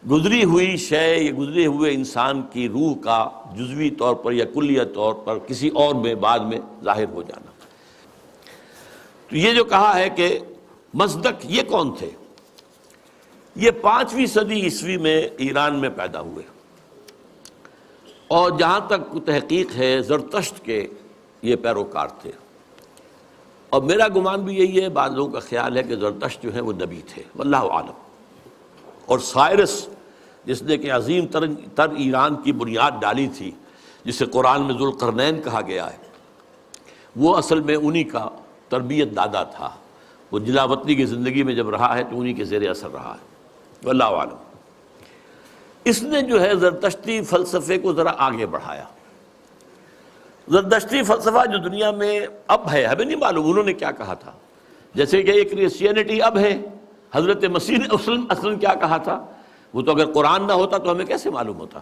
گزری ہوئی شے یا گزرے ہوئے انسان کی روح کا جزوی طور پر یا کلیہ طور پر کسی اور میں بعد میں ظاہر ہو جانا۔ تو یہ جو کہا ہے کہ مصدق، یہ کون تھے؟ یہ 5ویں صدی عیسوی میں ایران میں پیدا ہوئے، اور جہاں تک تحقیق ہے زرتشت کے یہ پیروکار تھے، اور میرا گمان بھی یہی ہے، بعض لوگوں کا خیال ہے کہ زرتشت جو ہے وہ نبی تھے، واللہ عالم۔ اور سائرس جس نے کہ عظیم تر ایران کی بنیاد ڈالی تھی، جسے قرآن میں ذوالقرنین کہا گیا ہے، وہ اصل میں انہی کا تربیت دادا تھا۔ وہ جلا وطنی کی زندگی میں جب رہا ہے تو انہی کے زیر اثر رہا ہے، واللہ عالم۔ اس نے جو ہے زرتشتی فلسفے کو ذرا آگے بڑھایا۔ زرتشتی فلسفہ جو دنیا میں اب ہے، ہمیں نہیں معلوم انہوں نے کیا کہا تھا، جیسے کہ ایک کرسچینٹی اب ہے، حضرت مسیح نے اصلاً کیا کہا تھا، وہ تو اگر قرآن نہ ہوتا تو ہمیں کیسے معلوم ہوتا۔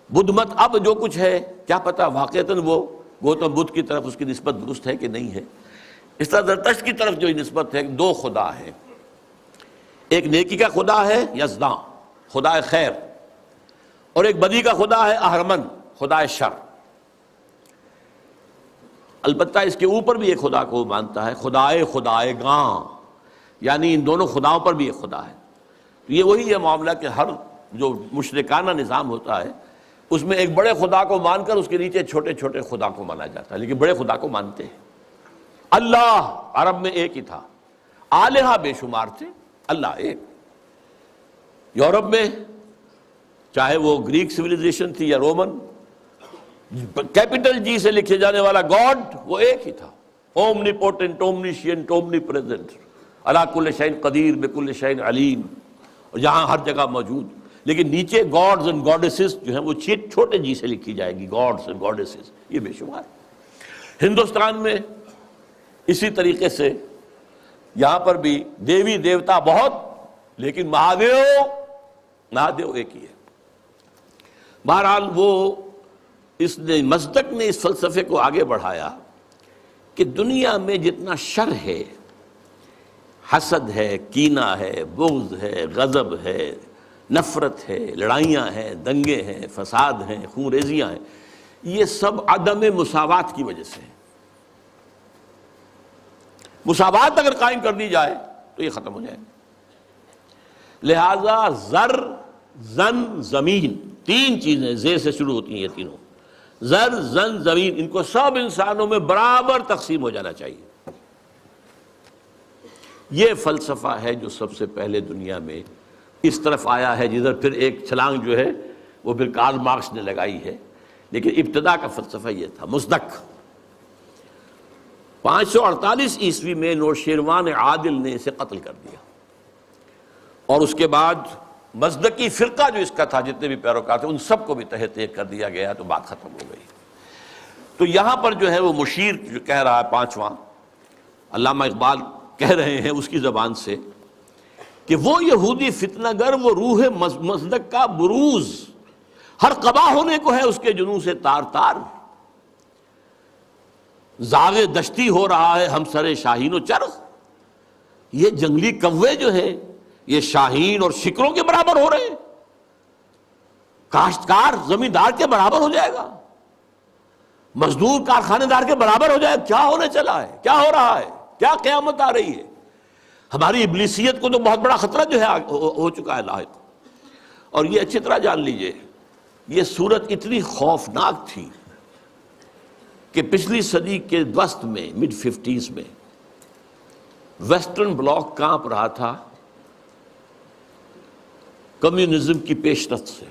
بدھ مت اب جو کچھ ہے کیا پتہ واقعتاً وہ گوتم بدھ کی طرف اس کی نسبت درست ہے کہ نہیں ہے۔ اس طرح زرتشت کی طرف جو نسبت ہے، 2 خدا ہیں، ایک نیکی کا خدا ہے یزداں، خدا خیر، اور ایک بدی کا خدا ہے اہرمن، خدا شر۔ البتہ اس کے اوپر بھی ایک خدا کو مانتا ہے، خدائے گاں، یعنی ان دونوں خداؤں پر بھی ایک خدا ہے۔ تو یہ وہی ہے معاملہ کہ ہر جو مشرکانہ نظام ہوتا ہے اس میں ایک بڑے خدا کو مان کر اس کے نیچے چھوٹے چھوٹے خدا کو مانا جاتا ہے، لیکن بڑے خدا کو مانتے ہیں۔ اللہ عرب میں ایک ہی تھا، آلہہ بے شمار تھے، اللہ ایک۔ یورپ میں چاہے وہ گریک سویلائزیشن تھی یا رومن، کیپٹل جی سے لکھے جانے والا گاڈ وہ ایک ہی تھا، اومنی پوٹنٹ، اومنیشینٹ، اومنی پریزنٹ، علی کل شیء قدیر، بکل شیء علیم، اور یہاں ہر جگہ موجود۔ لیکن نیچے گاڈز اینڈ گاڈیسز جو ہیں وہ چھوٹے جی سے لکھی جائے گی، گاڈز اینڈ گاڈیسز، یہ بے شمار۔ ہندوستان میں اسی طریقے سے یہاں پر بھی دیوی دیوتا بہت، لیکن مہادیو ایک ہی ہے۔ بہرحال وہ اس نے مصدق نے اس فلسفے کو آگے بڑھایا کہ دنیا میں جتنا شر ہے، حسد ہے، کینہ ہے، بغض ہے، غضب ہے، نفرت ہے، لڑائیاں ہیں، دنگے ہیں، فساد ہیں، خون ریزیاں ہیں، یہ سب عدم مساوات کی وجہ سے ہے۔ مساوات اگر قائم کر دی جائے تو یہ ختم ہو جائے گا۔ لہذا زر، زن، زمین، 3 چیزیں زیر سے شروع ہوتی ہیں، یہ تینوں، زر، زن، زمین، ان کو سب انسانوں میں برابر تقسیم ہو جانا چاہیے۔ یہ فلسفہ ہے جو سب سے پہلے دنیا میں اس طرف آیا ہے، جدھر پھر ایک چھلانگ جو ہے وہ پھر کارل مارکس نے لگائی ہے، لیکن ابتدا کا فلسفہ یہ تھا، مصدق۔ 548 عیسوی میں نوشیروان عادل نے اسے قتل کر دیا، اور اس کے بعد مصدقی فرقہ جو اس کا تھا، جتنے بھی پیروکار تھے، ان سب کو بھی تہہ تیغ کر دیا گیا، تو بات ختم ہو گئی۔ تو یہاں پر جو ہے وہ مشیر جو کہہ رہا ہے 5واں، علامہ اقبال کہہ رہے ہیں اس کی زبان سے کہ وہ یہودی فتنہ گر، وہ روح مصدق کا بروز، ہر قبا ہونے کو ہے اس کے جنوں سے تار تار، زاغ دشتی ہو رہا ہے ہم سر شاہین و چرغ۔ یہ جنگلی کوے جو ہیں یہ شاہین اور شکروں کے برابر ہو رہے ہیں، کاشتکار زمیندار کے برابر ہو جائے گا، مزدور کارخانے دار کے برابر ہو جائے گا۔ کیا ہونے چلا ہے، کیا ہو رہا ہے، کیا قیامت آ رہی ہے؟ ہماری ابلیسیت کو تو بہت بڑا خطرہ جو ہے ہو چکا ہے لاحق۔ اور یہ اچھی طرح جان لیجئے، یہ صورت اتنی خوفناک تھی کہ پچھلی صدی کے وسط میں، مڈ 50s میں، ویسٹرن بلاک کانپ رہا تھا کمیونزم کی پیش رفت سے،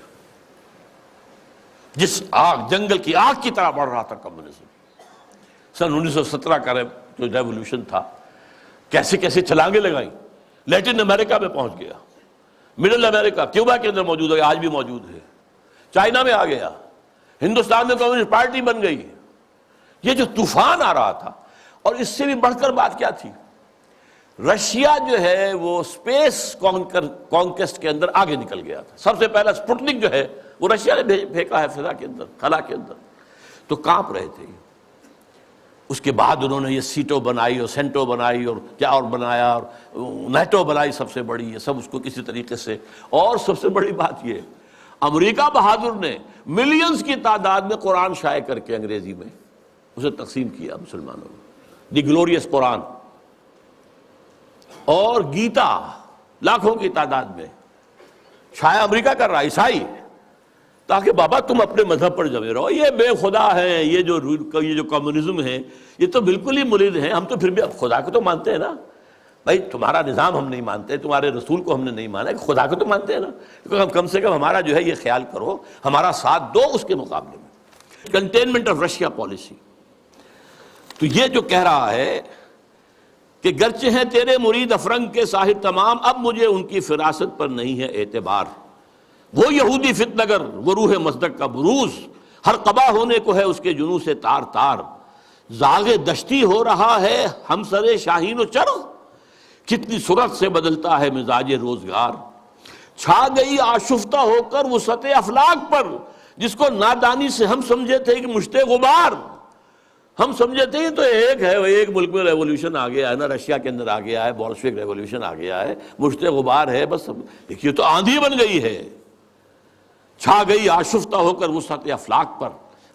جس آگ، جنگل کی آگ کی طرح بڑھ رہا تھا کمیونزم۔ سن 1917 کا جو ریولوشن تھا، کیسے کیسے چھلانگیں لگائیں، لیٹن امریکہ میں پہنچ گیا، مڈل امریکہ، کیوبا کے اندر موجود ہے، آج بھی موجود ہے، چائنا میں آ گیا، ہندوستان میں کمیونسٹ پارٹی بن گئی. یہ جو طوفان آ رہا تھا. اور اس سے بھی بڑھ کر بات کیا تھی؟ رشیا جو ہے وہ اسپیس کانکویسٹ کے اندر آگے نکل گیا تھا. سب سے پہلا سپوٹنک جو ہے وہ رشیا نے پھینکا ہے فضا کے اندر، خلا کے اندر. تو کانپ رہے تھے. اس کے بعد انہوں نے یہ سیٹو بنائی اور سینٹو بنائی اور کیا اور بنایا اور نیٹو بنائی سب سے بڑی. یہ سب اس کو کسی طریقے سے. اور سب سے بڑی بات یہ، امریکہ بہادر نے ملینز کی تعداد میں قرآن شائع کر کے انگریزی میں اسے تقسیم کیا مسلمانوں میں. دی گلوریس قرآن اور گیتا لاکھوں کی تعداد میں شائع امریکہ کر رہا، عیسائی، تاکہ بابا تم اپنے مذہب پر جمے رہو. یہ بے خدا ہے، یہ جو کمیونزم ہے یہ تو بالکل ہی مرید ہیں. ہم تو پھر بھی اب خدا کو تو مانتے ہیں نا بھائی. تمہارا نظام ہم نہیں مانتے، تمہارے رسول کو ہم نے نہیں مانا، خدا کو تو مانتے ہیں نا. کیونکہ کم سے کم ہمارا جو ہے یہ خیال کرو، ہمارا ساتھ دو اس کے مقابلے میں. Containment of Russia policy. تو یہ جو کہہ رہا ہے کہ گرچہ ہیں تیرے مرید افرنگ کے ساحر تمام، اب مجھے ان کی فراست پر نہیں ہے اعتبار. وہ یہودی فتنگر، وہ روح مصدق کا بروز، ہر قبا ہونے کو ہے اس کے جنوں سے تار تار. زاغ دشتی ہو رہا ہے ہم سر شاہین و چرغ، کتنی سرعت سے بدلتا ہے مزاج روزگار. چھا گئی آشفتہ ہو کر وسعت افلاک پر، جس کو نادانی سے ہم سمجھے تھے کہ مشت غبار. ہم سمجھے تھے تو ایک ہے، ایک ملک میں ریولوشن آ گیا ہے نا، رشیا کے اندر آ گیا ہے، بولشوک ریولوشن آ گیا ہے، مشت غبار ہے بس. یہ تو آندھی بن گئی ہے. چھا گئی آشفتہ ہو کر وسعت افلاک پر،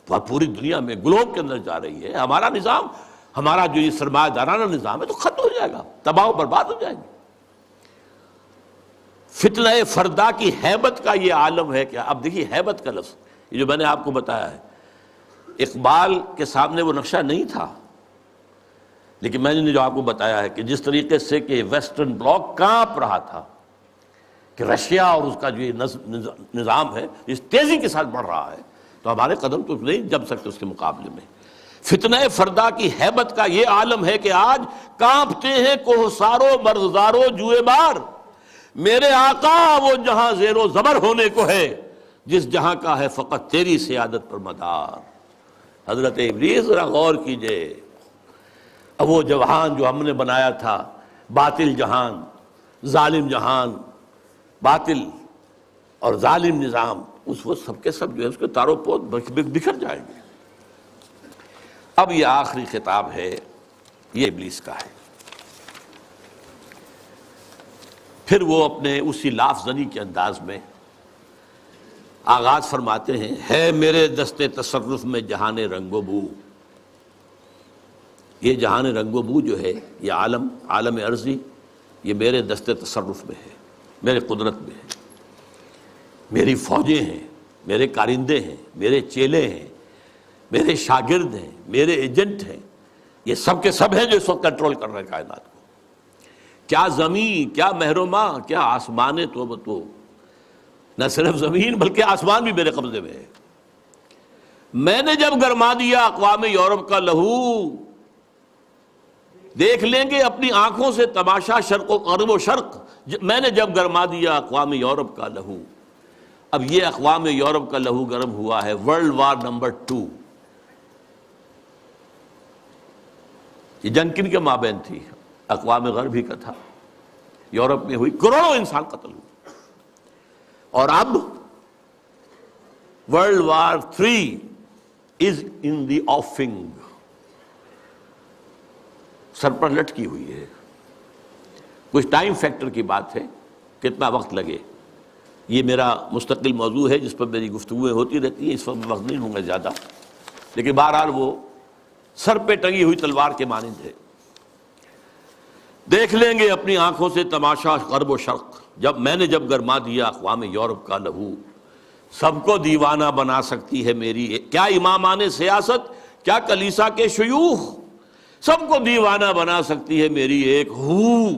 وہ پوری دنیا میں گلوب کے اندر جا رہی ہے. ہمارا نظام، ہمارا جو یہ سرمایہ دارانہ نظام ہے تو ختم ہو جائے گا، تباہ و برباد ہو جائے گی. فتنہ فردا کی ہیبت کا یہ عالم ہے. کیا اب دیکھیے ہیبت کا لفظ، یہ جو میں نے آپ کو بتایا ہے، اقبال کے سامنے وہ نقشہ نہیں تھا، لیکن میں نے جو آپ کو بتایا ہے کہ جس طریقے سے کہ ویسٹرن بلاک کانپ رہا تھا کہ رشیا اور اس کا جو یہ نظام ہے اس تیزی کے ساتھ بڑھ رہا ہے، تو ہمارے قدم تو نہیں جم سکتے اس کے مقابلے میں. فتنہ فردا کی ہیبت کا یہ عالم ہے کہ آج کانپتے ہیں کوہسارو مرغزارو جوئے بار. میرے آقا وہ جہاں زیر و زبر ہونے کو ہے، جس جہاں کا ہے فقط تیری سیادت پر مدار. حضرت ابلیس ذرا غور کیجئے. اب وہ جہان جو ہم نے بنایا تھا، باطل جہان، ظالم جہان، باطل اور ظالم نظام، اس وقت سب کے سب جو ہے اس کے تارو پود بکھر جائیں گے. اب یہ آخری خطاب ہے، یہ ابلیس کا ہے. پھر وہ اپنے اسی لاف زنی کے انداز میں آغاز فرماتے ہیں، ہے میرے دست تصرف میں جہان رنگ و بو. یہ جہان رنگ و بو جو ہے، یہ عالم ارضی، یہ میرے دست تصرف میں ہے، میرے قدرت میں ہے. میری فوجیں ہیں، میرے کارندے ہیں، میرے چیلے ہیں، میرے شاگرد ہیں، میرے ایجنٹ ہیں. یہ سب کے سب ہیں جو اس وقت کنٹرول کر رہے ہیں کائنات کو. کیا زمین، کیا مہرما، کیا آسمان تو نہ صرف زمین بلکہ آسمان بھی میرے قبضے میں ہے. میں نے جب گرما دیا اقوام یورپ کا لہو، دیکھ لیں گے اپنی آنکھوں سے تماشا شرق و غرب و شرق. میں نے جب گرما دیا اقوام یورپ کا لہو. اب یہ اقوام یورپ کا لہو گرم ہوا ہے ورلڈ وار نمبر 2. یہ جنگ کن کے مابین تھی؟ اقوام غربی کا تھا. یورپ میں ہوئی، کروڑوں انسان قتل ہوئے. اور اب ورلڈ وار 3 از ان دی آفنگ، سر پر لٹکی ہوئی ہے. کچھ ٹائم فیکٹر کی بات ہے، کتنا وقت لگے. یہ میرا مستقل موضوع ہے جس پر میری گفتگویں ہوتی رہتی ہیں، اس وقت وقت نہیں ہوں گا زیادہ، لیکن بہرحال وہ سر پہ ٹنگی ہوئی تلوار کے مانند ہے. دیکھ لیں گے اپنی آنکھوں سے تماشا غرب و شرق، میں نے جب گرما دیا اقوام یورپ کا لہو. سب کو دیوانہ بنا سکتی ہے میری کیا امامان سیاست، کیا کلیسا کے شیوخ. سب کو دیوانہ بنا سکتی ہے میری ایک ہو.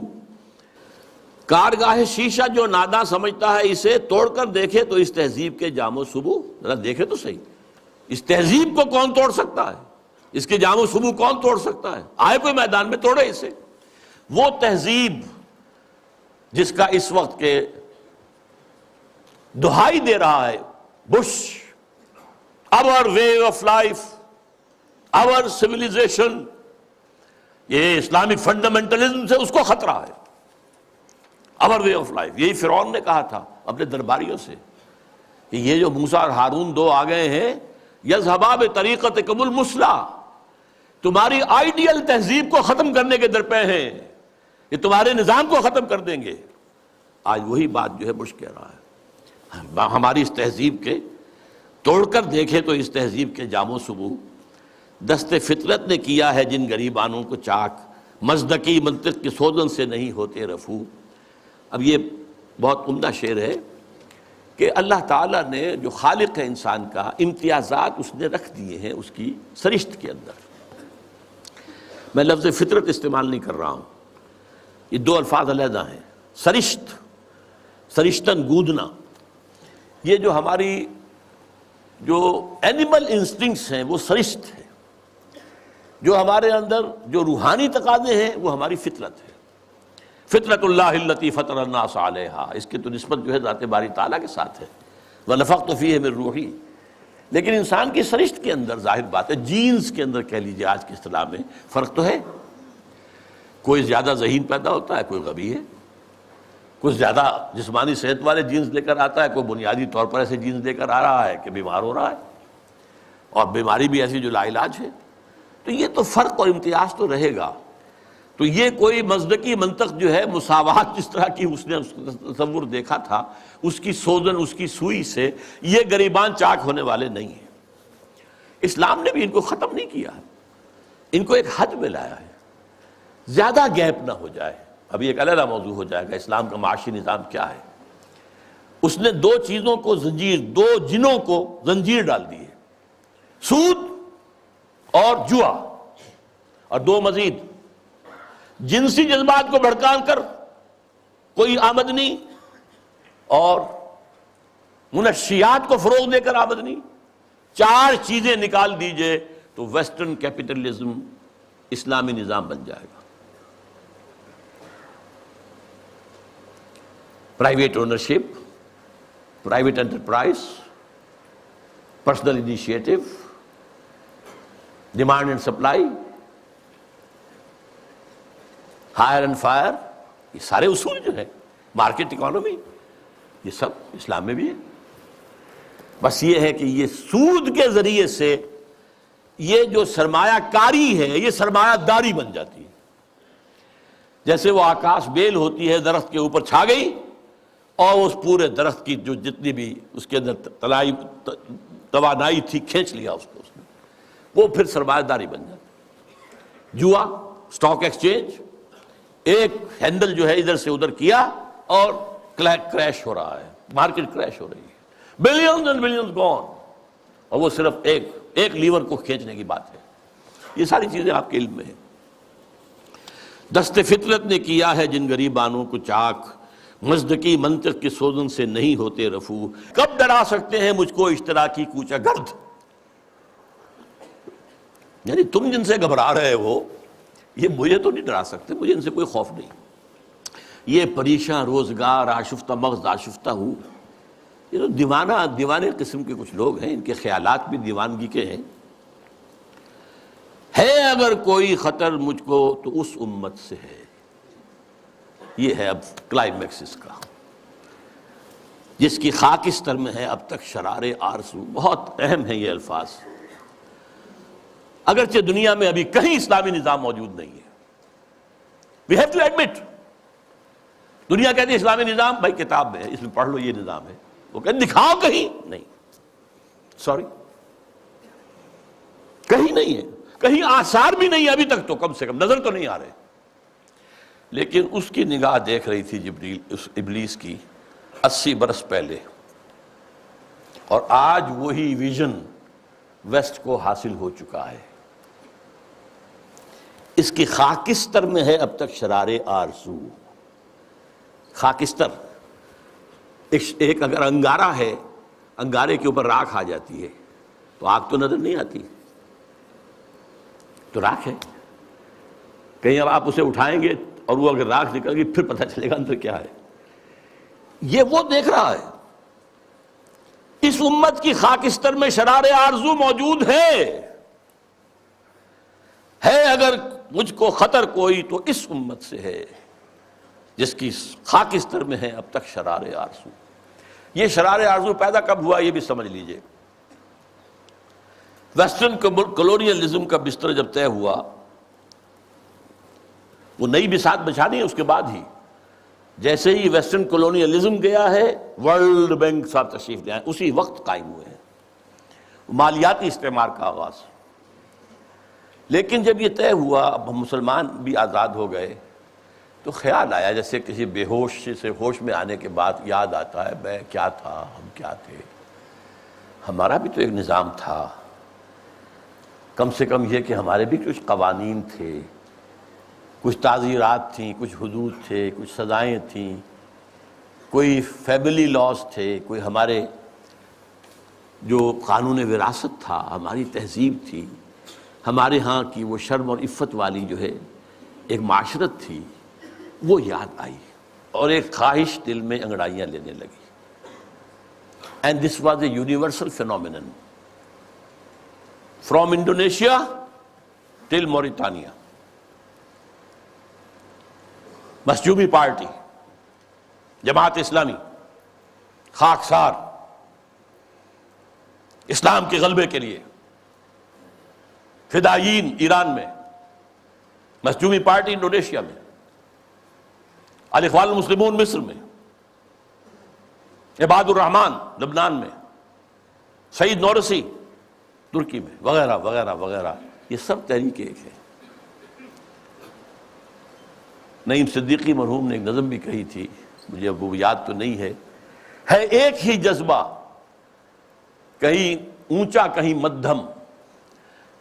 کارگاہ شیشہ جو ناداں سمجھتا ہے اسے توڑ کر دیکھے تو اس تہذیب کے جام و صبو. ذرا دیکھے تو صحیح، اس تہذیب کو کون توڑ سکتا ہے؟ اس کے جام و صبو کون توڑ سکتا ہے؟ آئے کوئی میدان میں توڑے اسے. وہ تہذیب جس کا اس وقت کے دہائی دے رہا ہے Bush, our way of life, our civilization. یہ اسلامک فنڈامنٹلزم سے اس کو خطرہ ہے. our way of life. یہی فرعون نے کہا تھا اپنے درباریوں سے کہ یہ جو موسیٰ اور ہارون دو آ گئے ہیں یذهبا بطریقتکم المثلی، تمہاری آئیڈیل تہذیب کو ختم کرنے کے درپے ہیں، یہ تمہارے نظام کو ختم کر دیں گے. آج وہی بات جو ہے بش کہہ رہا ہے. ہماری اس تہذیب کے توڑ کر دیکھیں تو اس تہذیب کے جام و سبو دست فطرت نے کیا ہے جن غریبانوں کو چاک، مزدکی منطق کی سوزن سے نہیں ہوتے رفو. اب یہ بہت عمدہ شعر ہے کہ اللہ تعالیٰ نے جو خالق ہے انسان کا امتیازات اس نے رکھ دیے ہیں اس کی سرشت کے اندر. میں لفظ فطرت استعمال نہیں کر رہا ہوں، یہ دو الفاظ علیحدہ ہیں. سرشت، سرشتن گودنا، یہ جو ہماری جو اینیمل انسٹنکٹس ہیں وہ سرشت ہے. جو ہمارے اندر جو روحانی تقاضے ہیں وہ ہماری فطرت ہے. فطرت اللہ التی فطر الناس علیہا، اس کی تو نسبت جو ہے ذات باری تعالیٰ کے ساتھ ہے. وَنَفَخْتُ فِيهِ مِن روحی. لیکن انسان کی سرشت کے اندر ظاہر بات ہے، جینز کے اندر کہہ لیجیے آج کی اصطلاح میں فرق تو ہے. کوئی زیادہ ذہین پیدا ہوتا ہے، کوئی غبی ہے. کوئی زیادہ جسمانی صحت والے جینز لے کر آتا ہے، کوئی بنیادی طور پر ایسے جینز لے کر آ رہا ہے کہ بیمار ہو رہا ہے، اور بیماری بھی ایسی جو لا علاج ہے. تو یہ تو فرق اور امتیاز تو رہے گا. تو یہ کوئی مزدکی منطق جو ہے مساوات جس طرح کی اس نے تصور دیکھا تھا، اس کی سوزن، اس کی سوئی سے یہ غریبان چاک ہونے والے نہیں ہیں. اسلام نے بھی ان کو ختم نہیں کیا ہے، ان کو ایک حد میں لایا ہے. زیادہ گیپ نہ ہو جائے. ابھی ایک علیحدہ موضوع ہو جائے گا اسلام کا معاشی نظام کیا ہے. اس نے دو چیزوں کو زنجیر، دو جنوں کو زنجیر ڈال دی ہے، سود اور جوا، اور دو مزید جنسی جذبات کو بھڑکان کر کوئی آمدنی اور منشیات کو فروغ دے کر آمدنی. چار چیزیں نکال دیجئے تو ویسٹرن کیپٹلزم اسلامی نظام بن جائے گا. Private ownership, private enterprise, personal initiative, demand and supply, hire and fire, یہ سارے اصول جو ہیں، مارکیٹ اکانومی، یہ سب اسلام میں بھی ہے. بس یہ ہے کہ یہ سود کے ذریعے سے یہ جو سرمایہ کاری ہے یہ سرمایہ داری بن جاتی ہے. جیسے وہ آکاش بیل ہوتی ہے درخت کے اوپر چھا گئی اور اس پورے درخت کی جو جتنی بھی اس کے اندر توانائی تھی کھینچ لیا اس کو، اس نے وہ پھر سرمایہ داری بن جاتی. جوا، سٹاک ایکسچینج، ایک ہینڈل جو ہے ادھر سے ادھر کیا اور کریش ہو رہا ہے، مارکیٹ کریش ہو رہی ہے، بلینز اینڈ بلینز گون، اور وہ صرف ایک لیور کو کھینچنے کی بات ہے. یہ ساری چیزیں آپ کے علم میں ہیں. دست فطرت نے کیا ہے جن غریبانوں کو چاک، مزدکی منطق کی سوزن سے نہیں ہوتے رفو. کب ڈرا سکتے ہیں مجھ کو اشتراکی کوچہ گرد. یعنی تم جن سے گھبرا رہے ہو یہ مجھے تو نہیں ڈرا سکتے، مجھے ان سے کوئی خوف نہیں. یہ پریشاں روزگار آشفتہ مغز آشفتہ ہوں، یہ تو دیوانے قسم کے کچھ لوگ ہیں، ان کے خیالات بھی دیوانگی کے ہیں. ہے اگر کوئی خطر مجھ کو تو اس امت سے ہے. یہ ہے اب کلائمیکس اس کا، جس کی خاکستر میں ہے اب تک شرار آرزو. بہت اہم ہیں یہ الفاظ. اگرچہ دنیا میں ابھی کہیں اسلامی نظام موجود نہیں ہے، we have to admit. دنیا کہتی ہے اسلامی نظام، بھائی کتاب میں ہے، اس میں پڑھ لو یہ نظام ہے. وہ کہتے دکھاؤ کہیں، نہیں، سوری، کہیں نہیں ہے، کہیں آثار بھی نہیں ہے ابھی تک، تو کم سے کم نظر تو نہیں آ رہے. لیکن اس کی نگاہ دیکھ رہی تھی جبریل، اس ابلیس کی 80 برس پہلے، اور آج وہی ویژن ویسٹ کو حاصل ہو چکا ہے. اس کی خاکستر میں ہے اب تک شرار آرزو. خاکستر ایک اگر انگارہ ہے، انگارے کے اوپر راکھ آ جاتی ہے تو آگ تو نظر نہیں آتی، تو راکھ ہے. کہیں اب آپ اسے اٹھائیں گے اور وہ اگر راکھ نکل گئی پھر پتہ چلے گا اندر کیا ہے. یہ وہ دیکھ رہا ہے. اس امت کی خاکستر میں شرار آرزو موجود ہے اگر مجھ کو خطر کوئی تو اس امت سے ہے جس کی خاکستر میں ہے اب تک شرار آرزو۔ یہ شرار آرزو پیدا کب ہوا یہ بھی سمجھ لیجئے۔ ویسٹرن کلونیلزم کا بستر جب طے ہوا، وہ نئی بساط بچھانی ہے اس کے بعد ہی، جیسے ہی ویسٹرن کلونیلزم گیا ہے ورلڈ بینک صاحب تشریف لے آئے، اسی وقت قائم ہوئے ہیں مالیاتی استعمار کا آغاز۔ لیکن جب یہ طے ہوا، اب ہم مسلمان بھی آزاد ہو گئے، تو خیال آیا جیسے کسی بے ہوش سے ہوش میں آنے کے بعد یاد آتا ہے میں کیا تھا، ہم کیا تھے، ہمارا بھی تو ایک نظام تھا، کم سے کم یہ کہ ہمارے بھی کچھ قوانین تھے، کچھ تعزیرات تھیں، کچھ حدود تھے، کچھ سزائیں تھیں، کوئی فیملی لاز تھے، کوئی ہمارے جو قانون وراثت تھا، ہماری تہذیب تھی، ہمارے ہاں کی وہ شرم اور عفت والی جو ہے ایک معاشرت تھی، وہ یاد آئی اور ایک خواہش دل میں انگڑائیاں لینے لگی۔ And this was a universal phenomenon from Indonesia till Mauritania. مسجوبی پارٹی، جماعت اسلامی، خاکسار اسلام کے غلبے کے لیے، فدائیین ایران میں، مسجوبی پارٹی انڈونیشیا میں، الاخوان المسلمون مصر میں، عباد الرحمن لبنان میں، سعید نورسی ترکی میں، وغیرہ وغیرہ وغیرہ، یہ سب تحریک ایک ہے۔ نعیم صدیقی مرحوم نے ایک نظم بھی کہی تھی، مجھے اب وہ یاد تو نہیں ہے ایک ہی جذبہ، کہیں اونچا کہیں مدھم،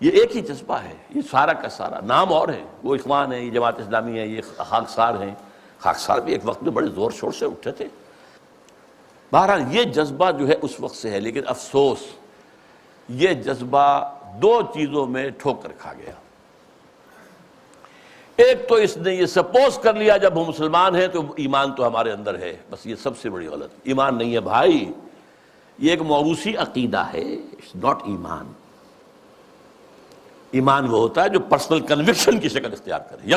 یہ ایک ہی جذبہ ہے، یہ سارا کا سارا، نام اور ہے، وہ اخوان ہے، یہ جماعت اسلامی ہے، یہ خاکسار ہیں، خاکسار بھی ایک وقت میں بڑے زور شور سے اٹھے تھے۔ بہرحال یہ جذبہ جو ہے اس وقت سے ہے، لیکن افسوس یہ جذبہ دو چیزوں میں ٹھوکر کھا گیا۔ ایک تو اس نے یہ سپوز کر لیا جب ہم مسلمان ہیں تو ایمان تو ہمارے اندر ہے، بس یہ سب سے بڑی غلط، ایمان نہیں ہے بھائی، یہ ایک موروثی عقیدہ ہے، اٹس ناٹ ایمان۔ ایمان وہ ہوتا ہے جو پرسنل کنوکشن کی شکل اختیار کرے،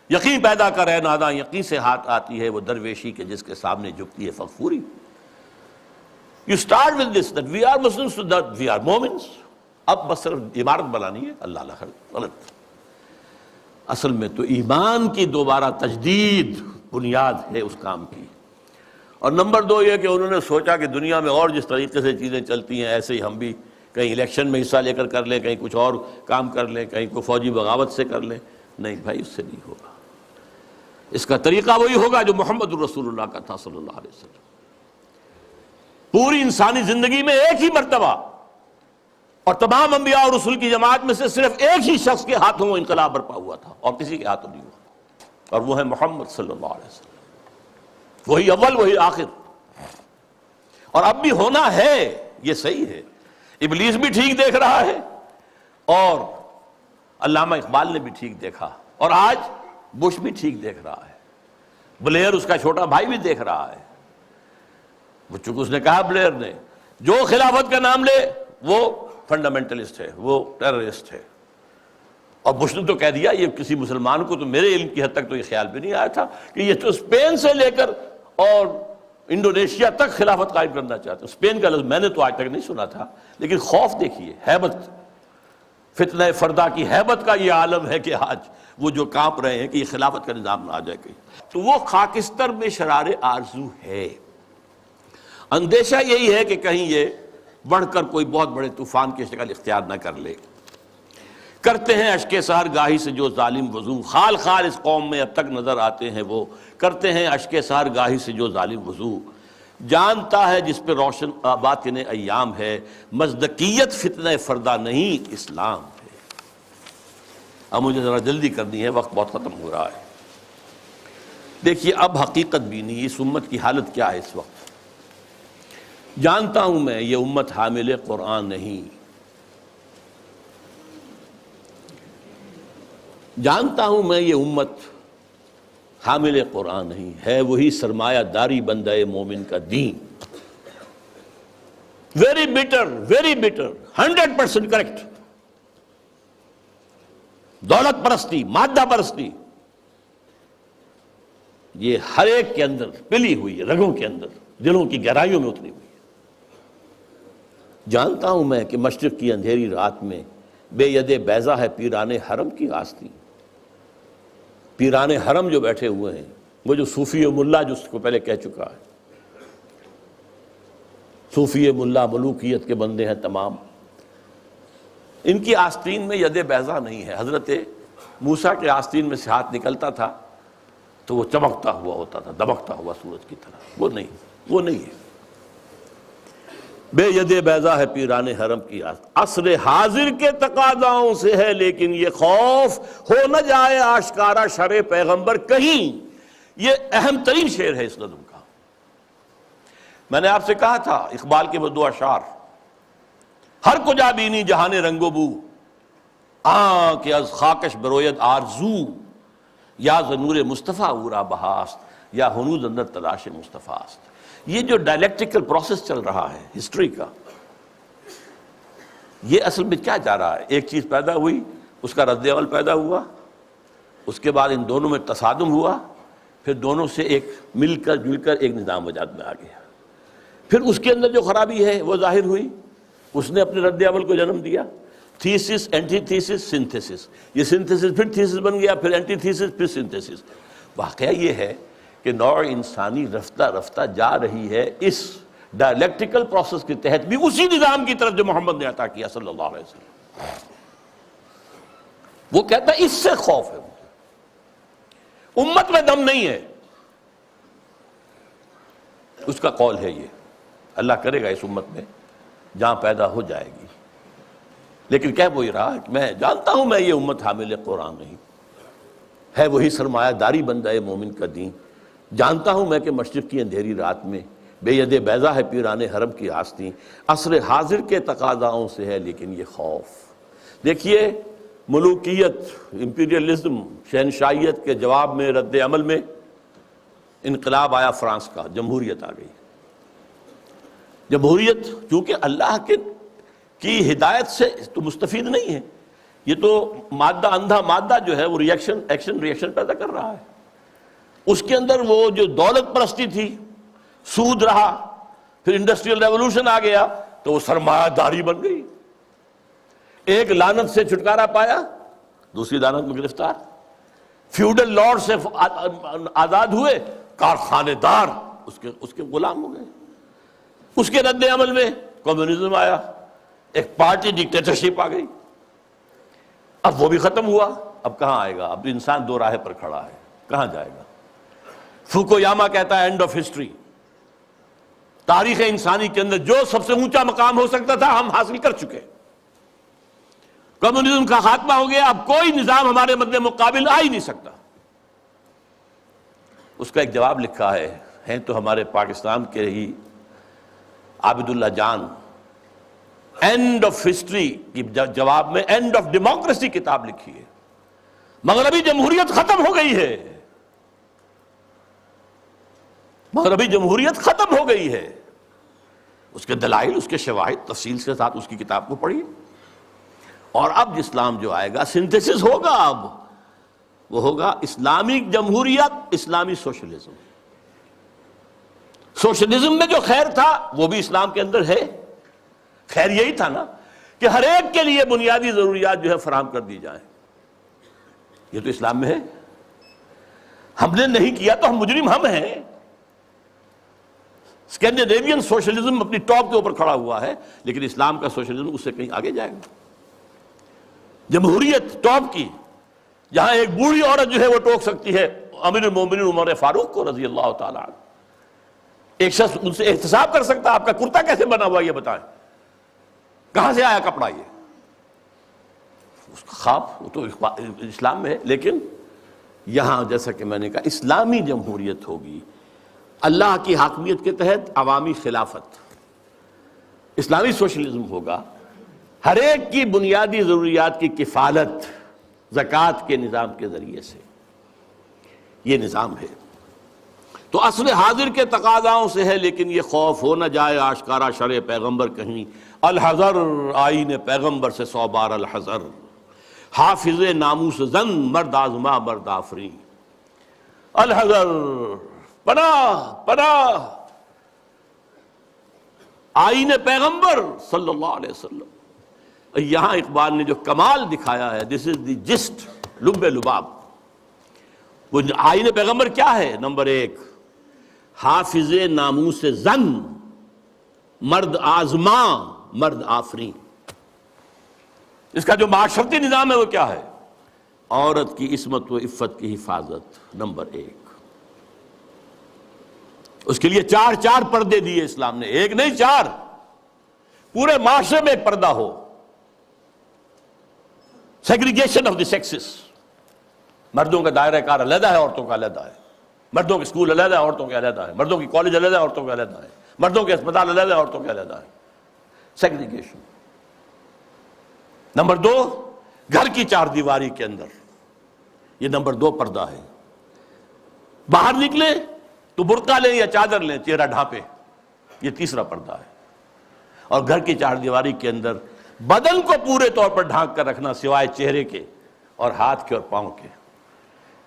یقین پیدا کر ہے، ناداں یقین سے ہاتھ آتی ہے وہ درویشی کے جس کے سامنے جھکتی ہے فغفوری۔ You start with this that we are Muslims, so that we are Momins۔ اب بس صرف عمارت بنانی ہے، اللہ اللہ غلط۔ اصل میں تو ایمان کی دوبارہ تجدید بنیاد ہے اس کام کی۔ اور نمبر دو یہ کہ انہوں نے سوچا کہ دنیا میں اور جس طریقے سے چیزیں چلتی ہیں ایسے ہی ہم بھی کہیں الیکشن میں حصہ لے کر لیں، کہیں کچھ اور کام کر لیں، کہیں کوئی فوجی بغاوت سے کر لیں۔ نہیں بھائی، اس سے نہیں ہوگا، اس کا طریقہ وہی ہوگا جو محمد الرسول اللہ کا تھا صلی اللہ علیہ وسلم۔ پوری انسانی زندگی میں ایک ہی مرتبہ، اور تمام انبیاء اور رسول کی جماعت میں سے صرف ایک ہی شخص کے ہاتھوں وہ انقلاب برپا ہوا تھا اور کسی کے ہاتھوں نہیں ہوا، اور وہ ہے محمد صلی اللہ علیہ وسلم۔ وہی اول وہی آخر، اور اب بھی ہونا ہے، یہ صحیح ہے۔ ابلیس بھی ٹھیک دیکھ رہا ہے، اور علامہ اقبال نے بھی ٹھیک دیکھا، اور آج بش بھی ٹھیک دیکھ رہا ہے، بلیر اس کا چھوٹا بھائی بھی دیکھ رہا ہے۔ وہ چونکہ اس نے کہا، بلیر نے، جو خلافت کا نام لے وہ فنڈامنٹلسٹ ہے، وہ ٹیررسٹ ہے، اور بش نے تو کہہ دیا، یہ کسی مسلمان کو تو میرے علم کی حد تک تو یہ خیال بھی نہیں آیا تھا کہ یہ تو اسپین سے لے کر اور انڈونیشیا تک خلافت قائم کرنا چاہتے۔ اسپین کا لفظ میں نے تو آج تک نہیں سنا تھا، لیکن خوف دیکھیے، ہیبت، فتنہ فردا کی ہیبت کا یہ عالم ہے کہ آج وہ جو کانپ رہے ہیں کہ یہ خلافت کا نظام نہ آ جائے کہیں۔ تو وہ خاکستر میں شرار آرزو ہے، اندیشہ یہی ہے کہ کہیں یہ بڑھ کر کوئی بہت بڑے طوفان کی شکل اختیار نہ کر لے۔ کرتے ہیں اشک سحر گاہی سے جو ظالم وضو، خال خال اس قوم میں اب تک نظر آتے ہیں وہ، کرتے ہیں اشک سحر گاہی سے جو ظالم وضو، جانتا ہے جس پہ روشن باطن ایام ہے، مصدقیت فتنہ فردا نہیں اسلام ہے۔ اب مجھے ذرا جلدی کرنی ہے، وقت بہت ختم ہو رہا ہے۔ دیکھیے اب حقیقت بھی نہیں، اس امت کی حالت کیا ہے اس وقت۔ جانتا ہوں میں یہ امت حامل قرآن نہیں، جانتا ہوں میں یہ امت حامل قرآن نہیں، ہے وہی سرمایہ داری بندہ مومن کا دین۔ Very better 100% correct. دولت پرستی، مادہ پرستی، یہ ہر ایک کے اندر پلی ہوئی ہے، رگوں کے اندر، دلوں کی گہرائیوں میں اتری ہوئی ہے. جانتا ہوں میں کہ مشرق کی اندھیری رات میں بے ید بیضا ہے پیران حرم کی آستین. پیران حرم جو بیٹھے ہوئے ہیں، وہ جو صوفی و ملا، جو اس کو پہلے کہہ چکا ہے، صوفی ملا ملوکیت کے بندے ہیں تمام، ان کی آستین میں ید بیضا نہیں ہے. حضرت موسیٰ کے آستین میں سے ہاتھ نکلتا تھا تو وہ چمکتا ہوا ہوتا تھا، دمکتا ہوا سورج کی طرح. وہ نہیں ہے. بے ید بیضا ہے پیران حرم کی آستین، عصر حاضر کے تقاضاؤں سے ہے لیکن یہ خوف ہو نہ جائے آشکارا شرع پیغمبر کہیں. یہ اہم ترین شعر ہے اس نظم کا. میں نے آپ سے کہا تھا اقبال کے وہ دو اشعار، ہر کجا بینی جہان رنگ و بو، کہ از خاکش بروید آرزو، یا ز نور مصطفیٰ اورا بہاست، یا ہنوز اندر تلاش مصطفیٰ است. یہ جو ڈائلیکٹیکل پروسیس چل رہا ہے ہسٹری کا، یہ اصل میں کیا جا رہا ہے؟ ایک چیز پیدا ہوئی، اس کا رد عمل پیدا ہوا، اس کے بعد ان دونوں میں تصادم ہوا، پھر دونوں سے ایک مل کر جل کر ایک نظام وجود میں آ گیا. پھر اس کے اندر جو خرابی ہے وہ ظاہر ہوئی، اس نے اپنے رد عمل کو جنم دیا. Thesis, antithesis, synthesis. یہ سنتھیسس پھر تھیسس بن گیا، پھر اینٹی تھیسس، پھر سنتھیسس. واقعہ یہ ہے کہ نوع انسانی رفتہ رفتہ جا رہی ہے اس ڈائلیکٹیکل پروسیس کے تحت بھی اسی نظام کی طرف جو محمد نے عطا کیا صلی اللہ علیہ وسلم. وہ کہتا ہے اس سے خوف ہے، امت میں دم نہیں ہے. اس کا قول ہے یہ، اللہ کرے گا اس امت میں جہاں پیدا ہو جائے گی. لیکن کہہ وہی رہا کہ میں جانتا ہوں میں یہ امت حامل قرآن نہیں ہے، وہی سرمایہ داری بندہ مومن کا دین. جانتا ہوں میں کہ مشرق کی اندھیری رات میں بے ید بیضا ہے پیران حرم کی آستین، عصر حاضر کے تقاضاؤں سے ہے لیکن یہ خوف. دیکھیے ملوکیت، امپیریلزم، شہنشاہیت کے جواب میں، رد عمل میں انقلاب آیا فرانس کا، جمہوریت آ گئی. جمہوریت چونکہ اللہ کی ہدایت سے تو مستفید نہیں ہے، یہ تو مادہ، اندھا مادہ جو ہے وہ ایکشن ریئیکشن پیدا کر رہا ہے. اس کے اندر وہ جو دولت پرستی تھی، سود رہا، پھر انڈسٹریل ریولوشن آ گیا تو وہ سرمایہ داری بن گئی. ایک لعنت سے چھٹکارا پایا، دوسری لعنت میں گرفتار. فیوڈل لارڈ سے آزاد ہوئے، کارخانے دار اس کے غلام ہو گئے. اس کے رد عمل میں کمیونزم آیا، ایک پارٹی ڈکٹیٹرشپ آ گئی. اب وہ بھی ختم ہوا، اب کہاں آئے گا؟ اب انسان دو راہ پر کھڑا ہے، کہاں جائے گا؟ فوکویاما کہتا ہے اینڈ آف ہسٹری. تاریخ انسانی کے اندر جو سب سے اونچا مقام ہو سکتا تھا ہم حاصل کر چکے. کمیونزم کا خاتمہ ہو گیا، اب کوئی نظام ہمارے مد مقابل آ ہی نہیں سکتا. اس کا ایک جواب لکھا ہے تو ہمارے پاکستان کے ہی عابد اللہ جان، اینڈ آف ہسٹری کی جواب میں اینڈ آف ڈیموکریسی کتاب لکھی ہے. مغربی جمہوریت ختم ہو گئی ہے، مغربی جمہوریت ختم ہو گئی ہے. اس کے دلائل، اس کے شواہد تفصیل کے ساتھ اس کی کتاب کو پڑھی. اور اب اسلام جو آئے گا، سنتھیسس ہوگا، اب وہ ہوگا اسلامی جمہوریت، اسلامی سوشلزم. سوشلزم میں جو خیر تھا وہ بھی اسلام کے اندر ہے. خیر یہی تھا نا کہ ہر ایک کے لیے بنیادی ضروریات جو ہے فراہم کر دی جائیں. یہ تو اسلام میں ہے. ہم نے نہیں کیا تو ہم مجرم ہم ہیں. اسکینڈینیوین سوشلزم اپنی ٹاپ کے اوپر کھڑا ہوا ہے، لیکن اسلام کا سوشلزم اس سے کہیں آگے جائے گا. جمہوریت ٹاپ کی، جہاں ایک بوڑھی عورت جو ہے وہ ٹوک سکتی ہے امیر المومنین عمر فاروق کو رضی اللہ تعالیٰ عنہ. ایک شخص ان سے احتساب کر سکتا آپ کا کرتا کیسے بنا ہوا یہ بتائیں، کہاں سے آیا کپڑا؟ یہ اس کا خواب وہ تو اسلام میں ہے. لیکن یہاں جیسا کہ میں نے کہا اسلامی جمہوریت ہوگی، اللہ کی حاکمیت کے تحت عوامی خلافت. اسلامی سوشلزم ہوگا، ہر ایک کی بنیادی ضروریات کی کفالت زکوٰۃ کے نظام کے ذریعے سے. یہ نظام ہے. تو عصر حاضر کے تقاضاؤں سے ہے، لیکن یہ خوف ہو نہ جائے آشکارا شرع پیغمبر کہیں، الحذر آئین پیغمبر سے 100 بار الحذر، حافظ ناموس زن مرد آزما مرد آفرین، الحذر پناہ پناہ آئین پیغمبر صلی اللہ علیہ وسلم۔ یہاں اقبال نے جو کمال دکھایا ہے، دس از دی جسٹ، لب لباب۔ وہ آئین پیغمبر کیا ہے؟ نمبر 1 حافظ ناموس زن مرد آزما مرد آفرین۔ اس کا جو معاشرتی نظام ہے وہ کیا ہے؟ عورت کی عصمت و عفت کی حفاظت، نمبر 1۔ اس کے لیے 4 پردے دیے اسلام نے، 1 نہیں 4، پورے معاشرے میں ایک پردہ ہو۔ سیگریگیشن آف دی سیکسز، مردوں کا دائرہ کار علیحدہ ہے، عورتوں کا علیحدہ ہے، مردوں کے اسکول علیحدہ ہے، عورتوں کے علیحدہ ہے، مردوں کی کالج علیحدہ ہے، عورتوں کے علیحدہ ہے، مردوں کے اسپتال علیحدہ ہے، عورتوں کے علیحدہ ہے، سیگریگیشن۔ نمبر 2 گھر کی 4 دیواری کے اندر، یہ نمبر 2 پردہ ہے۔ باہر نکلے تو برقع لیں یا چادر لیں، چہرہ ڈھانپے، یہ تیسرا پردہ ہے۔ اور گھر کی 4 دیواری کے اندر بدن کو پورے طور پر ڈھانک کر رکھنا، سوائے چہرے کے اور ہاتھ کے اور پاؤں کے۔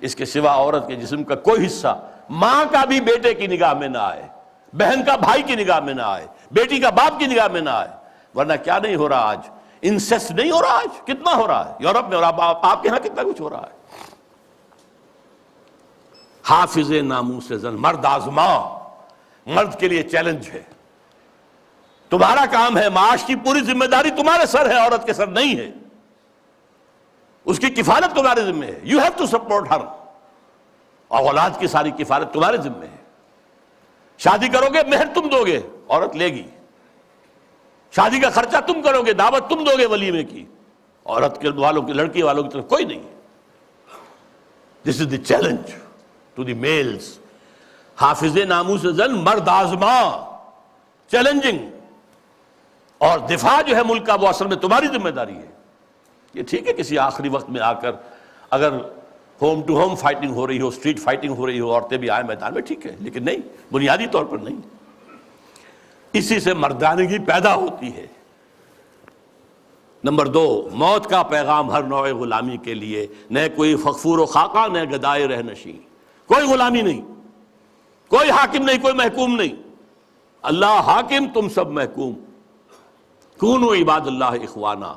اس کے سوا عورت کے جسم کا کوئی حصہ ماں کا بھی بیٹے کی نگاہ میں نہ آئے، بہن کا بھائی کی نگاہ میں نہ آئے، بیٹی کا باپ کی نگاہ میں نہ آئے۔ ورنہ کیا نہیں ہو رہا آج؟ انسیسٹ نہیں ہو رہا آج؟ کتنا ہو رہا ہے یورپ میں، اور آپ کے ہاں کتنا کچھ ہو رہا ہے۔ حافظ ناموس زن مرد آزما، مرد کے لیے چیلنج ہے، تمہارا کام ہے، معاش کی پوری ذمہ داری تمہارے سر ہے، عورت کے سر نہیں ہے، اس کی کفالت تمہارے ذمہ ہے، یو ہیو ٹو سپورٹ ہر، اور اولاد کی ساری کفالت تمہارے ذمہ ہے۔ شادی کرو گے مہر تم دو گے، عورت لے گی، شادی کا خرچہ تم کرو گے، دعوت تم دو گے ولیمے کی، عورت کے والوں کی، لڑکی والوں کی طرف کوئی نہیں۔ This is the challenge to the males. حافظ ناموس زن مرد آزما، چیلنجنگ، اور دفاع جو ہے ملک کا وہ اصل میں تمہاری ذمہ داری ہے۔ یہ ٹھیک ہے کسی آخری وقت میں آ کر اگر ہوم ٹو ہوم فائٹنگ ہو رہی ہو، اسٹریٹ فائٹنگ ہو رہی ہو، عورتیں بھی آئیں میدان میں، ٹھیک ہے، لیکن نہیں، بنیادی طور پر نہیں۔ اسی سے مردانگی پیدا ہوتی ہے۔ نمبر 2 موت کا پیغام ہر نوع غلامی کے لیے، نہ کوئی فخفور و خاکہ، نہ گدائے رہنشین، کوئی غلامی نہیں، کوئی حاکم نہیں، کوئی محکوم نہیں، اللہ حاکم، تم سب محکوم، کونوا عباد اللہ اخوانا،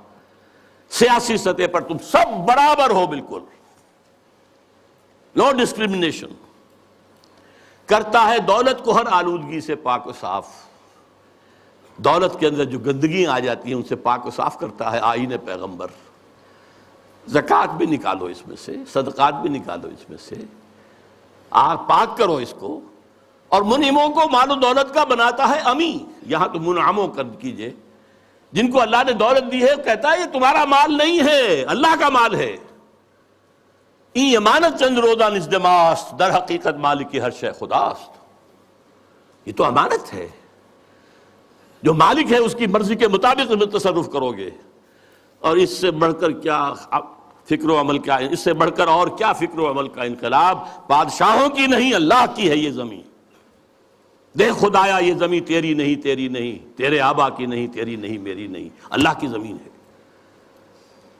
سیاسی سطح پر تم سب برابر ہو، بالکل نو ڈسکریمنیشن۔ کرتا ہے دولت کو ہر آلودگی سے پاک و صاف، دولت کے اندر جو گندگیاں آ جاتی ہیں ان سے پاک و صاف کرتا ہے آئین پیغمبر۔ زکوٰۃ بھی نکالو اس میں سے، صدقات بھی نکالو اس میں سے، آپ پاک کرو اس کو۔ اور منعموں کو مال و دولت کا بناتا ہے امی، یہاں تو منعموں کر کیجئے، جن کو اللہ نے دولت دی ہے، کہتا ہے یہ تمہارا مال نہیں ہے، اللہ کا مال ہے۔ این امانت چند روزہ نزدماست، در حقیقت مالک ہر شے خداست۔ یہ تو امانت ہے، جو مالک ہے اس کی مرضی کے مطابق میں تصرف کرو گے، اور اس سے بڑھ کر کیا فکر و عمل کا، اس سے بڑھ کر اور کیا فکر و عمل کا انقلاب؟ بادشاہوں کی نہیں، اللہ کی ہے یہ زمین۔ دیکھ خدایا یہ زمین تیری نہیں، تیری نہیں، تیرے آبا کی نہیں، تیری نہیں، میری نہیں، اللہ کی زمین ہے۔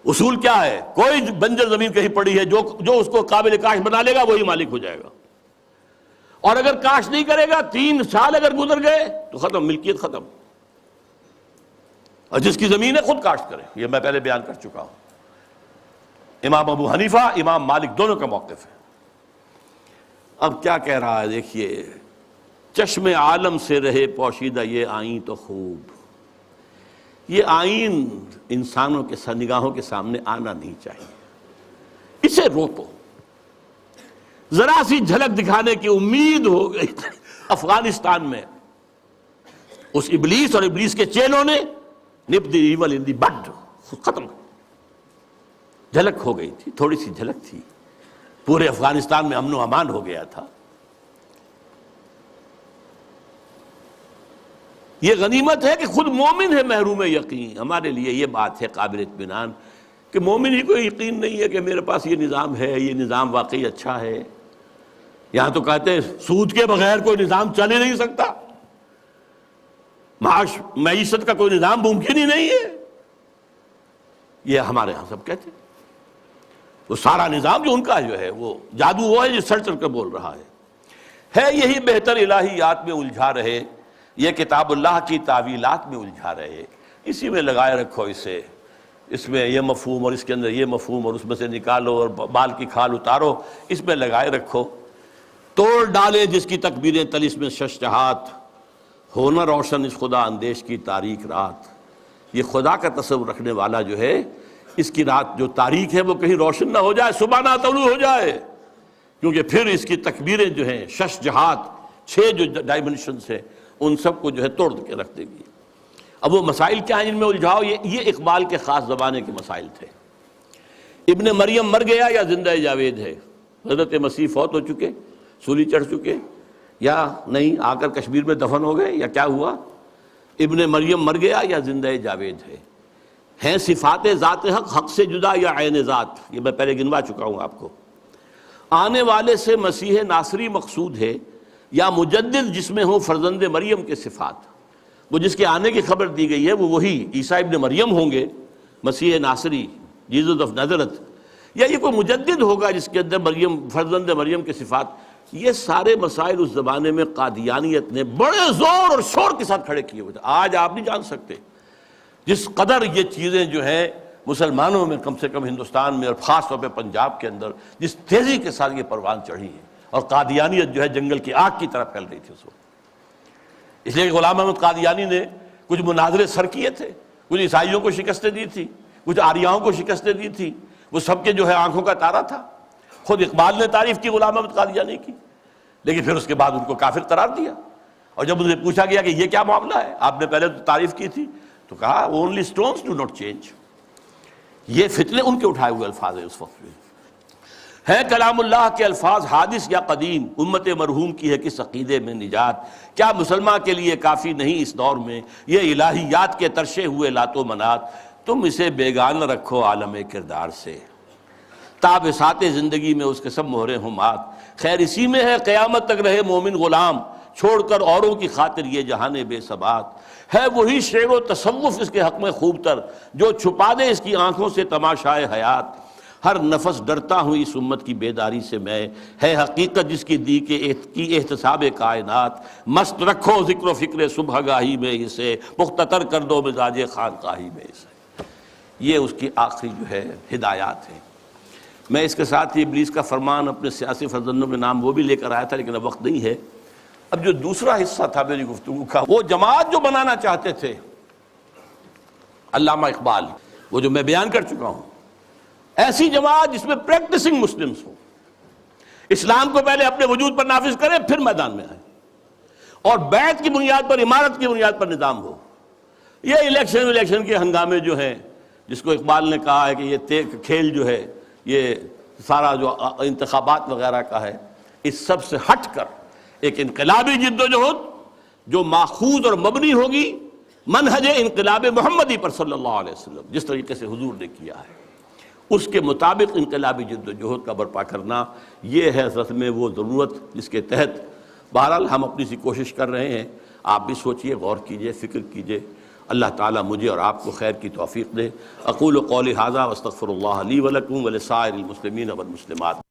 اصول کیا ہے؟ کوئی بنجر زمین کہیں پڑی ہے، جو اس کو قابل کاشت بنا لے گا وہی مالک ہو جائے گا، اور اگر کاشت نہیں کرے گا، 3 سال اگر گزر گئے تو ختم، ملکیت ختم۔ اور جس کی زمین ہے خود کاشت کرے، یہ میں پہلے بیان کر چکا ہوں۔ امام ابو حنیفہ، امام مالک دونوں کا موقف ہے۔ اب کیا کہہ رہا ہے دیکھیے، چشم عالم سے رہے پوشیدہ یہ آئین تو خوب، یہ آئین انسانوں کے نگاہوں کے سامنے آنا نہیں چاہیے، اسے روکو۔ ذرا سی جھلک دکھانے کی امید ہو گئی افغانستان میں، اس ابلیس اور ابلیس کے چیلوں نے نپ دی ایول ان دی بڈ، ختم، جھلک ہو گئی تھی، تھوڑی سی جھلک تھی، پورے افغانستان میں امن و امان ہو گیا تھا۔ یہ غنیمت ہے کہ خود مومن ہے محروم یقین۔ ہمارے لیے یہ بات ہے قابل اطمینان کہ مومن ہی کو یقین نہیں ہے کہ میرے پاس یہ نظام ہے، یہ نظام واقعی اچھا ہے، یہاں تو کہتے ہیں سود کے بغیر کوئی نظام چل ہی نہیں سکتا، معیشت کا کوئی نظام ممکن ہی نہیں ہے، یہ ہمارے ہاں سب کہتے ہیں۔ وہ سارا نظام جو ان کا جو ہے وہ جادو وہ ہے جو سر چڑھ کر بول رہا ہے یہی بہتر الہیات میں الجھا رہے، یہ کتاب اللہ کی تعویلات میں الجھا رہے، اسی میں لگائے رکھو اسے، اس میں یہ مفہوم اور اس کے اندر یہ مفہوم اور اس میں سے نکالو اور بال کی کھال اتارو، اس میں لگائے رکھو، توڑ ڈالے جس کی تکبیریں طلسم میں ششجہات، ہونا روشن اس خدا اندیش کی تاریک رات۔ یہ خدا کا تصور رکھنے والا جو ہے، اس کی رات جو تاریک ہے وہ کہیں روشن نہ ہو جائے، صبح نہ طلوع ہو جائے، کیونکہ پھر اس کی تکبیریں جو ہیں ششجہات، 6 جو ڈائمنشنز ہیں ان سب کو جو ہے توڑ کے رکھ دے گی۔ اب وہ مسائل کیا ہیں ان میں الجھاؤ، یہ اقبال کے خاص زمانے کے مسائل تھے۔ ابن مریم مر گیا یا زندہ جاوید ہے؟ حضرت مسیح فوت ہو چکے، سولی چڑھ چکے، یا نہیں آ کر کشمیر میں دفن ہو گئے، یا کیا ہوا؟ ابن مریم مر گیا یا زندہ جاوید ہے؟ ہیں صفات ذات حق حق سے جدا یا عین ذات؟ یہ میں پہلے گنوا چکا ہوں آپ کو۔ آنے والے سے مسیح ناصری مقصود ہے یا مجدد جس میں ہوں فرزند مریم کے صفات؟ وہ جس کے آنے کی خبر دی گئی ہے وہ وہی عیسیٰ ابن مریم ہوں گے، مسیح ناصری، جیزس آف نازرت، یا یہ کوئی مجدد ہوگا جس کے اندر مریم، فرزند مریم کے صفات؟ یہ سارے مسائل اس زمانے میں قادیانیت نے بڑے زور اور شور کے ساتھ کھڑے کیے ہوئے تھے۔ آج آپ نہیں جان سکتے جس قدر یہ چیزیں جو ہیں مسلمانوں میں کم سے کم ہندوستان میں اور خاص طور پہ پنجاب کے اندر جس تیزی کے ساتھ یہ پروان چڑھی ہے، اور قادیانیت جو ہے جنگل کی آگ کی طرح پھیل رہی تھی اس وقت۔ اس لیے کہ غلام احمد قادیانی نے کچھ مناظرے سر کیے تھے، کچھ عیسائیوں کو شکستیں دی تھی، کچھ آریاؤں کو شکستیں دی تھی، وہ سب کے جو ہے آنکھوں کا تارا تھا۔ خود اقبال نے تعریف کی غلام احمد قادیانی کی، لیکن پھر اس کے بعد ان کو کافر قرار دیا، اور جب انہیں پوچھا گیا کہ یہ کیا معاملہ ہے، آپ نے پہلے تو تعریف کی تھی، تو کہا only stones do not change. یہ فتنے ان کے اٹھائے ہوئے الفاظ ہیں اس وقت میں۔ ہے کلام اللہ کے الفاظ حادث یا قدیم، امت مرحوم کی ہے کس عقیدے میں نجات؟ کیا مسلمان کے لیے کافی نہیں اس دور میں یہ الہیات کے ترشے ہوئے لات و منات؟ تم اسے بیگانہ رکھو عالم کردار سے، تاب سات زندگی میں اس کے سب مہرے ہوں مات۔ خیر اسی میں ہے قیامت تک رہے مومن غلام، چھوڑ کر اوروں کی خاطر یہ جہان بے ثبات۔ ہے وہی شعر و تصوف اس کے حق میں خوب تر، جو چھپا دے اس کی آنکھوں سے تماشائے حیات۔ ہر نفس ڈرتا ہوں اس امت کی بیداری سے میں، ہے حقیقت جس کی دی کی احتساب کائنات۔ مست رکھو ذکر و فکر صبح گاہی میں اسے، مختطر کر دو مزاج خانقاہی میں اسے۔ یہ اس کی آخری جو ہے ہدایات ہیں۔ میں اس کے ساتھ ہی ابلیس کا فرمان اپنے سیاسی فرزندوں کے نام وہ بھی لے کر آیا تھا، لیکن اب وقت نہیں ہے۔ اب جو دوسرا حصہ تھا میری گفتگو کا، وہ جماعت جو بنانا چاہتے تھے علامہ اقبال، وہ جو میں بیان کر چکا ہوں، ایسی جماعت جس میں پریکٹسنگ مسلمز ہوں، اسلام کو پہلے اپنے وجود پر نافذ کریں پھر میدان میں آئیں، اور بیعت کی بنیاد پر، امارت کی بنیاد پر نظام ہو۔ یہ الیکشن کے ہنگامے جو ہیں، جس کو اقبال نے کہا ہے کہ یہ کھیل جو ہے، یہ سارا جو انتخابات وغیرہ کا ہے، اس سب سے ہٹ کر ایک انقلابی جد و جہد جو ماخوذ اور مبنی ہوگی منہج انقلاب محمدی پر صلی اللہ علیہ وسلم، جس طریقے سے حضور نے کیا ہے، اس کے مطابق انقلابی جد و جہد کا برپا کرنا، یہ ہے اصل میں وہ ضرورت جس کے تحت بہرحال ہم اپنی سی کوشش کر رہے ہیں۔ آپ بھی سوچئے، غور کیجئے، فکر کیجئے۔ اللہ تعالیٰ مجھے اور آپ کو خیر کی توفیق دے۔ اقول قولی ھذا واستغفر اللہ لی ولکم ولسائر المسلمین والمسلمات۔